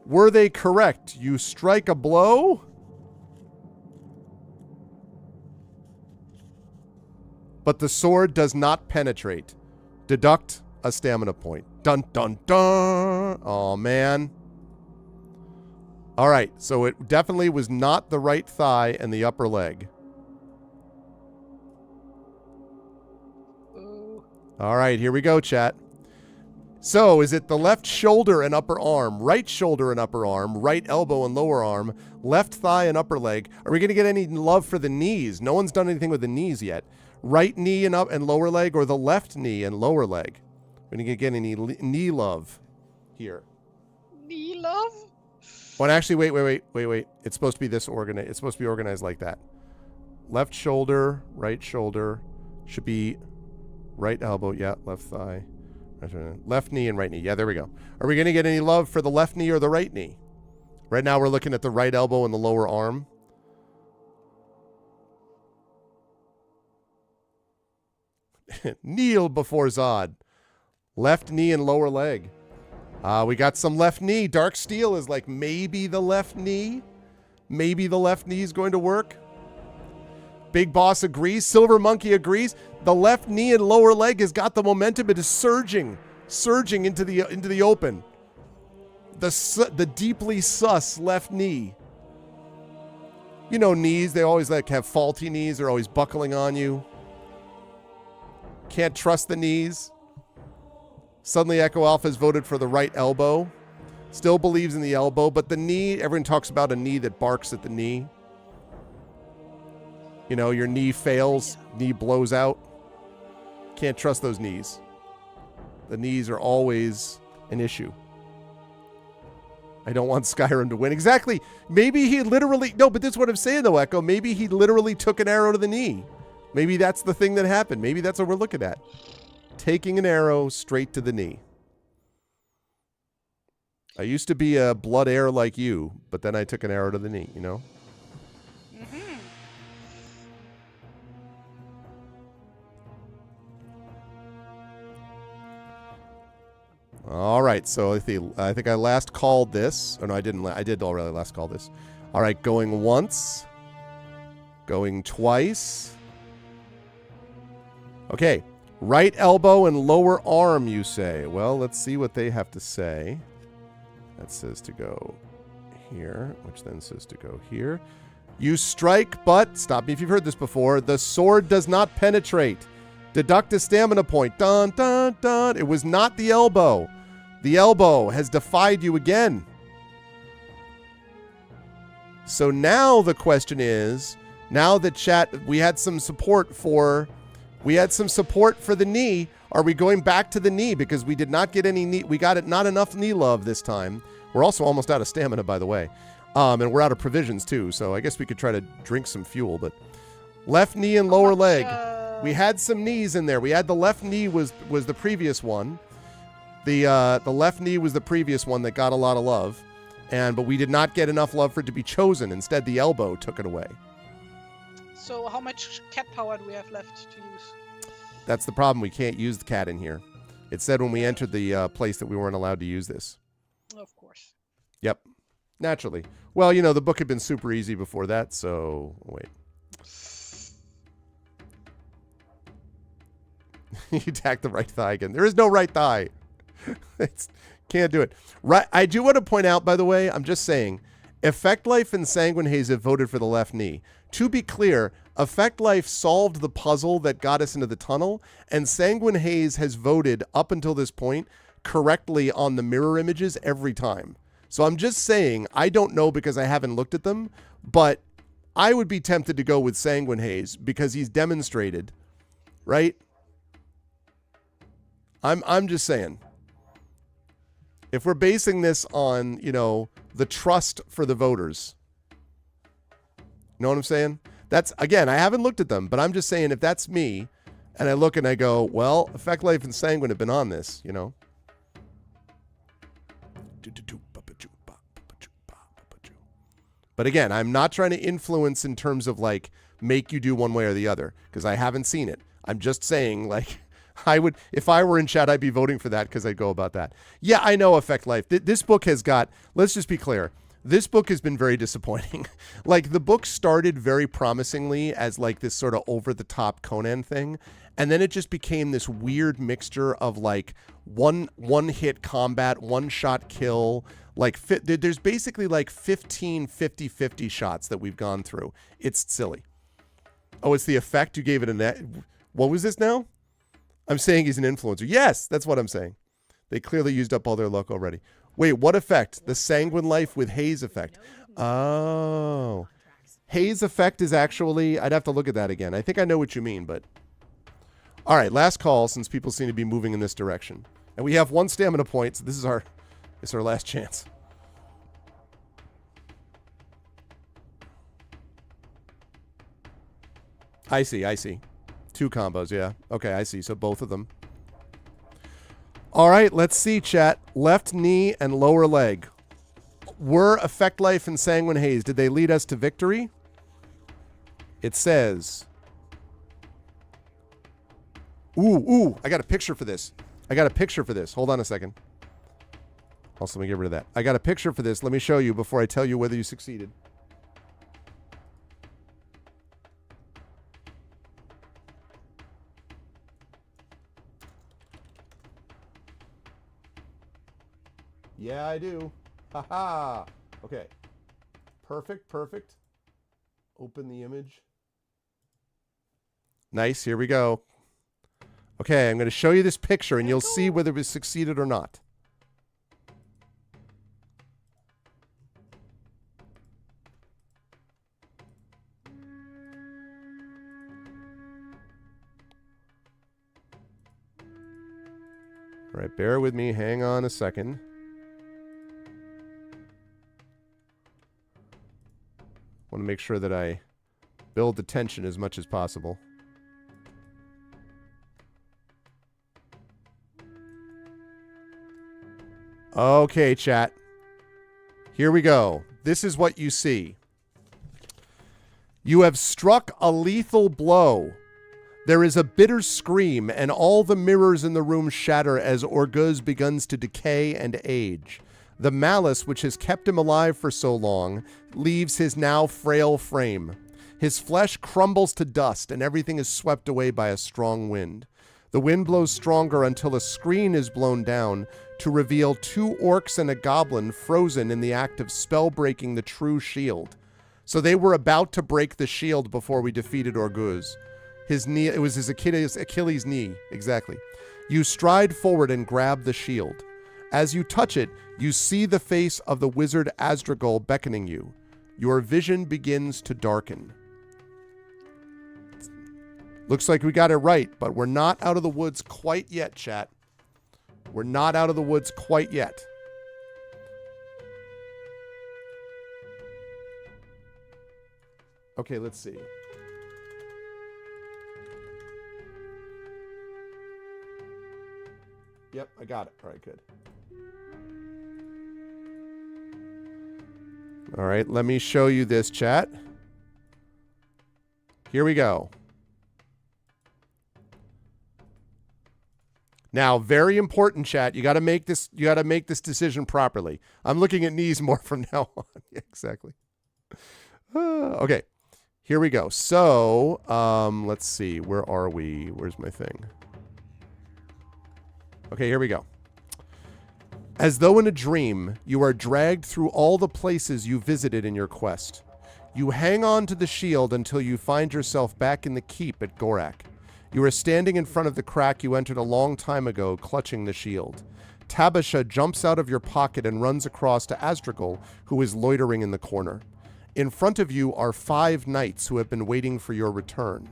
Were they correct? You strike a blow? But the sword does not penetrate. Deduct a stamina point. Dun, dun, dun. Oh, man. All right, so it definitely was not the right thigh and the upper leg. All right, here we go, chat. So, is it the left shoulder and upper arm, right shoulder and upper arm, right elbow and lower arm, left thigh and upper leg? Are we going to get any love for the knees? No one's done anything with the knees yet. Right knee and up and lower leg, or the left knee and lower leg? We're going to get any knee love here. Knee love? Well, actually, wait. It's supposed to be this organized. It's supposed to be organized like that. Left shoulder, right shoulder. Should be right elbow. Yeah, left thigh. Left knee and right knee. Yeah, there we go. Are we going to get any love for the left knee or the right knee? Right now we're looking at the right elbow and the lower arm. Kneel before Zod. Left knee and lower leg. We got some left knee. Dark Steel is like maybe the left knee. Maybe the left knee is going to work. Big Boss agrees. Silver Monkey agrees. The left knee and lower leg has got the momentum. It is surging into the open. The deeply sus left knee. You know, knees, they always like have faulty knees. They're always buckling on you. Can't trust the knees. Suddenly Echo Alpha has voted for the right elbow. Still believes in the elbow, but the knee, everyone talks about a knee that barks at the knee. You know, your knee fails, knee blows out. Can't trust those knees. The knees are always an issue. I don't want Skyrim to win. Exactly. Maybe he literally... No, but this is what I'm saying, though, Echo. Maybe he literally took an arrow to the knee. Maybe that's the thing that happened. Maybe that's what we're looking at. Taking an arrow straight to the knee. I used to be a blood heir like you, but then I took an arrow to the knee, you know? All right, so I think I last called this. Oh, no, I didn't. I did already last call this. All right, going once. Going twice. Okay, right elbow and lower arm, you say. Well, let's see what they have to say. That says to go here, which then says to go here. You strike, but, stop me if you've heard this before, the sword does not penetrate. Deduct a stamina point. Dun, dun, dun. It was not the elbow. The elbow has defied you again. So now the question is, now that chat, we had some support for the knee. Are we going back to the knee? Because we did not get any knee. We got not enough knee love this time. We're also almost out of stamina, by the way. And we're out of provisions too. So I guess we could try to drink some fuel, but left knee and lower leg. We had some knees in there. We had the left knee was the previous one. The left knee was the previous one that got a lot of love. But we did not get enough love for it to be chosen. Instead, the elbow took it away. So how much cat power do we have left to use? That's the problem. We can't use the cat in here. It said when we entered the place that we weren't allowed to use this. Of course. Yep. Naturally. Well, you know, the book had been super easy before that, so... Wait. You attack the right thigh again. There is no right thigh. Can't do it. Right. I do want to point out, by the way, I'm just saying, Effect Life and Sanguine Haze have voted for the left knee. To be clear, Effect Life solved the puzzle that got us into the tunnel, and Sanguine Haze has voted, up until this point, correctly on the mirror images every time. So I'm just saying, I don't know because I haven't looked at them, but I would be tempted to go with Sanguine Haze because he's demonstrated, right? I'm just saying. If we're basing this on, you know, the trust for the voters. You know what I'm saying? That's, again, I haven't looked at them, but I'm just saying if that's me and I look and I go, well, Effect Life and Sanguine have been on this, you know? But again, I'm not trying to influence in terms of like make you do one way or the other because I haven't seen it. I'm just saying like I would, if I were in chat, I'd be voting for that because I'd go about that. Yeah, I know Effect Life. This book has got, let's just be clear. This book has been very disappointing. Like the book started very promisingly as like this sort of over the top Conan thing. And then it just became this weird mixture of like one hit combat, one shot kill. Like there's basically like 15 50-50 shots that we've gone through. It's silly. Oh, it's the effect you gave it a net. What was this now? I'm saying he's an influencer. Yes, that's what I'm saying. They clearly used up all their luck already. Wait, what effect? The Sanguine Life with Haze effect. Oh. Haze effect is actually, I'd have to look at that again. I think I know what you mean, but. All right, last call since people seem to be moving in this direction. And we have one stamina point, so this is our last chance. I see. 2 combos, yeah. Okay, I see. So both of them. All right, let's see, chat. Left knee and lower leg. Were Effect Life and Sanguine Haze, did they lead us to victory? It says... Ooh, I got a picture for this. Hold on a second. Also, let me get rid of that. I got a picture for this. Let me show you before I tell you whether you succeeded. Yeah, I do. Haha. Okay. Perfect. Open the image. Nice. Here we go. Okay, I'm going to show you this picture, and you'll see whether we succeeded or not. All right, bear with me. Hang on a second. Want to make sure that I build the tension as much as possible. Okay, chat. Here we go. This is what you see. You have struck a lethal blow. There is a bitter scream, and all the mirrors in the room shatter as Orguz begins to decay and age. The malice which has kept him alive for so long leaves his now frail frame. His flesh crumbles to dust, and everything is swept away by a strong wind. The wind blows stronger until a screen is blown down to reveal 2 orcs and a goblin frozen in the act of spell-breaking the true shield. So they were about to break the shield before we defeated Orguz. His knee, it was his Achilles knee, exactly. You stride forward and grab the shield. As you touch it, you see the face of the wizard Asdragul beckoning you. Your vision begins to darken. Looks like we got it right, but we're not out of the woods quite yet, chat. We're not out of the woods quite yet. Okay, let's see. Yep, I got it. All right, good. All right, let me show you this, chat. Here we go. Now, very important, chat. You got to make this. You got to make this decision properly. I'm looking at knees more from now on. Yeah, exactly. Okay, here we go. So, let's see. Where are we? Where's my thing? Okay, here we go. As though in a dream, you are dragged through all the places you visited in your quest. You hang on to the shield until you find yourself back in the keep at Gorak. You are standing in front of the crack you entered a long time ago, clutching the shield. Tabasha jumps out of your pocket and runs across to Asdragul, who is loitering in the corner. In front of you are 5 knights who have been waiting for your return.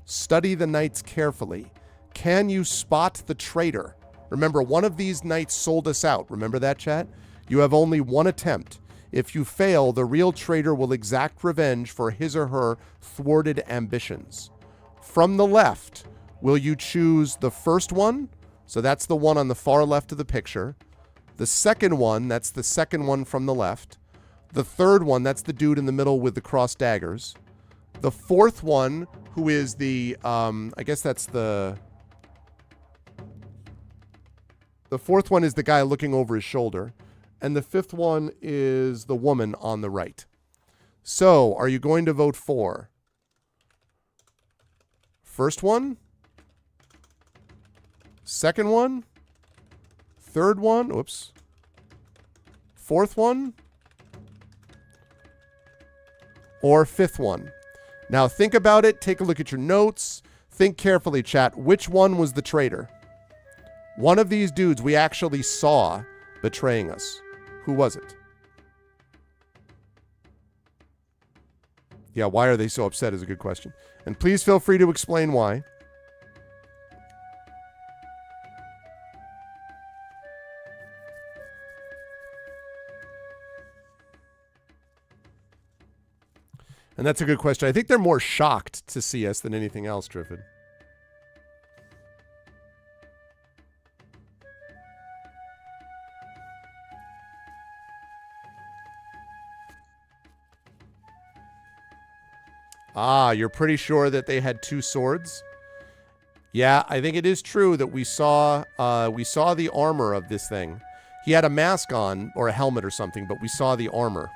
Study the knights carefully. Can you spot the traitor? Remember, one of these knights sold us out. Remember that, chat? You have only one attempt. If you fail, the real traitor will exact revenge for his or her thwarted ambitions. From the left, will you choose the first one? So that's the one on the far left of the picture. The second one, that's the second one from the left. The third one, that's the dude in the middle with the crossed daggers. The fourth one, who is the, I guess that's the... The fourth one is the guy looking over his shoulder. And the fifth one is the woman on the right. So, are you going to vote for first one? Second one? Third one? Oops. Fourth one? Or fifth one? Now, think about it. Take a look at your notes. Think carefully, chat. Which one was the traitor? One of these dudes we actually saw betraying us. Who was it? Yeah, why are they so upset is a good question. And please feel free to explain why. And that's a good question. I think they're more shocked to see us than anything else, Drifford. Ah, you're pretty sure that they had 2 swords? Yeah, I think it is true that we saw the armor of this thing. He had a mask on, or a helmet or something, but we saw the armor.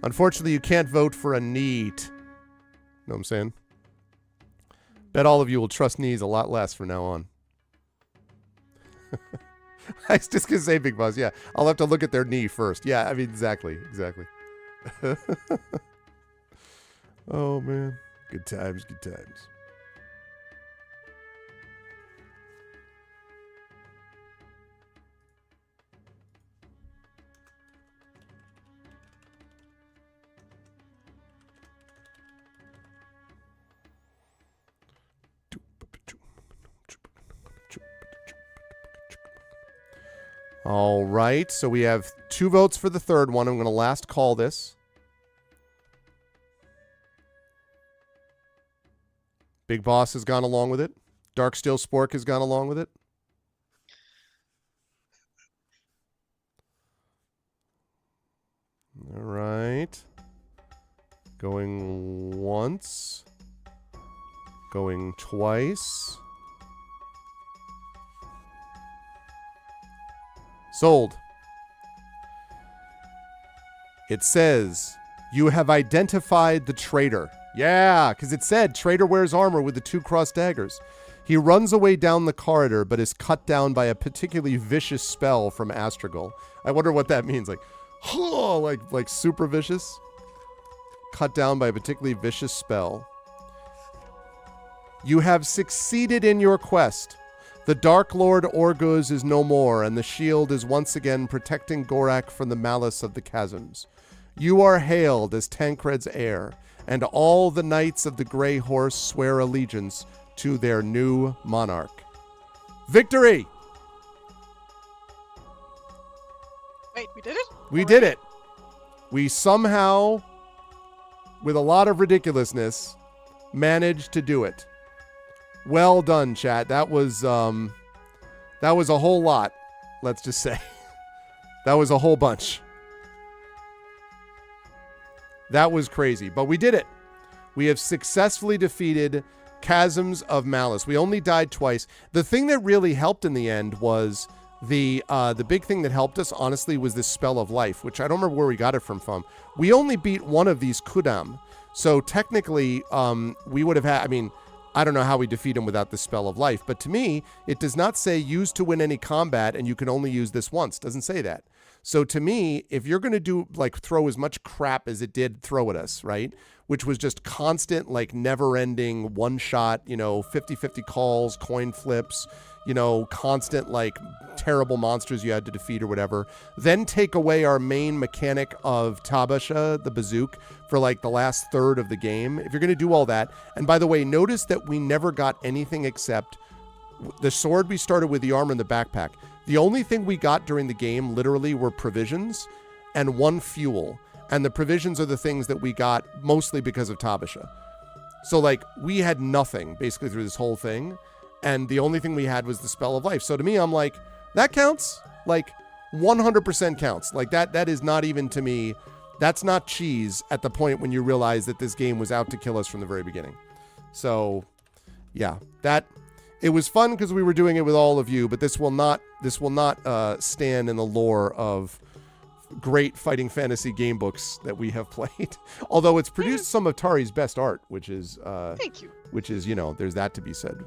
Unfortunately, you can't vote for a neat. Know what I'm saying? Bet all of you will trust knees a lot less from now on. I was just going to say, Big Boss, yeah. I'll have to look at their knee first. Yeah, I mean, exactly. Oh, man. Good times, good times. All right, so we have 2 votes for the third one. I'm going to last call this. Big Boss has gone along with it. Darksteel Spork has gone along with it. All right. Going once. Going twice. Sold. It says, you have identified the traitor. Yeah, because it said traitor wears armor with the 2 crossed daggers. He runs away down the corridor, but is cut down by a particularly vicious spell from Astragal. I wonder what that means. Like super vicious. Cut down by a particularly vicious spell. You have succeeded in your quest. The Dark Lord Orguz is no more, and the shield is once again protecting Gorak from the malice of the Chasms. You are hailed as Tancred's heir, and all the knights of the Grey Horse swear allegiance to their new monarch. Victory! Wait, we did it? We did it. We somehow, with a lot of ridiculousness, managed to do it. Well done, chat. That was a whole lot, let's just say. That was a whole bunch. That was crazy, but we did it. We have successfully defeated Chasms of Malice. We only died twice. The thing that really helped in the end was the big thing that helped us, honestly, was this Spell of Life, which I don't remember where we got it from. We only beat one of these Kudam. So technically, we would have had, I mean, I don't know how we defeat him without the Spell of Life, but to me, it does not say use to win any combat and you can only use this once. It doesn't say that. So to me, if you're going to do, like, throw as much crap as it did throw at us, right, which was just constant, like, never-ending one-shot, 50-50 calls, coin flips, constant, like, terrible monsters you had to defeat or whatever, then take away our main mechanic of Tabasha, the Bazook, for, like, the last third of the game. If you're going to do all that, and by the way, notice that we never got anything except the sword we started with, the armor, and the backpack. The only thing we got during the game literally were provisions and 1 fuel. And the provisions are the things that we got mostly because of Tabasha. So, like, we had nothing basically through this whole thing. And the only thing we had was the Spell of Life. So to me, I'm like, that counts. Like, 100% counts. Like, that is not even, to me, that's not cheese at the point when you realize that this game was out to kill us from the very beginning. So, yeah, it was fun because we were doing it with all of you, but this will not stand in the lore of great fighting fantasy game books that we have played. Although it's produced some of Tari's best art, which is thank you. Which is, there's that to be said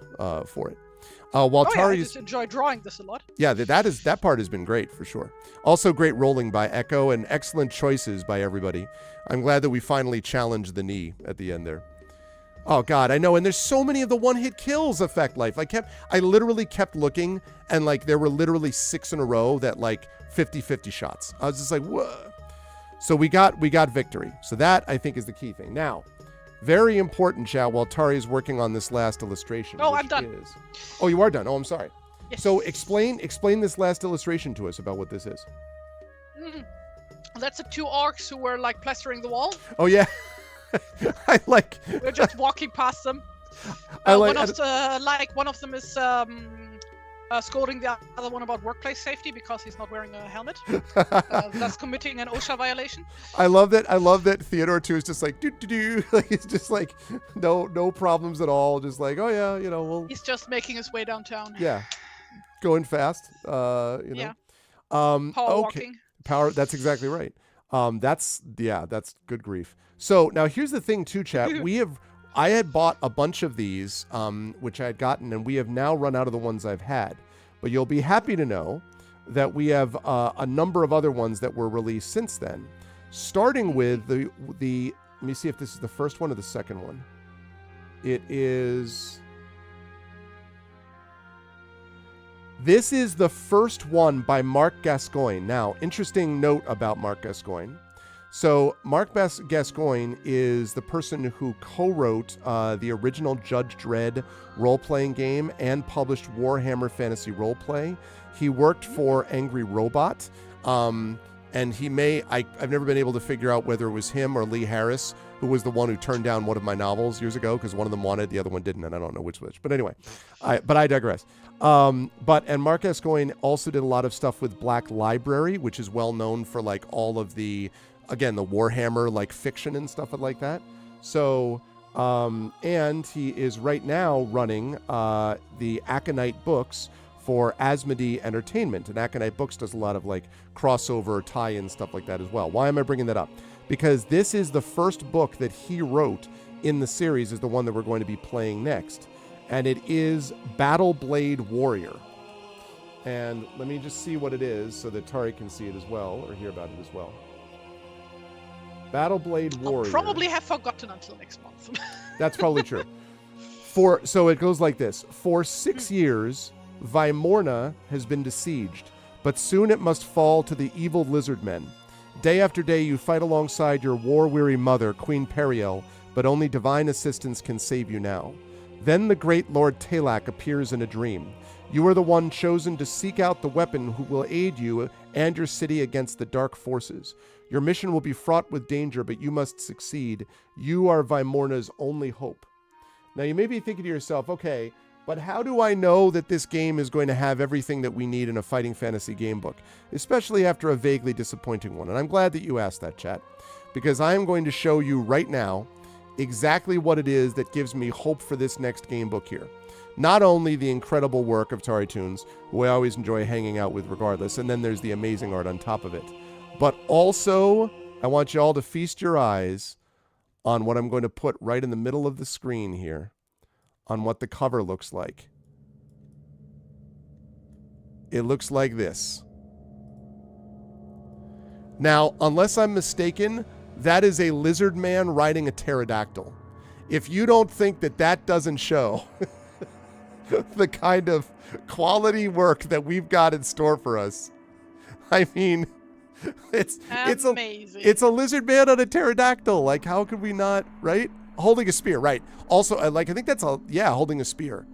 for it. I just enjoy drawing this a lot. Yeah, that part has been great for sure. Also great rolling by Echo and excellent choices by everybody. I'm glad that we finally challenged the knee at the end there. Oh God, I know, and there's so many of the one-hit kills affect life. I literally kept looking, and like there were literally 6 in a row that like 50-50 shots. I was just like, whoa. So we got victory. So that I think is the key thing. Now, very important, chat, while Tari is working on this last illustration. Oh, I'm done. Oh, you are done. Oh, I'm sorry. Yes. So explain this last illustration to us about what this is. That's the 2 orcs who were like plastering the wall. Oh yeah. We're just walking past them. One of them is scolding the other one about workplace safety because he's not wearing a helmet. That's committing an OSHA violation. I love that Theodore too is just like do like it's just like no problems at all. Just like, oh yeah, he's just making his way downtown. Yeah, going fast. Yeah. Power walking. Power. That's exactly right. That's good grief. So now here's the thing too, chat. I had bought a bunch of these, which I had gotten, and we have now run out of the ones I've had. But you'll be happy to know that we have a number of other ones that were released since then. Starting with the let me see if this is the first one or the second one. It is. This is the first one by Mark Gascoigne. Now, interesting note about Mark Gascoigne. So Mark Gascoigne is the person who co-wrote the original Judge Dredd role-playing game and published Warhammer Fantasy Roleplay. He worked for Angry Robot, and he I've never been able to figure out whether it was him or Lee Harris, who was the one who turned down one of my novels years ago because one of them wanted, the other one didn't, and I don't know which. But anyway, I digress. And Mark Gascoigne also did a lot of stuff with Black Library, which is well known for like all of the Warhammer like fiction and stuff like that. So, and he is right now running the Aconite books for Asmodee Entertainment. And Aconite Books does a lot of like crossover tie-in stuff like that as well. Why am I bringing that up? Because this is the first book that he wrote in the series, is the one that we're going to be playing next. And it is Battle Blade Warrior. And let me just see what it is so that Tari can see it as well, or hear about it as well. Battle Blade Warrior. I'll probably have forgotten until next month. That's probably true. So it goes like this. For 6 years, Vimorna has been besieged, but soon it must fall to the evil lizard men. Day after day you fight alongside your war-weary mother, Queen Periel, but only divine assistance can save you now. Then the great Lord Talak appears in a dream. You are the one chosen to seek out the weapon who will aid you and your city against the dark forces. Your mission will be fraught with danger, but you must succeed. You are Vimorna's only hope. Now you may be thinking to yourself, okay, but how do I know that this game is going to have everything that we need in a fighting fantasy game book, especially after a vaguely disappointing one? And I'm glad that you asked that, chat, because I am going to show you right now exactly what it is that gives me hope for this next game book here. Not only the incredible work of TariToons, who I always enjoy hanging out with regardless, and then there's the amazing art on top of it, but also I want you all to feast your eyes on what I'm going to put right in the middle of the screen here, on what the cover looks like. It looks like this. Now, unless I'm mistaken, that is a lizard man riding a pterodactyl. If you don't think that that doesn't show the kind of quality work that we've got in store for us, I mean, it's a lizard man on a pterodactyl. Like, how could we not, right? Holding a spear, right? Also, I think that's holding a spear.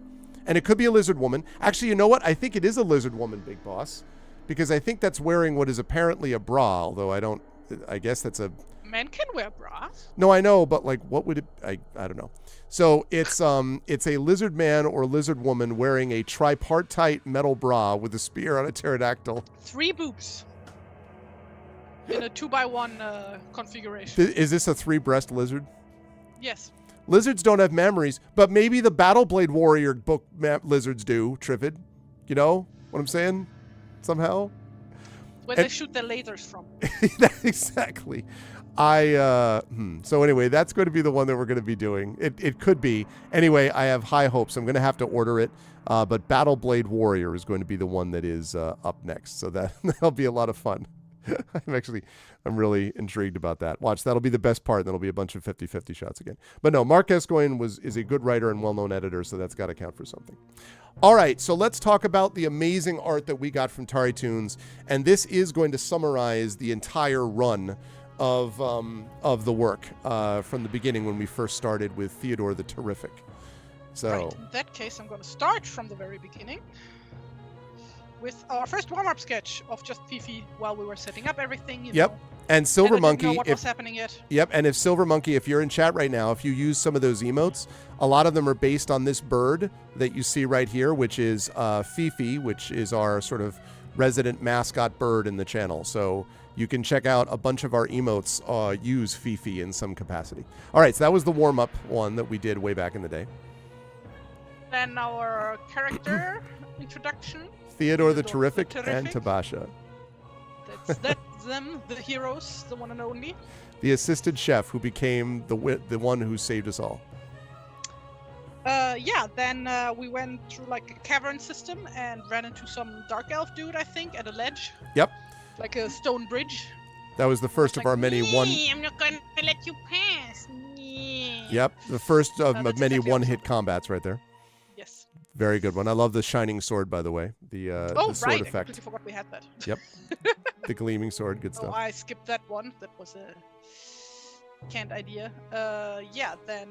And it could be a lizard woman. Actually, you know what? I think it is a lizard woman, Big Boss, because I think that's wearing what is apparently a bra, although I guess that's a... Men can wear bras. No, I know, but like, what would it... I don't know. So it's a lizard man or lizard woman wearing a tripartite metal bra with a spear on a pterodactyl. 3 boobs. In a 2x1 configuration. Is this a 3-breast lizard? Yes. Lizards don't have memories, but maybe the Battle Blade Warrior book lizards do, Trivid. You know what I'm saying? Somehow? Where they shoot their lasers from. Exactly. So anyway, that's going to be the one that we're going to be doing. It could be. Anyway, I have high hopes. I'm going to have to order it. But Battle Blade Warrior is going to be the one that is up next. So that'll be a lot of fun. I'm really intrigued about that. Watch, that'll be the best part. That'll be a bunch of 50-50 shots again. But no, Mark Gascoigne is a good writer and well-known editor, so that's got to count for something. All right, so let's talk about the amazing art that we got from TariToons, and this is going to summarize the entire run of the work from the beginning when we first started with Theodore the Terrific. So, right. In that case, I'm going to start from the very beginning with our first warm-up sketch of just Fifi while we were setting up everything. You know. And Silver and Monkey. Didn't know what was happening yet. Yep, and if Silver Monkey, if you're in chat right now, if you use some of those emotes, a lot of them are based on this bird that you see right here, which is Fifi, which is our sort of resident mascot bird in the channel. So you can check out a bunch of our emotes use Fifi in some capacity. All right, so that was the warm-up one that we did way back in the day. Then our character introduction. Theodore the Terrific and Tabasha. That's them, the heroes, the one and only. The assistant chef who became the one who saved us all. Then we went through like a cavern system and ran into some dark elf dude, I think, at a ledge. Yep. Like a stone bridge. That was the first of our many one... I'm not going to let you pass. Yep, the first of many one-hit combats right there. Yes. Very good one. I love the shining sword, by the way. The sword right. I effect. completely forgot we had that. Yep. The gleaming sword. Good Oh, stuff. I skipped that one. That was a canned idea. Yeah, then...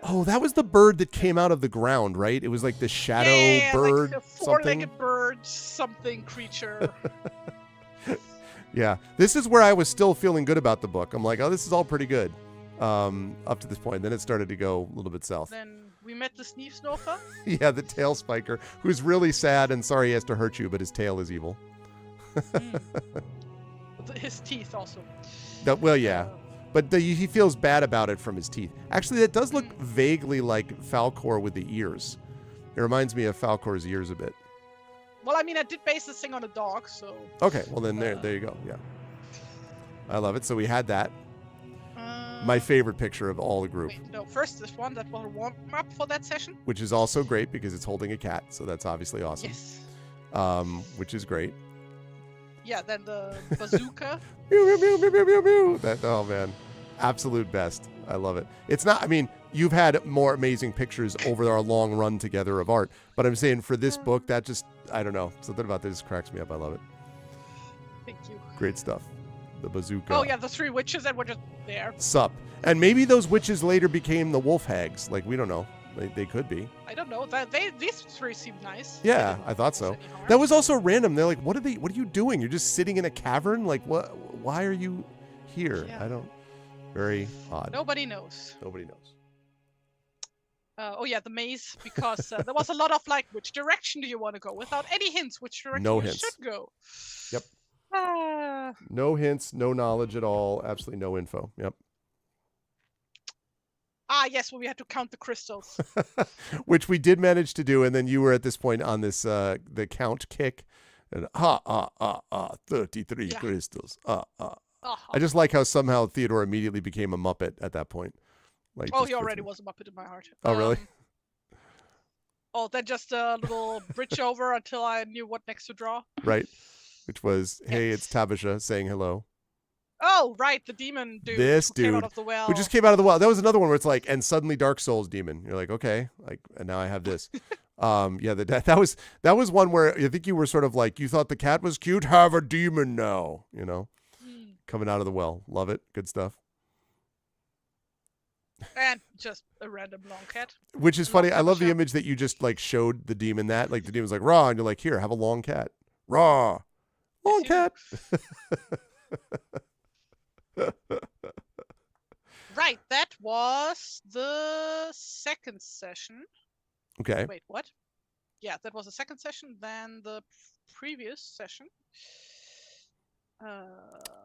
Oh, that was the bird that came out of the ground, right? It was like the shadow yeah, bird like a something. four-legged bird something creature. Yeah. This is where I was still feeling good about the book. I'm like, oh, this is all pretty good. Up to this point. Then it started to go a little bit south. Then we met the Sneefsnoffer. Yeah, the tail spiker, who's really sad and sorry he has to hurt you, but his tail is evil. His teeth also. Well, yeah. But he feels bad about it from his teeth. Actually, that does look vaguely like Falcor with the ears. It reminds me of Falcor's ears a bit. Well, I mean, I did base this thing on a dog, so... Okay, well then there you go, yeah. I love it. So we had that. My favorite picture of all the group. Wait, no, first this one that will warm up for that session. Which is also great because it's holding a cat, so that's obviously awesome. Yes. Which is great. Yeah, then the bazooka. Mew, mew, mew, mew, mew, mew, mew. That, oh man, absolute best. I love it. It's not, I mean, you've had more amazing pictures over our long run together of art, but I'm saying for this book, that just, I don't know, something about this cracks me up. I love it. Thank you. Great stuff. The bazooka. Oh yeah, the three witches that were just there. Sup. And maybe those witches later became the wolf hags. Like, we don't know. They could be. I don't know. These three seem nice. Yeah, I thought so. That was also random. They're like, what are you doing? You're just sitting in a cavern? Like, what? Why are you here? Yeah. I don't. Very odd. Nobody knows. Nobody knows. Oh yeah, the maze, because there was a lot of like, which direction do you want to go? Without any hints, which direction No you hints. should go. Yep. Ah. No hints, no knowledge at all. Absolutely no info. Yep. Yes, well, we had to count the crystals. Which we did manage to do, and then you were at this point on this the count kick, and 33 Yeah. crystals. Uh-huh. I just like how somehow Theodore immediately became a Muppet at that point. Like, Oh, just he for- already was a Muppet in my heart. Oh, really? Then just a little bridge over until I knew what next to draw. Right. Which was, hey, it's Tabisha saying hello. Oh, right, the demon dude This who came dude out of the well. Who just came out of the well. That was another one where it's like, and suddenly Dark Souls demon. You're like, okay, like, and now I have this. Yeah, that was one where I think you were sort of like, you thought the cat was cute, have a demon now, you know, coming out of the well. Love it. Good stuff. And just a random long cat. Which is funny. I love the Tabisha. image that you just like showed the demon that, like the demon's like, raw, and you're like, here, have a long cat. Raw. Long cat. Right, that was the second session. Okay. Wait, what? Yeah, that was the second session. Then the previous session.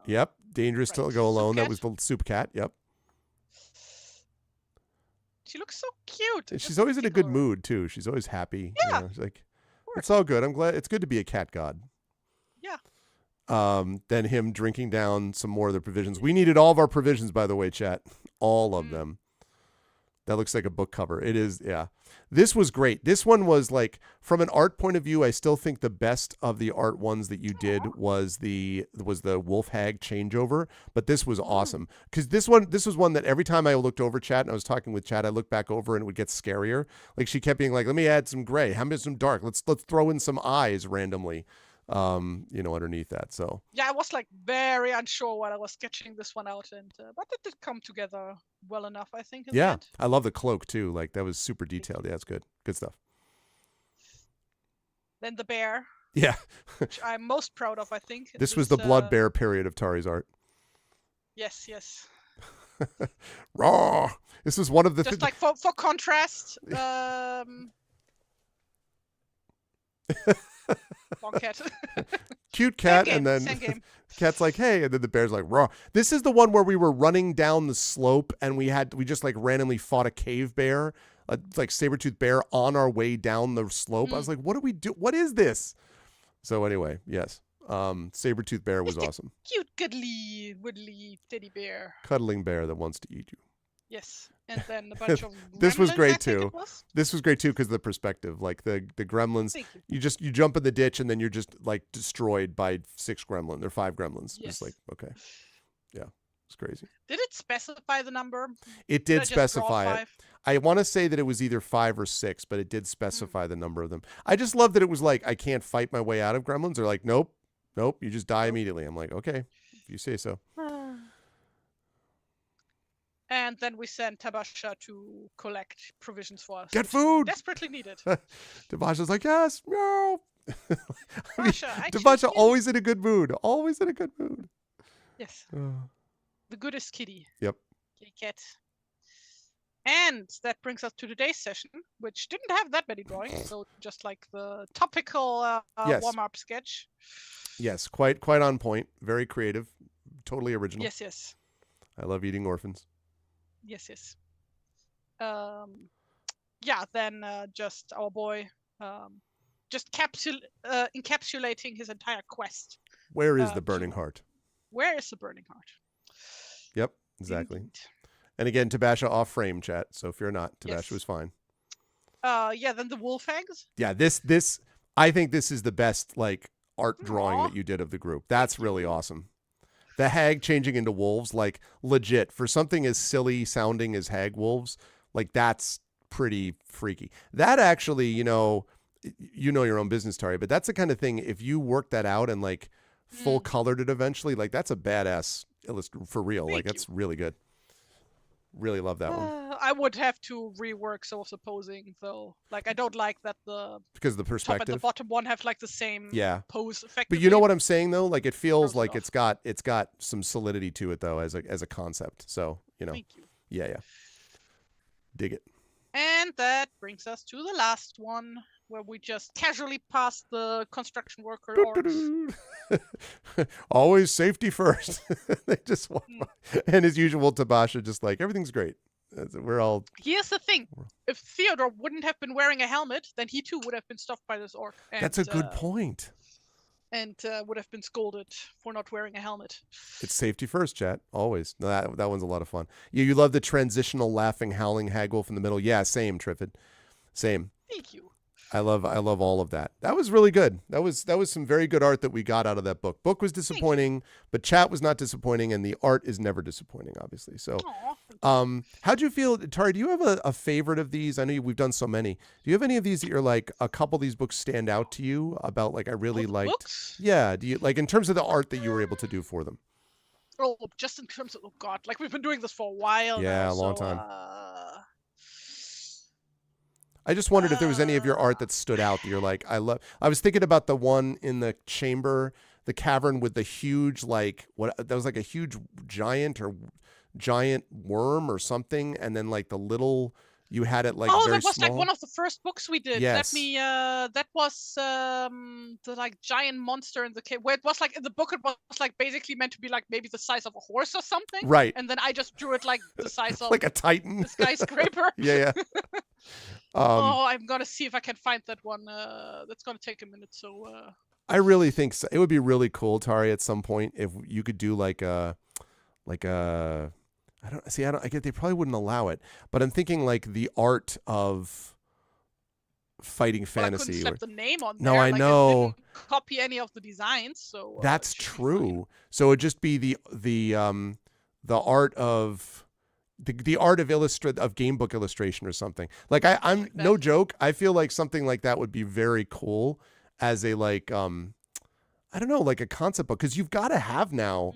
Yep. Dangerous Right. to go alone. Soup That cat. was the soup cat. Yep. She looks so cute. And Just she's always in a good tickle her. mood too. She's always happy. Yeah. You know, she's like, it's all good. I'm glad. It's good to be a cat god. Yeah. Then him drinking down some more of the provisions. We needed all of our provisions, by the way, chat. All of them. That looks like a book cover. It is, yeah. This was great. This one was like, from an art point of view, I still think the best of the art ones that you did was the Wolf Hag changeover. But this was awesome. Because this was one that every time I looked over chat and I was talking with chat, I looked back over and it would get scarier. Like she kept being like, let me add some gray. How about some dark? Let's throw in some eyes randomly. Underneath that. So Yeah, I was like very unsure while I was sketching this one out, and but it did come together well enough, I think. In the yeah, end. I love the cloak too. Like that was super detailed. Yeah, it's good. Good stuff. Then the bear, Yeah. which I'm most proud of, I think. This was the blood bear period of Tari's art. Yes, yes. Raw. This was one of the Just like for contrast, long cat. cute cat, Same and game, then same game. cat's like, hey, and then the bear's like, raw. This is the one where we were running down the slope and we just like randomly fought a cave bear, like saber-toothed bear on our way down the slope. I was like, what do we do? What is this? So anyway, yes. Saber-toothed bear was awesome. Cute, cuddly, woodly teddy bear. Cuddling bear that wants to eat you. Yes, and then a bunch of This was gremlins, great I think it it was. This was great too because of the perspective. Like the gremlins, Thank you. you jump in the ditch and then you're just like destroyed by 6 gremlins or 5 gremlins. Yes. Just like, okay. Yeah. It's crazy. Did it specify the number? It Did I did just draw specify it. 5? I want to say that it was either 5 or 6, but it did specify the number of them. I just love that it was like, I can't fight my way out of gremlins. They're like, nope, you just die immediately. I'm like, okay, if you say so. And then we sent Tabasha to collect provisions for us. Get which we food! desperately needed. Tabasha's like, yes, no. Tabasha, Tabasha always in a good mood. Always in a good mood. Yes. The goodest kitty. Yep. Kitty cat. And that brings us to today's session, which didn't have that many drawings, so just like the topical Yes. warm-up sketch. Yes, quite on point. Very creative. Totally original. Yes, yes. I love eating orphans. Yes, yes. Yeah, then just our boy just encapsulating his entire quest. Where is the burning heart? Where is the burning heart? Yep, exactly. Indeed. And again, Tabasha off frame, chat. So if you're not, Tabasha Yes. was fine. Yeah, then the wolf eggs. Yeah, this I think this is the best like art drawing that you did of the group. That's really awesome. The hag changing into wolves, like legit for something as silly sounding as hag wolves, like that's pretty freaky. That actually, you know your own business, Tari, but that's the kind of thing. If you work that out and like full colored it eventually, like that's a badass for real. Thank Like that's really good. Really love that one. I would have to rework some of the posing though. Like I don't like that the Because of the top and perspective. the bottom one have like the same pose effect. But you know what I'm saying though? Like it feels Throws it like off. it's got some solidity to it though as a concept. So, you know. Thank you. Yeah. Dig it. And that brings us to the last one, where we just casually pass the construction worker orcs. Always safety first. They just want, and as usual, Tabasha just like everything's great. We're all. Here's the thing: if Theodore wouldn't have been wearing a helmet, then he too would have been stopped by this orc. And, That's a good point. And would have been scolded for not wearing a helmet. It's safety first, chat. Always. No, that one's a lot of fun. You love the transitional laughing, howling hagwolf in the middle. Yeah, same, Triffid. Same. Thank you. I love all of that. That was really good. That was some very good art that we got out of that book. Book was disappointing, but chat was not disappointing, and the art is never disappointing, obviously. So, how'd you feel, Tari? Do you have a favorite of these? I know we've done so many. Do you have any of these that you're like a couple of these books stand out to you about? Like I really liked. Books? Yeah. Do you like in terms of the art that you were able to do for them? Oh, just in terms of God, like we've been doing this for a while. Yeah, now, a long so, time. I just wondered if there was any of your art that stood out that you're like, I was thinking about the one in the chamber, the cavern with the huge, like, that was like a huge giant worm or something. And then like the little, you had it like very that was small. like one of the first books we did. Yes. That was the like giant monster in the cave, where it was like in the book it was like basically meant to be like maybe the size of a horse or something. Right. And then I just drew it like the size of like a titan. a skyscraper. Yeah. I'm gonna see if I can find that one. That's gonna take a minute. So I really think so. It would be really cool, Tari, at some point if you could do I get they probably wouldn't allow it, but I'm thinking like the art of fighting fantasy. I couldn't slap the name on No, there. I like, know. I didn't copy any of the designs, so That's true. So it'd just be the art of the art of Gamebook illustration or something. Like I'm like no joke. I feel like something like that would be very cool as a like I don't know, like a concept book, because you've got to have now.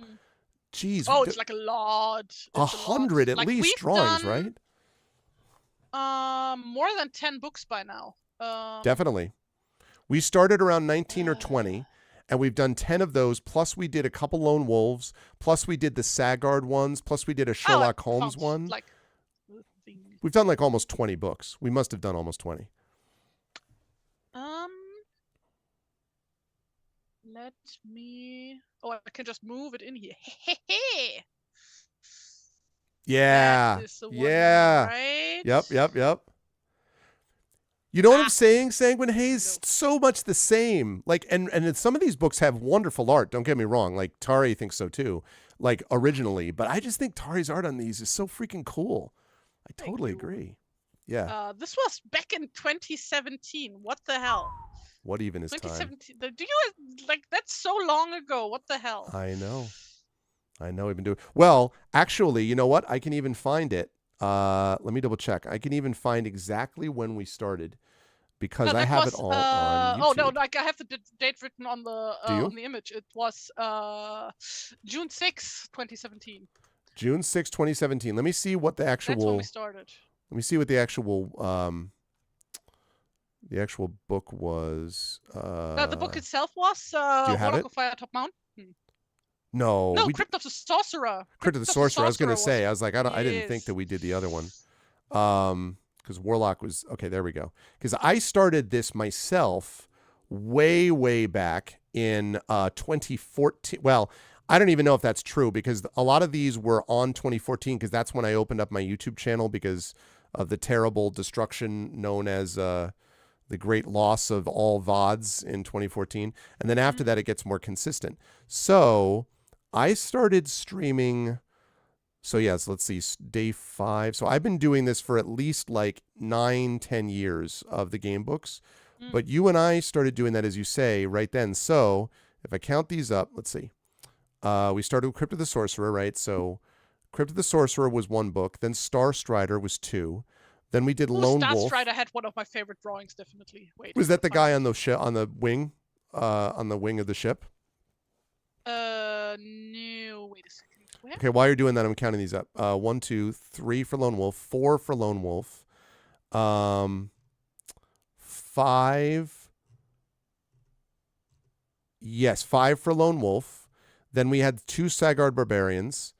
Jeez. Oh, it's like a lot. 100 at like least drawings, right? More than 10 books by now. Definitely. We started around 19 or 20, and we've done 10 of those, plus we did a couple Lone Wolves, plus we did the Sagard ones, plus we did a Sherlock Holmes one. Like, we've done like almost 20 books. We must have done almost 20. Let me... Oh, I can just move it in here. Yeah. That is the one, yeah. right? Yep. You know what I'm saying, Sanguine Haze? So much the same. Like, and some of these books have wonderful art. Don't get me wrong. Like, Tari thinks so too. Like, originally. But I just think Tari's art on these is so freaking cool. I totally agree. Yeah. This was back in 2017. What the hell? What even is time? 2017. Do you like that's so long ago? What the hell? I know. I know we've been doing well. Actually, you know what? I can even find it. Let me double check. I can even find exactly when we started because I have it all on YouTube. Oh no, like I have the date written on the Do you? on the image. It was June 6, 2017. June 6, 2017. Let me see what the actual. That's when we started. Let me see what the actual book was. The book itself was do you have Warlock it? of Fire Top Mountain. No, Crypt of the Sorcerer. Crypt of the Sorcerer. I was going to say. I was like, I didn't think Yes. that we did the other one. Because Warlock was okay. There we go. Because I started this myself way back in 2014. Well, I don't even know if that's true because a lot of these were on 2014 because that's when I opened up my YouTube channel because of the terrible destruction known as the great loss of all VODs in 2014. And then after that, it gets more consistent. So I started streaming. So yes, let's see, day 5. So I've been doing this for at least like 9-10 years of the game books. But you and I started doing that, as you say, right then. So if I count these up, let's see. We started with Crypt of the Sorcerer, right? So Crypt of the Sorcerer was 1 book. Then Star Strider was 2. Then we did Lone Star Wolf. Strider had one of my favorite drawings, definitely. Wait. Was that the guy on the wing, on the wing of the ship? No. Wait a second. Where? Okay, while you're doing that, I'm counting these up. 1, 2, 3 for Lone Wolf, 4 for Lone Wolf, 5. Yes, 5 for Lone Wolf. Then we had 2 Sagard Barbarians,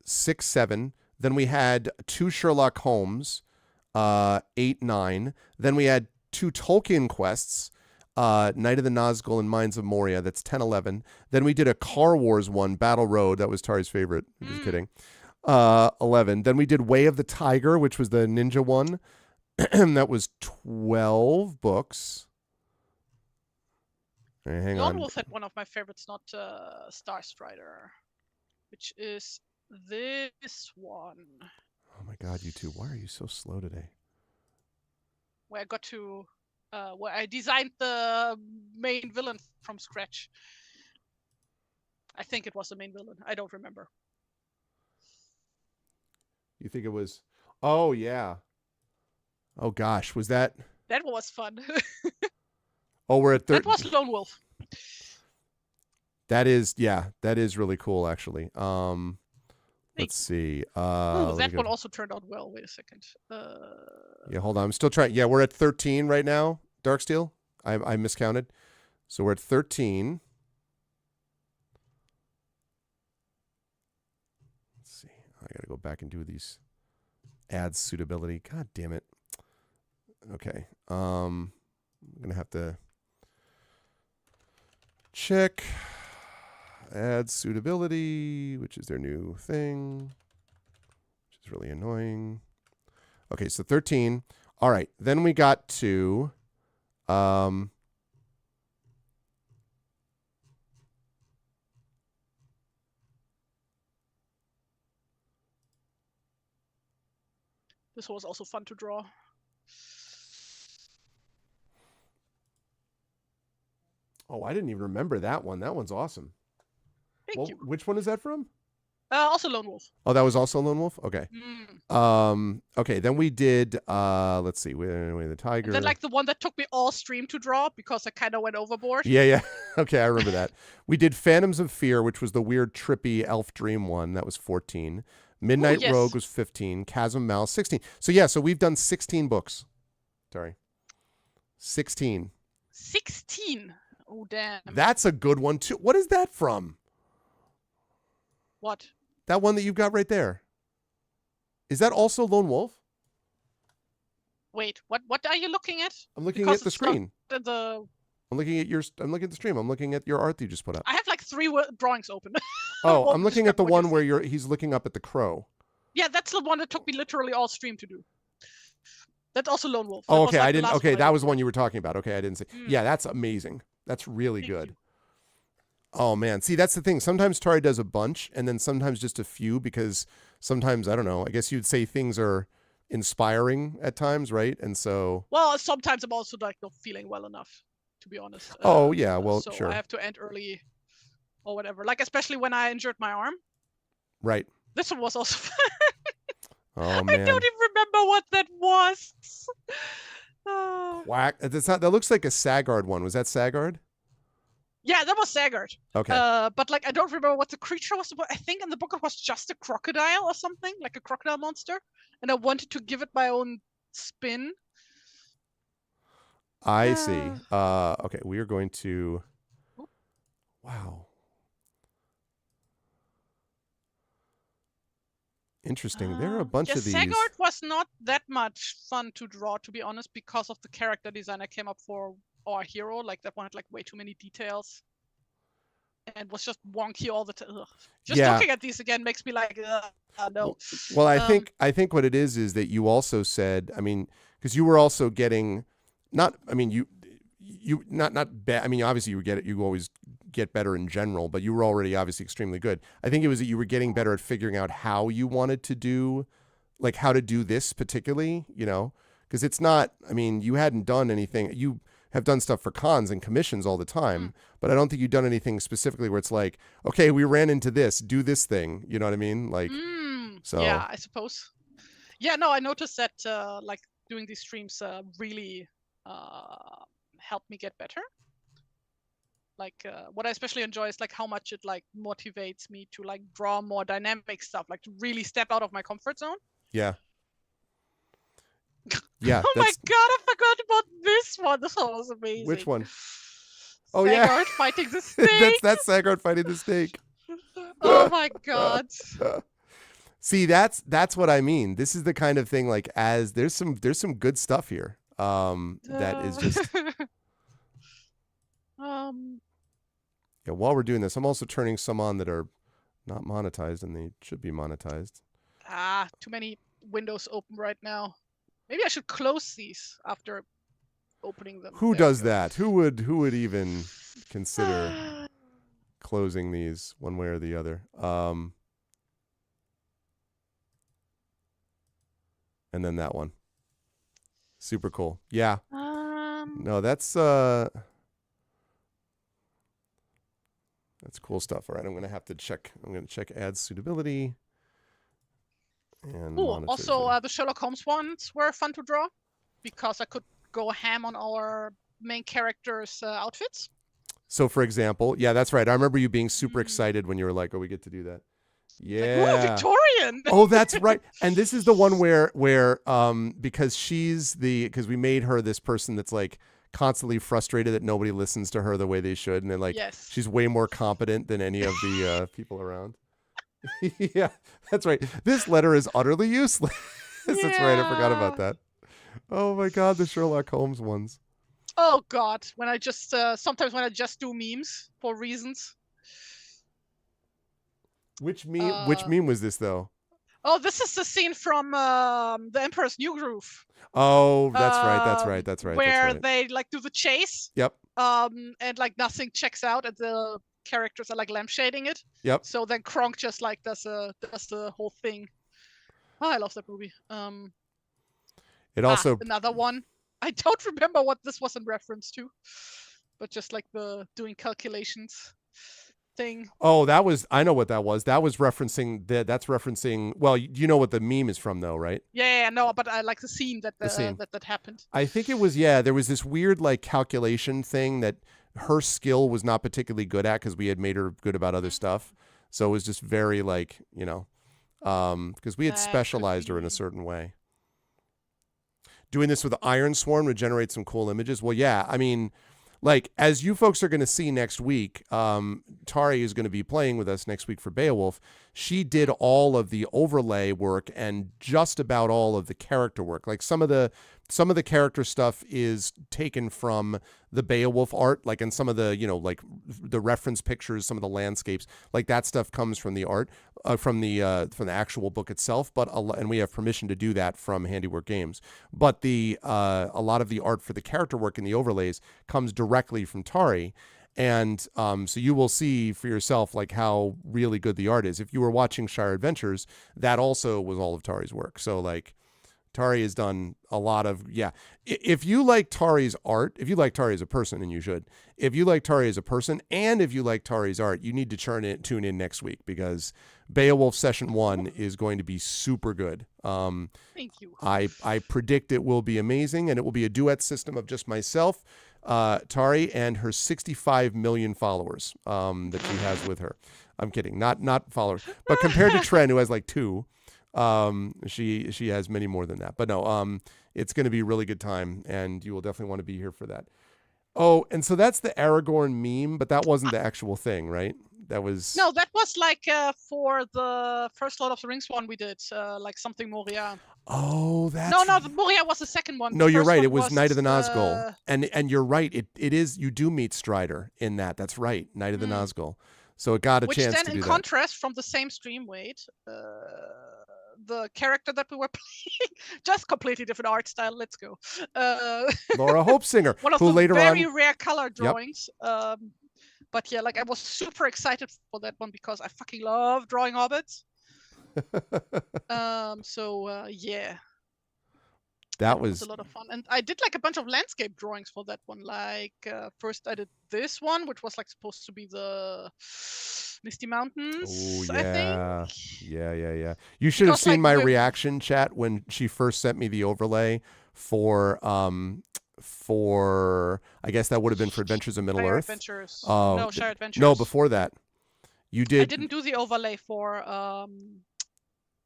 6, 7. Then we had 2 Sherlock Holmes, 8, 9. Then we had 2 Tolkien quests, Night of the Nazgul and Mines of Moria. That's 10, 11. Then we did a Car Wars one, Battle Road. That was Tari's favorite. I'm just kidding. 11. Then we did Way of the Tiger, which was the ninja one. That was 12 books. Right, hang on. Lone Wolf had one of my favorites, not Star Strider, which is this one. Oh my God, you two. Why are you so slow today? Where I got to, where I designed the main villain from scratch. I think it was the main villain. I don't remember. You think it was? Oh, yeah. Oh, gosh. Was that? That was fun. Oh, we're at 30. That was Lone Wolf. That is, yeah, that is really cool, actually. Let's see. That one also turned out well. Wait a second. Yeah, hold on. I'm still trying. Yeah, we're at 13 right now, Darksteel. I miscounted. So we're at 13. Let's see. I got to go back and do these ads suitability. God damn it. Okay. I'm going to have to check ad suitability, which is their new thing, which is really annoying. Okay, so 13. All right, then we got to this was also fun to draw. Oh, I didn't even remember that one. That one's awesome. Thank you. Which one is that from? Also Lone Wolf. Oh, that was also Lone Wolf? Okay. Okay, then we did let's see, Way the Tiger. And then like the one that took me all stream to draw because I kind of went overboard. Yeah. Okay, I remember that. We did Phantoms of Fear, which was the weird trippy elf dream one. That was 14. Midnight Rogue was 15. Chasm Mouse 16. So yeah, so we've done 16 books. Sorry. 16. 16. Oh damn. That's a good one too. What is that from? What? That one that you've got right there. Is that also Lone Wolf? Wait, what are you looking at? I'm looking at the screen. I'm looking at the stream. I'm looking at your art that you just put up. I have like 3 drawings open. Oh, I'm looking at the one where he's looking up at the crow. Yeah, that's the one that took me literally all stream to do. That's also Lone Wolf. Oh, okay. I didn't. Okay, that was the one you were talking about. Okay, I didn't see. Yeah, that's amazing. That's really good. Oh man, see, that's the thing. Sometimes Tari does a bunch, and then sometimes just a few because sometimes I don't know. I guess you'd say things are inspiring at times, right? And so. Well, sometimes I'm also like not feeling well enough, to be honest. Oh yeah, well so sure. I have to end early, or whatever. Like especially when I injured my arm. Right. This one was also fun. Oh I man. don't even remember what that was. Oh. Quack. That's not, that looks like a Sagard one. Was that Sagard? Yeah, that was Sagard. Okay. But like I don't remember what the creature was. I think in the book it was just a crocodile or something, like a crocodile monster. And I wanted to give it my own spin. I see. Okay, we are going to. Wow. Interesting. There are a bunch of these. Sagard was not that much fun to draw, to be honest, because of the character design I came up for our hero. Like that one had like way too many details, and was just wonky all the time. Just looking at these again makes me like, no. Well, I think what it is that you also said. I mean, because you were also getting, not. I mean, you not bad. I mean, obviously you always get better in general, but you were already obviously extremely good. I think it was that you were getting better at figuring out how you wanted to do, like how to do this particularly, you know, because it's not, I mean, you hadn't done anything. You have done stuff for cons and commissions all the time, but I don't think you've done anything specifically where it's like, okay, we ran into this, do this thing. You know what I mean? Like, so. Yeah, I suppose. Yeah, no, I noticed that like doing these streams really helped me get better. Like what I especially enjoy is like how much it like motivates me to like draw more dynamic stuff, like to really step out of my comfort zone. Yeah. Yeah. Oh my god, I forgot about this one. This one was amazing. Which one? Oh Sagard yeah, fighting the snake. that's Sagard fighting the snake. Oh my god. See, that's what I mean. This is the kind of thing like as there's some good stuff here. That is just. Yeah, while we're doing this, I'm also turning some on that are not monetized and they should be monetized. Too many windows open right now. Maybe I should close these after opening them. Who does that? Who would even consider closing these one way or the other? And then that one. Super cool. Yeah. No, that's cool stuff. All right, I'm going to check ad suitability. And also the Sherlock Holmes ones were fun to draw because I could go ham on our main characters' outfits. So, for example, yeah, that's right. I remember you being super excited when you were like, "Oh, we get to do that." Yeah, like, ooh, Victorian. Oh, that's right. And this is the one where because we made her this person that's like constantly frustrated that nobody listens to her the way they should, and then like she's way more competent than any of the people around. Yeah, that's right. This letter is utterly useless. That's right. I forgot about that. Oh my god, the Sherlock Holmes ones. Oh god, when I just sometimes when I just do memes for reasons. Which meme was this though? Oh, this is the scene from the Emperor's New Groove. Oh, that's right. Where they like do the chase. Yep. And like nothing checks out, and the characters are like lampshading it. Yep. So then Kronk just like does the whole thing. Oh, I love that movie. It also another one. I don't remember what this was in reference to, but just like the doing calculations thing. Oh, I know what that was. That was referencing that's referencing. Well, you know what the meme is from, though, right? Yeah, no, but I like the scene that that happened. I think it was there was this weird like calculation thing that her skill was not particularly good at because we had made her good about other stuff. So it was just very like because we had specialized her in a certain way. Doing this with Iron Sworn would generate some cool images. Well, yeah, I mean, like, as you folks are going to see next week, Tari is going to be playing with us next week for Beowulf. She did all of the overlay work and just about all of the character work. Like some of the character stuff is taken from the Beowulf art, like in some of the, like the reference pictures, some of the landscapes, like that stuff comes from the art, from the actual book itself. And we have permission to do that from Handiwork Games. But a lot of the art for the character work and the overlays comes directly from Tari. And so you will see for yourself like how really good the art is. If you were watching Shire Adventures, that also was all of Tari's work. So like Tari has done a lot of, if you like Tari's art, if you like Tari as a person, and you should, if you like Tari as a person and if you like Tari's art, you need to tune in next week because Beowulf Session 1 is going to be super good. Thank you. I predict it will be amazing, and it will be a duet system of just myself, Tari, and her 65 million followers that she has with her. I'm kidding, not followers, but compared to Tren, who has like 2, she has many more than that. But no, it's going to be a really good time, and you will definitely want to be here for that. Oh, and so that's the Aragorn meme, but that wasn't the actual thing, right? That was that was like for the first Lord of the Rings one we did, like something Moria. Oh, that's no, the Moria was the second one. No, The you're first right. one It was Night of the Nazgul, uh, and you're right. It is, you do meet Strider in that. That's right, Night of the Nazgul. So it got a chance Which to then, do in that. contrast, from the same stream, the character that we were playing, just completely different art style. Let's go. Laura Hopesinger, one of who the later very on, rare color drawings. But yeah, like I was super excited for that one because I fucking love drawing hobbits. Yeah. that was was a lot of fun, and I did like a bunch of landscape drawings for that one. Like first I did this one, which was like supposed to be the Misty Mountains. Oh I yeah, think. yeah. You should have Because, seen like, my reaction, chat, when she first sent me the overlay for I guess that would have been for Adventures of Middle Shire Earth. Adventures. Oh, No, Shire Adventures. No, before that, you did. I didn't do the overlay for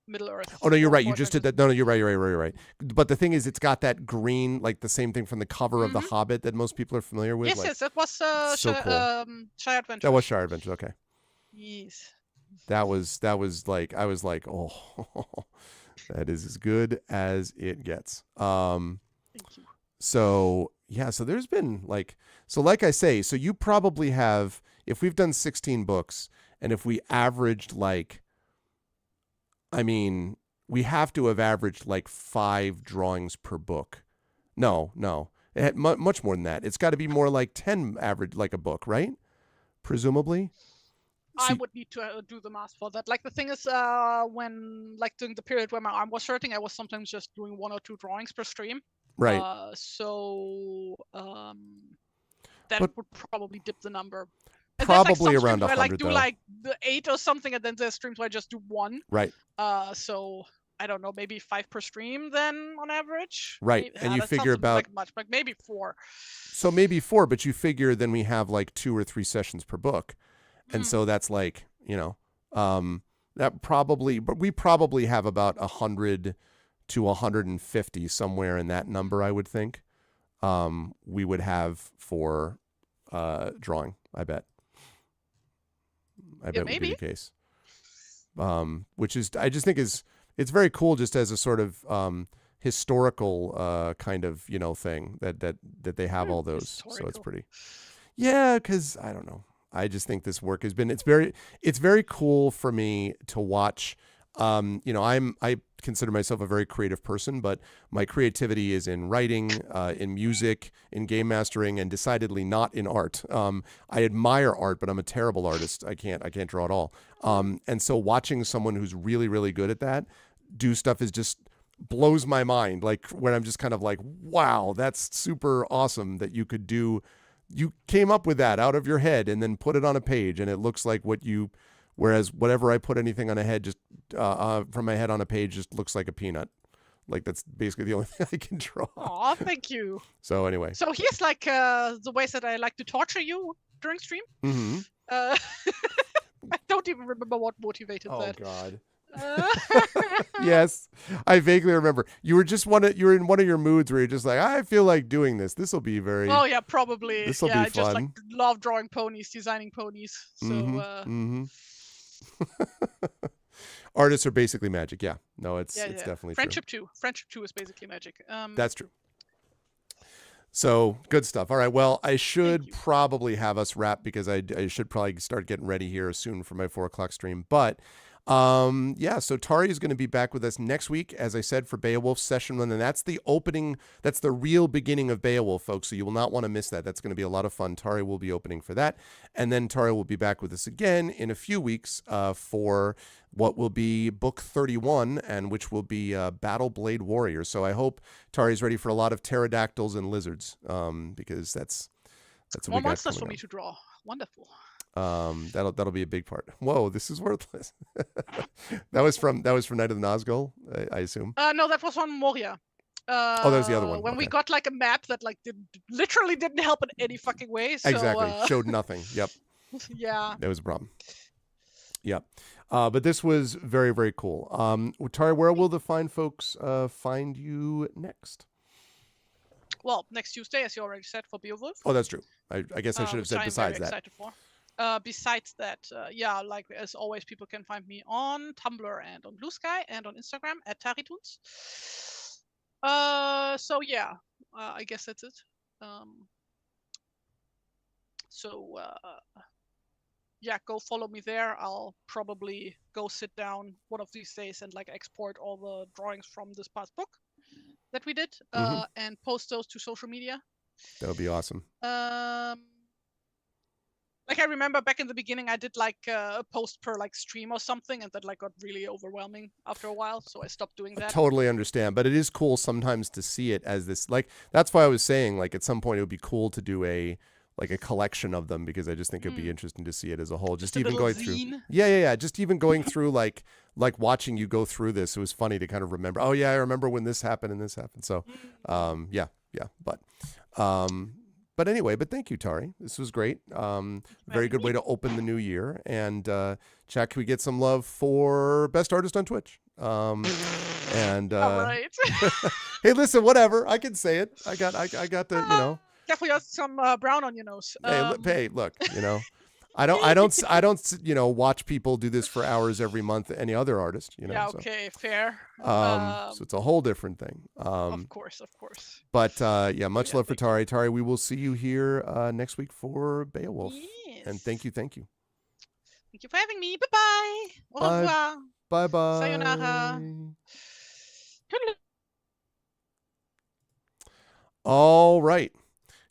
Middle Earth. Oh no, you're right. You just did that. No, you're right. But the thing is, it's got that green, like the same thing from the cover of The Hobbit that most people are familiar with. Yes, like, yes, that was so cool. Shire Adventures. That was Shire Adventures. Okay. Yes. That was like, I was like, oh, that is as good as it gets. Thank you. So yeah, so there's been like I say, so you probably have, if we've done 16 books, and if we averaged we have to have averaged like 5 drawings per book. No, it had much more than that. It's got to be more like 10 average, like a book, right? Presumably. I would need to do the math for that. Like the thing is, when like during the period where my arm was hurting, I was sometimes just doing 1 or 2 drawings per stream. Right. That would probably dip the number. And probably like around 100. Where I like do though. like the 8 or something, and then there's streams where I just do 1. Right. So I don't know, maybe 5 per stream then on average. Right. Maybe, and you figure about like much, like maybe 4. So maybe 4, but you figure then we have like 2 or 3 sessions per book. And so that's like, that probably, but we probably have about 100 to 150 somewhere in that number, I would think. We would have for drawing, I bet. Would be the case. Which is, I just think it's very cool, just as a sort of historical kind of thing that they have all those. Historical. So it's pretty. Yeah, because I don't know. I just think this work has been, it's very cool for me to watch. I consider myself a very creative person, but my creativity is in writing, in music, in game mastering, and decidedly not in art. I admire art, but I'm a terrible artist. I can't draw at all. And so watching someone who's really, really good at that do stuff is just blows my mind. Like when I'm just kind of like, wow, that's super awesome that you could do. You came up with that out of your head and then put it on a page, and it looks like what you. Whereas whatever I put anything on a head, just from my head on a page, just looks like a peanut. Like that's basically the only thing I can draw. Aw, thank you. So anyway. So here's like the ways that I like to torture you during stream. Mm-hmm. I don't even remember what motivated that. Oh God. Yes, I vaguely remember. You were in one of your moods where you're just like, I feel like doing this. This will be very. Oh yeah, probably. This will be fun. I just like love drawing ponies, designing ponies. So. Artists are basically magic. Yeah. No, it's definitely Friendship true. too. Friendship too is basically magic. That's true. So good stuff. All right. Well, I should probably have us wrap because I should probably start getting ready here soon for my 4:00 stream. But so Tari is going to be back with us next week, as I said, for Beowulf Session 1, and that's the opening. That's the real beginning of Beowulf, folks. So you will not want to miss that. That's going to be a lot of fun. Tari will be opening for that, and then Tari will be back with us again in a few weeks for what will be book 31, and which will be Battle Blade Warrior. So I hope Tari's ready for a lot of pterodactyls and lizards, because that's what more we got monsters for coming me up. to draw. Wonderful. That'll be a big part. Whoa, this is worthless. that was from Night of the Nazgul, I assume. No, that was on Moria. Oh, that was the other one. When we Okay. got like a map that like literally didn't help in any fucking way. So, Exactly. Showed nothing. Yep. Yeah. That was a problem. Yep. But this was very, very cool. Tari, where will the fine folks find you next? Well, next Tuesday, as you already said, for Beowulf. Oh, that's true. I guess I should have said I'm besides very that. excited for. Besides that, yeah, like as always, people can find me on Tumblr and on Blue Sky and on Instagram at TariToons. So yeah, I guess that's it. Yeah, go follow me there. I'll probably go sit down one of these days and like export all the drawings from this past book that we did and post those to social media. That would be awesome. Like I remember back in the beginning, I did like a post per like stream or something, and that like got really overwhelming after a while, so I stopped doing that. I totally understand, but it is cool sometimes to see it as this. Like that's why I was saying, like at some point it would be cool to do a collection of them, because I just think it'd be interesting to see it as a whole. Just even going through, yeah. Just even going through like watching you go through this, it was funny to kind of remember. Oh yeah, I remember when this happened and this happened. So, yeah. But anyway, thank you, Tari. This was great. Very good way to open the new year. And chat, can we get some love for Best Artist on Twitch? All right. Hey, listen, whatever. I can say it. I got the, you know. Definitely got some brown on your nose. Hey, look, you know. I don't, you know, watch people do this for hours every month. Any other artist, you know. Yeah. Okay. So. Fair. So it's a whole different thing. Of course. But yeah, much love for Tari. Tari, we will see you here next week for Beowulf. Yes. And thank you. Thank you for having me. Bye-bye. Au revoir. Bye-bye. Sayonara. All right.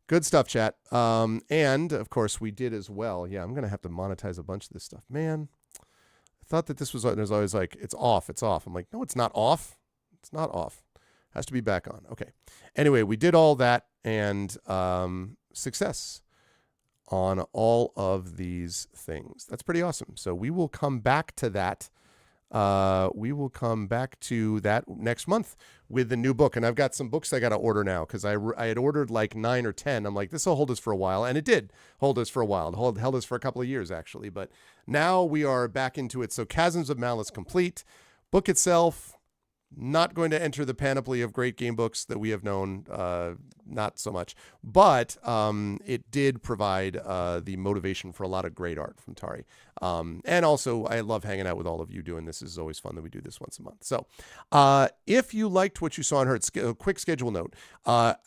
Good stuff, chat. And of course we did as well. Yeah, I'm going to have to monetize a bunch of this stuff. Man, I thought that this was, there's always like, it's off. I'm like, no, it's not off. It's not off. Has to be back on. Okay. Anyway, we did all that, and success on all of these things. That's pretty awesome. So we will come back to that. Next month with the new book. And I've got some books I got to order now, because I had ordered like 9 or 10. I'm like, this will hold us for a while. And it did hold us for a while. It held us for a couple of years, actually. But now we are back into it. So Chasms of Malice complete. Book itself, not going to enter the panoply of great game books that we have known, not so much. But it did provide the motivation for a lot of great art from Tari. And also, I love hanging out with all of you doing this. This is always fun that we do this once a month. So if you liked what you saw and heard, a quick schedule note.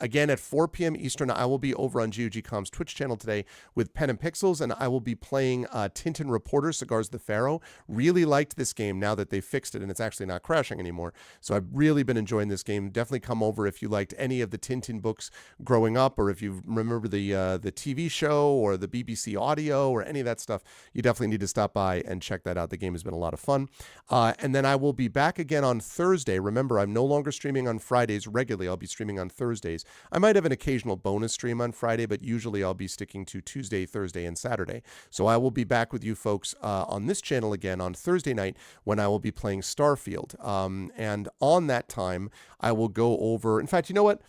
Again, at 4 p.m. Eastern, I will be over on GOG.com's Twitch channel today with Pen and Pixels, and I will be playing Tintin Reporter, Cigars the Pharaoh. Really liked this game now that they fixed it, and it's actually not crashing anymore. So I've really been enjoying this game. Definitely come over if you liked any of the Tintin books growing up, or if you remember the TV show or the BBC audio or any of that stuff. You definitely need to stop by and check that out. The game has been a lot of fun. And then I will be back again on Thursday. Remember, I'm no longer streaming on Fridays regularly. I'll be streaming on Thursdays. I might have an occasional bonus stream on Friday, but usually I'll be sticking to Tuesday, Thursday, and Saturday. So I will be back with you folks on this channel again on Thursday night, when I will be playing Starfield. And on that time, I will go over, in fact, you know what?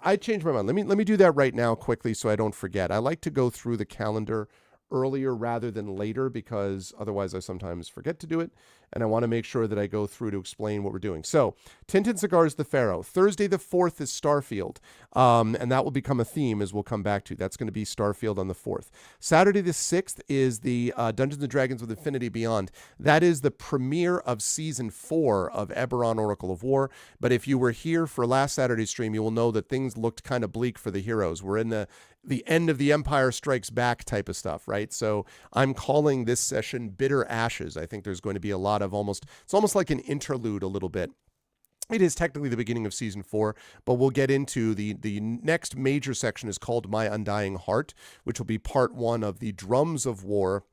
I changed my mind. Let me do that right now quickly so I don't forget. I like to go through the calendar earlier rather than later, because otherwise I sometimes forget to do it. And I want to make sure that I go through to explain what we're doing. So, Tintin Cigars the Pharaoh. Thursday the 4th is Starfield. And that will become a theme, as we'll come back to. That's going to be Starfield on the 4th. Saturday the 6th is the Dungeons & Dragons with Infinity Beyond. That is the premiere of Season 4 of Eberron, Oracle of War. But if you were here for last Saturday's stream, you will know that things looked kind of bleak for the heroes. We're in the end of the Empire Strikes Back type of stuff, right? So I'm calling this session Bitter Ashes. I think there's going to be a lot of it's almost like an interlude a little bit. It is technically the beginning of Season 4, but we'll get into the next major section is called My Undying Heart, which will be part 1 of the Drums of War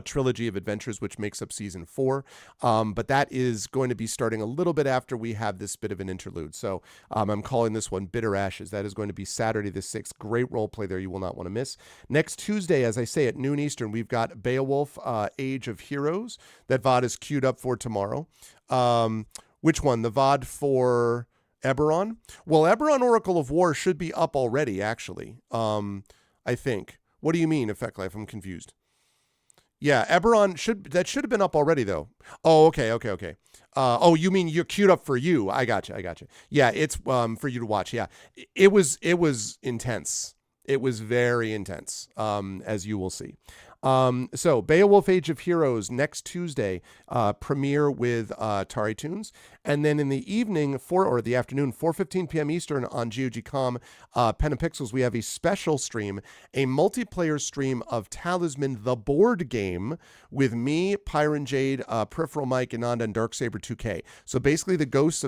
trilogy of adventures, which makes up season 4. But that is going to be starting a little bit after we have this bit of an interlude. So I'm calling this one Bitter Ashes. That is going to be Saturday the 6th. Great role play there. You will not want to miss. Next Tuesday, as I say, at noon Eastern, we've got Beowulf, Age of Heroes. That VOD is queued up for tomorrow. Which one? The VOD for Eberron? Well, Eberron Oracle of War should be up already, actually. I think. What do you mean, Effect Life? I'm confused. Yeah, Eberron should have been up already though. Oh, okay. Oh, you mean you're queued up for you? I got you. Yeah, it's for you to watch. Yeah, it was intense. It was very intense, as you will see. So Beowulf Age of Heroes next Tuesday, premiere with TariToons. And then in the evening, or the afternoon, 4:15 p.m. Eastern on GOG.com, Pen and Pixels, we have a special stream, a multiplayer stream of Talisman, the board game, with me, Pyron Jade, Peripheral Mike, Ananda, and Darksaber 2K. So basically the Ghosts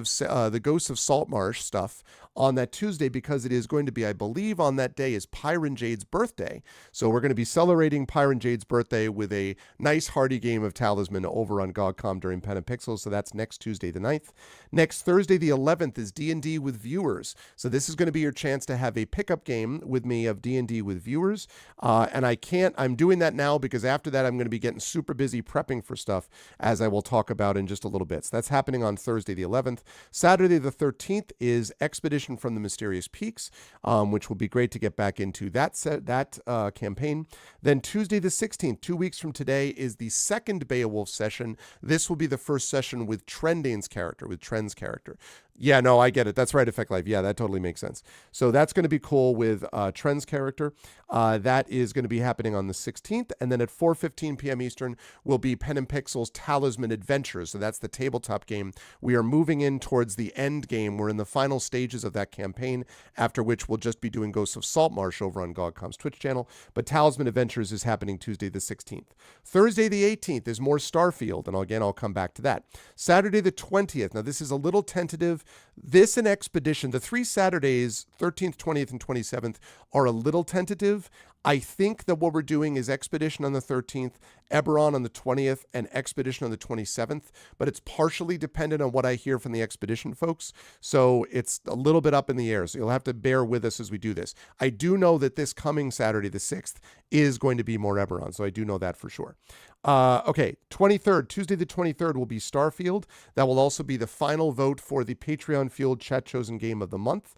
of Saltmarsh stuff on that Tuesday, because it is going to be, I believe, on that day is Pyron Jade's birthday. So we're going to be celebrating Pyron Jade's birthday with a nice hearty game of Talisman over on GOG.com during Pen and Pixels. So that's next Tuesday the 9th. Next Thursday the 11th is D&D with viewers. So this is going to be your chance to have a pickup game with me of D&D with viewers. And I'm doing that now because after that I'm going to be getting super busy prepping for stuff, as I will talk about in just a little bit. So that's happening on Thursday the 11th. Saturday the 13th is Expedition from the Mysterious Peaks, which will be great to get back into that campaign. Then Tuesday the 16th, 2 weeks from today, is the second Beowulf session. This will be the first session with Tren's character. Yeah, no, I get it. That's right, Effect Life. Yeah, that totally makes sense. So that's going to be cool with Tren's character. That is going to be happening on the 16th. And then at 4:15 p.m. Eastern will be Pen and Pixels Talisman Adventures. So that's the tabletop game. We are moving in towards the end game. We're in the final stages of that campaign, after which we'll just be doing Ghosts of Saltmarsh over on GOG.com's Twitch channel. But Talisman Adventures is happening Tuesday the 16th. Thursday the 18th is more Starfield, and again, I'll come back to that. Saturday the 20th. Now, this is a little tentative. This and Expedition, the 3 Saturdays, 13th, 20th, and 27th, are a little tentative. I think that what we're doing is Expedition on the 13th, Eberron on the 20th, and Expedition on the 27th, but it's partially dependent on what I hear from the Expedition folks, so it's a little bit up in the air, so you'll have to bear with us as we do this. I do know that this coming Saturday, the 6th, is going to be more Eberron, so I do know that for sure. Okay, 23rd, Tuesday the 23rd will be Starfield. That will also be the final vote for the Patreon Fueled Chat Chosen Game of the Month,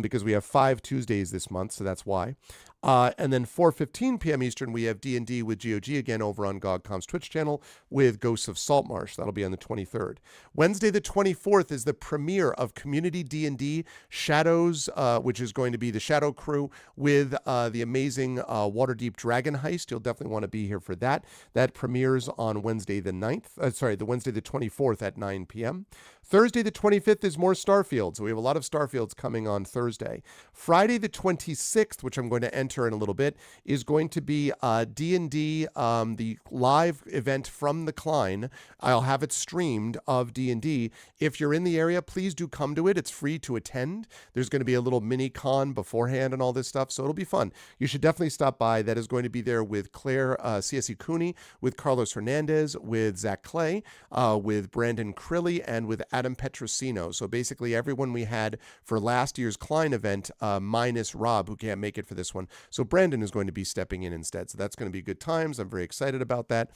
because we have 5 Tuesdays this month, so that's why. And then 4:15 p.m. Eastern, we have D&D with GOG again over on GOG.com's Twitch channel with Ghosts of Saltmarsh. That'll be on the 23rd. Wednesday the 24th is the premiere of Community D&D Shadows, which is going to be the Shadow Crew with the amazing Waterdeep Dragon Heist. You'll definitely want to be here for that. That premieres on Wednesday the 9th. The Wednesday the 24th at 9 p.m. Thursday the 25th is more Starfield. So we have a lot of Starfields coming on Thursday. Friday the 26th, which I'm going to enter in a little bit, is going to be D&D, the live event from the Klein. I'll have it streamed of D&D. If you're in the area, please do come to it. It's free to attend. There's going to be a little mini con beforehand and all this stuff, so it'll be fun. You should definitely stop by. That is going to be there with Claire CSE Cooney, with Carlos Hernandez, with Zach Clay, with Brandon Crilly, and with Adam Petrosino. So basically everyone we had for last year's Klein event, minus Rob, who can't make it for this one. So Brandon is going to be stepping in instead. So that's going to be good times. I'm very excited about that.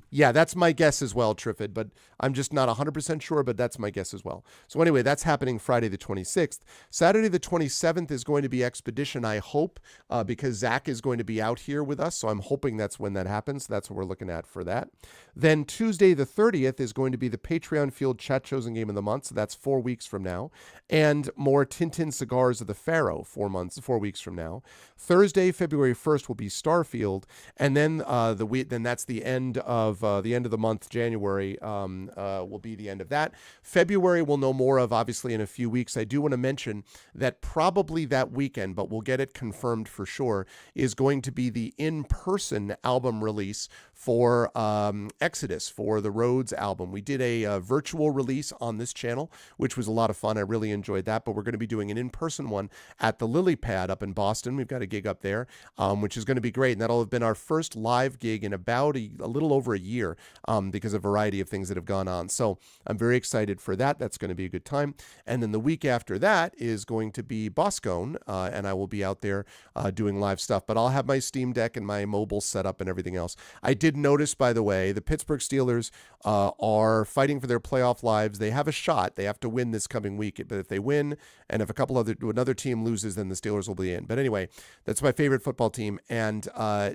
Yeah, that's my guess as well, Triffid, but I'm just not 100% sure, but that's my guess as well. So anyway, that's happening Friday the 26th. Saturday the 27th is going to be Expedition, I hope, because Zach is going to be out here with us. So I'm hoping that's when that happens. That's what we're looking at for that. Then Tuesday the 30th is going to be the Patreon Field Chat Chosen Game of the Month. So that's 4 weeks from now. And more Tintin Cigars of the Pharaoh 4 weeks from now. Thursday, February 1st will be Starfield. And then that's the end of the month. January will be the end of that. February we'll know more of, obviously, in a few weeks. I do want to mention that probably that weekend, but we'll get it confirmed for sure, is going to be the in-person album release for Exodus, for the Rhodes album. We did a virtual release release on this channel, which was a lot of fun. I really enjoyed that. But we're going to be doing an in-person one at the Lily Pad up in Boston. We've got a gig up there, which is going to be great. And that'll have been our first live gig in about a little over a year because of a variety of things that have gone on. So I'm very excited for that. That's going to be a good time. And then the week after that is going to be Boscone, and I will be out there doing live stuff. But I'll have my Steam Deck and my mobile setup and everything else. I did notice, by the way, the Pittsburgh Steelers are fighting for their playoff lives. They have a shot. They have to win this coming week. But if they win, and if another team loses, then the Steelers will be in. But anyway, that's my favorite football team. And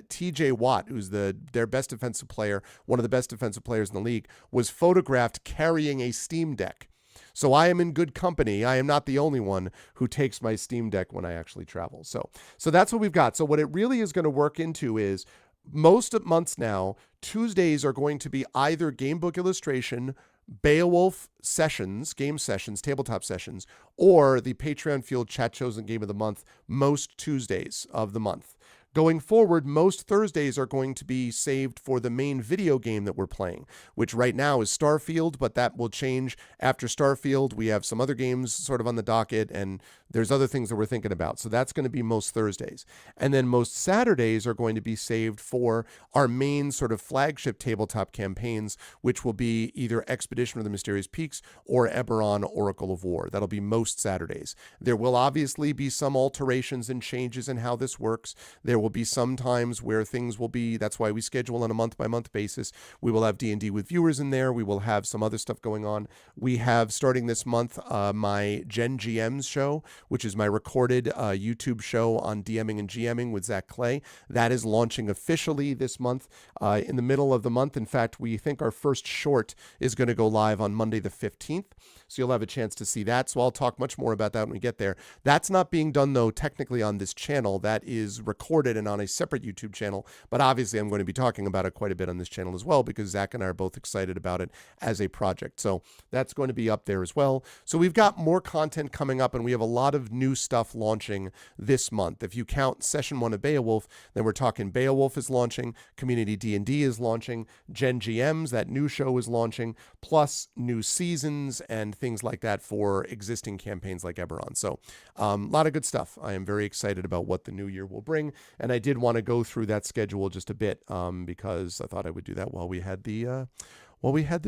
T.J. Watt, who's their best defensive player, one of the best defensive players in the league, was photographed carrying a Steam Deck. So I am in good company. I am not the only one who takes my Steam Deck when I actually travel. So that's what we've got. So what it really is going to work into is most of months now, Tuesdays are going to be either Gamebook illustration, Beowulf sessions, game sessions, tabletop sessions, or the Patreon Fueled Chat Chosen Game of the Month most Tuesdays of the month. Going forward, most Thursdays are going to be saved for the main video game that we're playing, which right now is Starfield, but that will change after Starfield. We have some other games sort of on the docket, and there's other things that we're thinking about. So that's going to be most Thursdays. And then most Saturdays are going to be saved for our main sort of flagship tabletop campaigns, which will be either Expedition of the Mysterious Peaks or Eberron, Oracle of War. That'll be most Saturdays. There will obviously be some alterations and changes in how this works. There will be some times where things will be, that's why we schedule on a month-by-month basis. We will have D&D with viewers in there. We will have some other stuff going on. We have, starting this month, my Gen GMs show, which is my recorded YouTube show on DMing and GMing with Zach Clay. That is launching officially this month, in the middle of the month. In fact, we think our first short is going to go live on Monday the 15th. So you'll have a chance to see that. So I'll talk much more about that when we get there. That's not being done, though, technically on this channel. That is recorded and on a separate YouTube channel. But obviously, I'm going to be talking about it quite a bit on this channel as well, because Zach and I are both excited about it as a project. So that's going to be up there as well. So we've got more content coming up, and we have a lot of new stuff launching this month. If you count Session 1 of Beowulf, then we're talking Beowulf is launching, Community D&D is launching, Gen GMs, that new show is launching, plus new seasons and things like that for existing campaigns like Eberron. So a lot of good stuff. I am very excited about what the new year will bring, and I did want to go through that schedule just a bit because I thought I would do that while we had the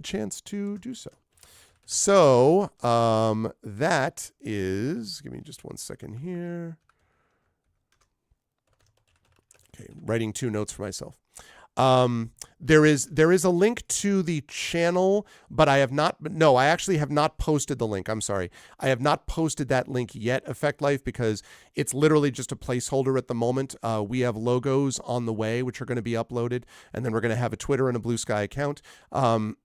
chance to do so. So that is, give me just one second here. Okay, writing 2 notes for myself. There is a link to the channel, but I actually have not posted the link. I'm sorry. I have not posted that link yet, Effect Life, because it's literally just a placeholder at the moment. We have logos on the way, which are going to be uploaded, and then we're going to have a Twitter and a Blue Sky account, and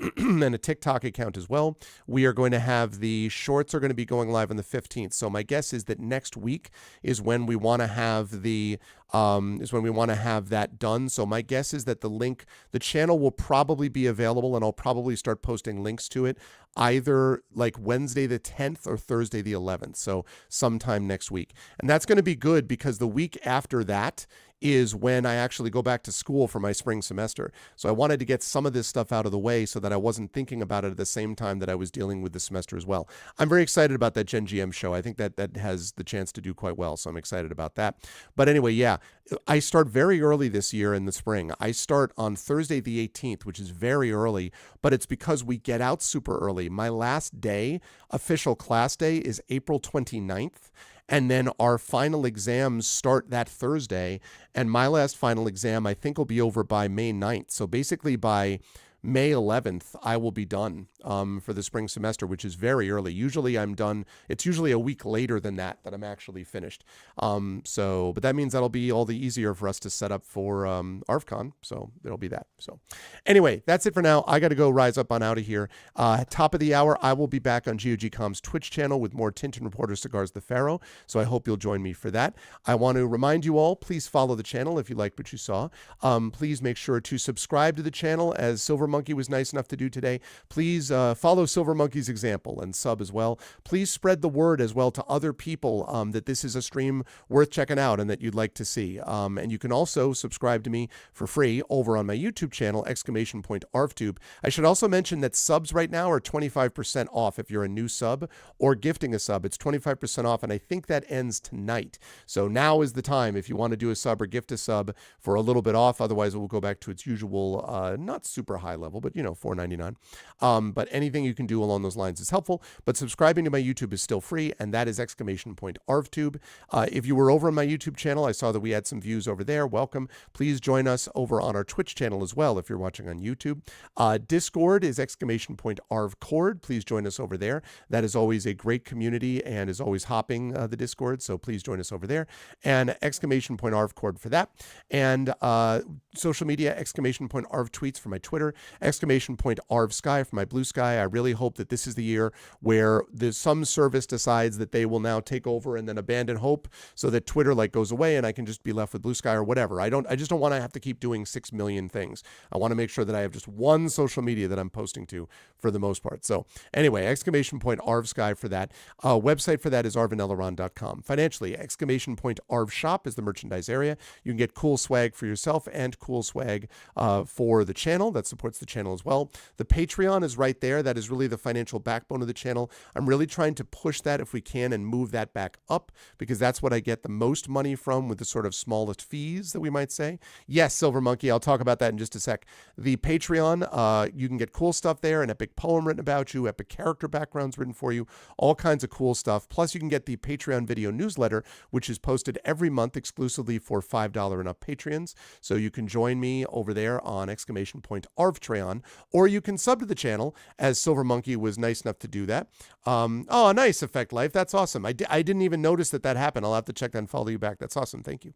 a TikTok account as well. We are going to have the shorts are going to be going live on the 15th. So my guess is that next week is when we want to have that done. So my guess is that the channel will probably be available, and I'll probably start posting links to it either like Wednesday the 10th or Thursday the 11th. So sometime next week. And that's going to be good because the week after that is when I actually go back to school for my spring semester. So I wanted to get some of this stuff out of the way so that I wasn't thinking about it at the same time that I was dealing with the semester as well. I'm very excited about that Gen GM show. I think that has the chance to do quite well, so I'm excited about that. But anyway, yeah, I start very early this year in the spring. I start on Thursday the 18th, which is very early, but it's because we get out super early. My last day, official class day, is April 29th. And then our final exams start that Thursday. And my last final exam, I think, will be over by May 9th. So basically by May 11th, I will be done for the spring semester, which is very early. Usually I'm done. It's usually a week later than that I'm actually finished. But that means that'll be all the easier for us to set up for ArvCon. So it'll be that. So anyway, that's it for now. I got to go rise up on out of here. Top of the hour, I will be back on GOG.com's Twitch channel with more Tintin Reporter Cigars the Pharaoh. So I hope you'll join me for that. I want to remind you all, please follow the channel if you liked what you saw. Please make sure to subscribe to the channel as Silver Monkey was nice enough to do today. Please follow Silver Monkey's example and sub as well. Please spread the word as well to other people that this is a stream worth checking out and that you'd like to see. And you can also subscribe to me for free over on my YouTube channel, !ArvTube. I should also mention that subs right now are 25% off if you're a new sub or gifting a sub. It's 25% off, and I think that ends tonight. So now is the time if you want to do a sub or gift a sub for a little bit off. Otherwise, it will go back to its usual, not super high level, but $4.99. But anything you can do along those lines is helpful. But subscribing to my YouTube is still free, and that is !ArvTube. If you were over on my YouTube channel, I saw that we had some views over there. Welcome. Please join us over on our Twitch channel as well if you're watching on YouTube. Discord is !ArvCord. Please join us over there. That is always a great community and is always hopping the Discord, so please join us over there. And !ArvCord for that. And social media, !Arv tweets for my Twitter, !Arv Sky for my Blue Sky. I really hope that this is the year where there's some service decides that they will now take over and then abandon hope so that Twitter goes away and I can just be left with Blue Sky or whatever. I just don't want to have to keep doing 6 million things. I want to make sure that I have just one social media that I'm posting to for the most part. So anyway, !Arv Sky for that. Website for that is arvaneleron.com. Financially, !Arv Shop is the merchandise area. You can get cool swag for yourself and cool swag for the channel. That supports the channel as well. The Patreon is right there. That is really the financial backbone of the channel. I'm really trying to push that if we can and move that back up because that's what I get the most money from with the sort of smallest fees that we might say. Yes, Silver Monkey, I'll talk about that in just a sec. The Patreon, you can get cool stuff there, an epic poem written about you, epic character backgrounds written for you, all kinds of cool stuff. Plus, you can get the Patreon video newsletter, which is posted every month exclusively for $5 and up Patreons. So you can join me over there on !Arvtreon, or you can sub to the channel, as Silver Monkey was nice enough to do that. Oh, nice, Effect Life. That's awesome. I didn't even notice that happened. I'll have to check that and follow you back. That's awesome. Thank you.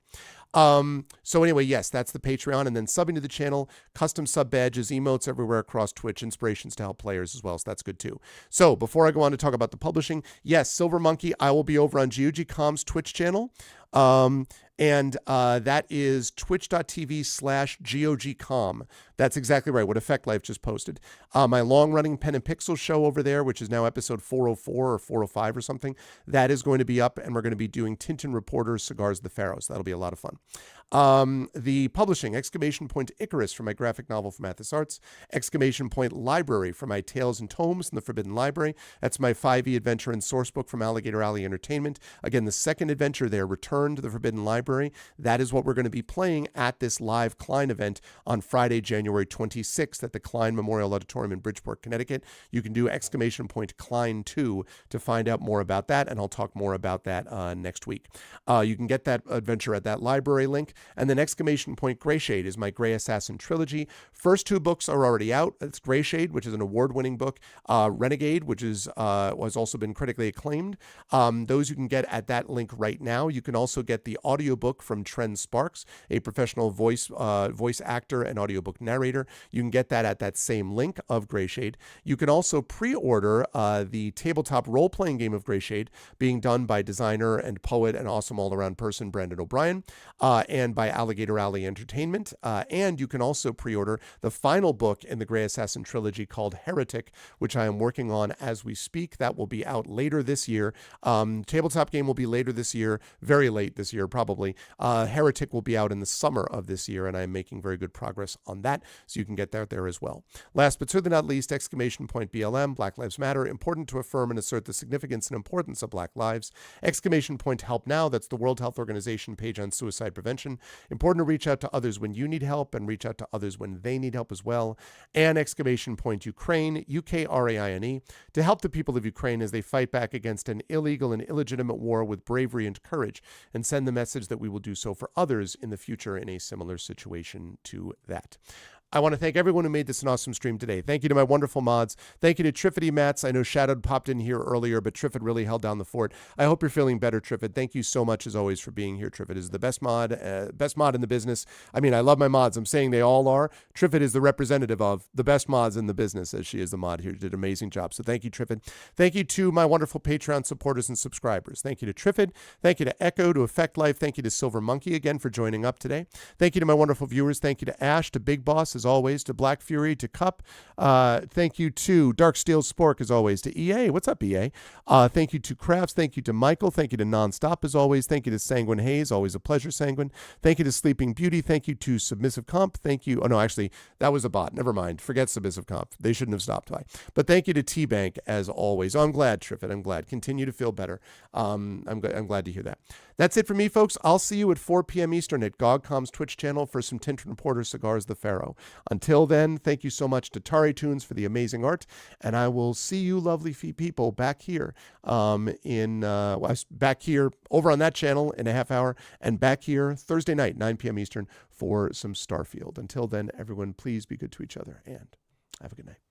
So anyway, yes, that's the Patreon. And then subbing to the channel, custom sub badges, emotes everywhere across Twitch, inspirations to help players as well. So that's good too. So before I go on to talk about the publishing, yes, Silver Monkey, I will be over on GOGcom's Twitch channel. And that is twitch.tv/GOGcom. That's exactly right, what Effect Life just posted. My long-running Pen and Pixel show over there, which is now episode 404 or 405 or something, that is going to be up, and we're going to be doing Tintin Reporters, Cigars of the Pharaohs. That'll be a lot of fun. The publishing, Icarus for my graphic novel from Athos Arts, Library for my Tales and Tomes in the Forbidden Library. That's my 5e adventure and source book from Alligator Alley Entertainment. Again, the second adventure there, Return to the Forbidden Library. That is what we're going to be playing at this live Klein event on Friday, January 26th at the Klein Memorial Auditorium in Bridgeport, Connecticut. You can do Klein 2 to find out more about that, and I'll talk more about that next week. You can get that adventure at that library link. And then Greyshade is my Grey Assassin trilogy. First 2 books are already out. It's Greyshade, which is an award-winning book. Renegade, which has also been critically acclaimed. Those you can get at that link right now. You can also get the audiobook from Trent Sparks, a professional voice actor and audiobook narrator. You can get that at that same link of Greyshade. You can also pre-order the tabletop role-playing game of Greyshade being done by designer and poet and awesome all-around person Brandon O'Brien and by Alligator Alley Entertainment. And you can also pre-order the final book in the Grey Assassin trilogy called Heretic, which I am working on as we speak. That will be out later this year. Tabletop game will be later this year, very late this year probably. Heretic will be out in the summer of this year, and I'm making very good progress on that, so you can get that there as well. Last but certainly not least, BLM, Black Lives Matter, important to affirm and assert the significance and importance of Black lives. Help Now, that's the World Health Organization page on suicide prevention. Important to reach out to others when you need help and reach out to others when they need help as well. And Ukraine, UKRAINE, to help the people of Ukraine as they fight back against an illegal and illegitimate war with bravery and courage, and send the message that we will do so for others in the future in a similar situation to that. I want to thank everyone who made this an awesome stream today. Thank you to my wonderful mods. Thank you to Triffity Mats. I know Shadowed popped in here earlier, but Triffid really held down the fort. I hope you're feeling better, Triffid. Thank you so much, as always, for being here. Triffid is the best mod in the business. I mean, I love my mods. I'm saying they all are. Triffid is the representative of the best mods in the business, as she is the mod here. She did an amazing job. So thank you, Triffid. Thank you to my wonderful Patreon supporters and subscribers. Thank you to Triffid. Thank you to Echo, to Effect Life. Thank you to Silver Monkey again for joining up today. Thank you to my wonderful viewers. Thank you to Ash, to Big Boss, as always, to Black Fury, to Cup. Thank you to Darksteel Spork, as always, to EA. What's up, EA? Thank you to Crafts. Thank you to Michael. Thank you to Nonstop, as always. Thank you to Sanguine Hayes. Always a pleasure, Sanguine. Thank you to Sleeping Beauty. Thank you to Submissive Comp. Thank you. Oh, no, actually, that was a bot. Never mind. Forget Submissive Comp. They shouldn't have stopped by. But thank you to T-Bank, as always. Oh, I'm glad, Triffett. I'm glad. Continue to feel better. I'm glad to hear that. That's it for me, folks. I'll see you at 4 p.m. Eastern at GogCom's Twitch channel for some Tintin Porter Cigars the Pharaoh. Until then, thank you so much to TariToons for the amazing art, and I will see you lovely people back here back here over on that channel in a half hour, and back here Thursday night, 9 p.m. Eastern, for some Starfield. Until then, everyone, please be good to each other, and have a good night.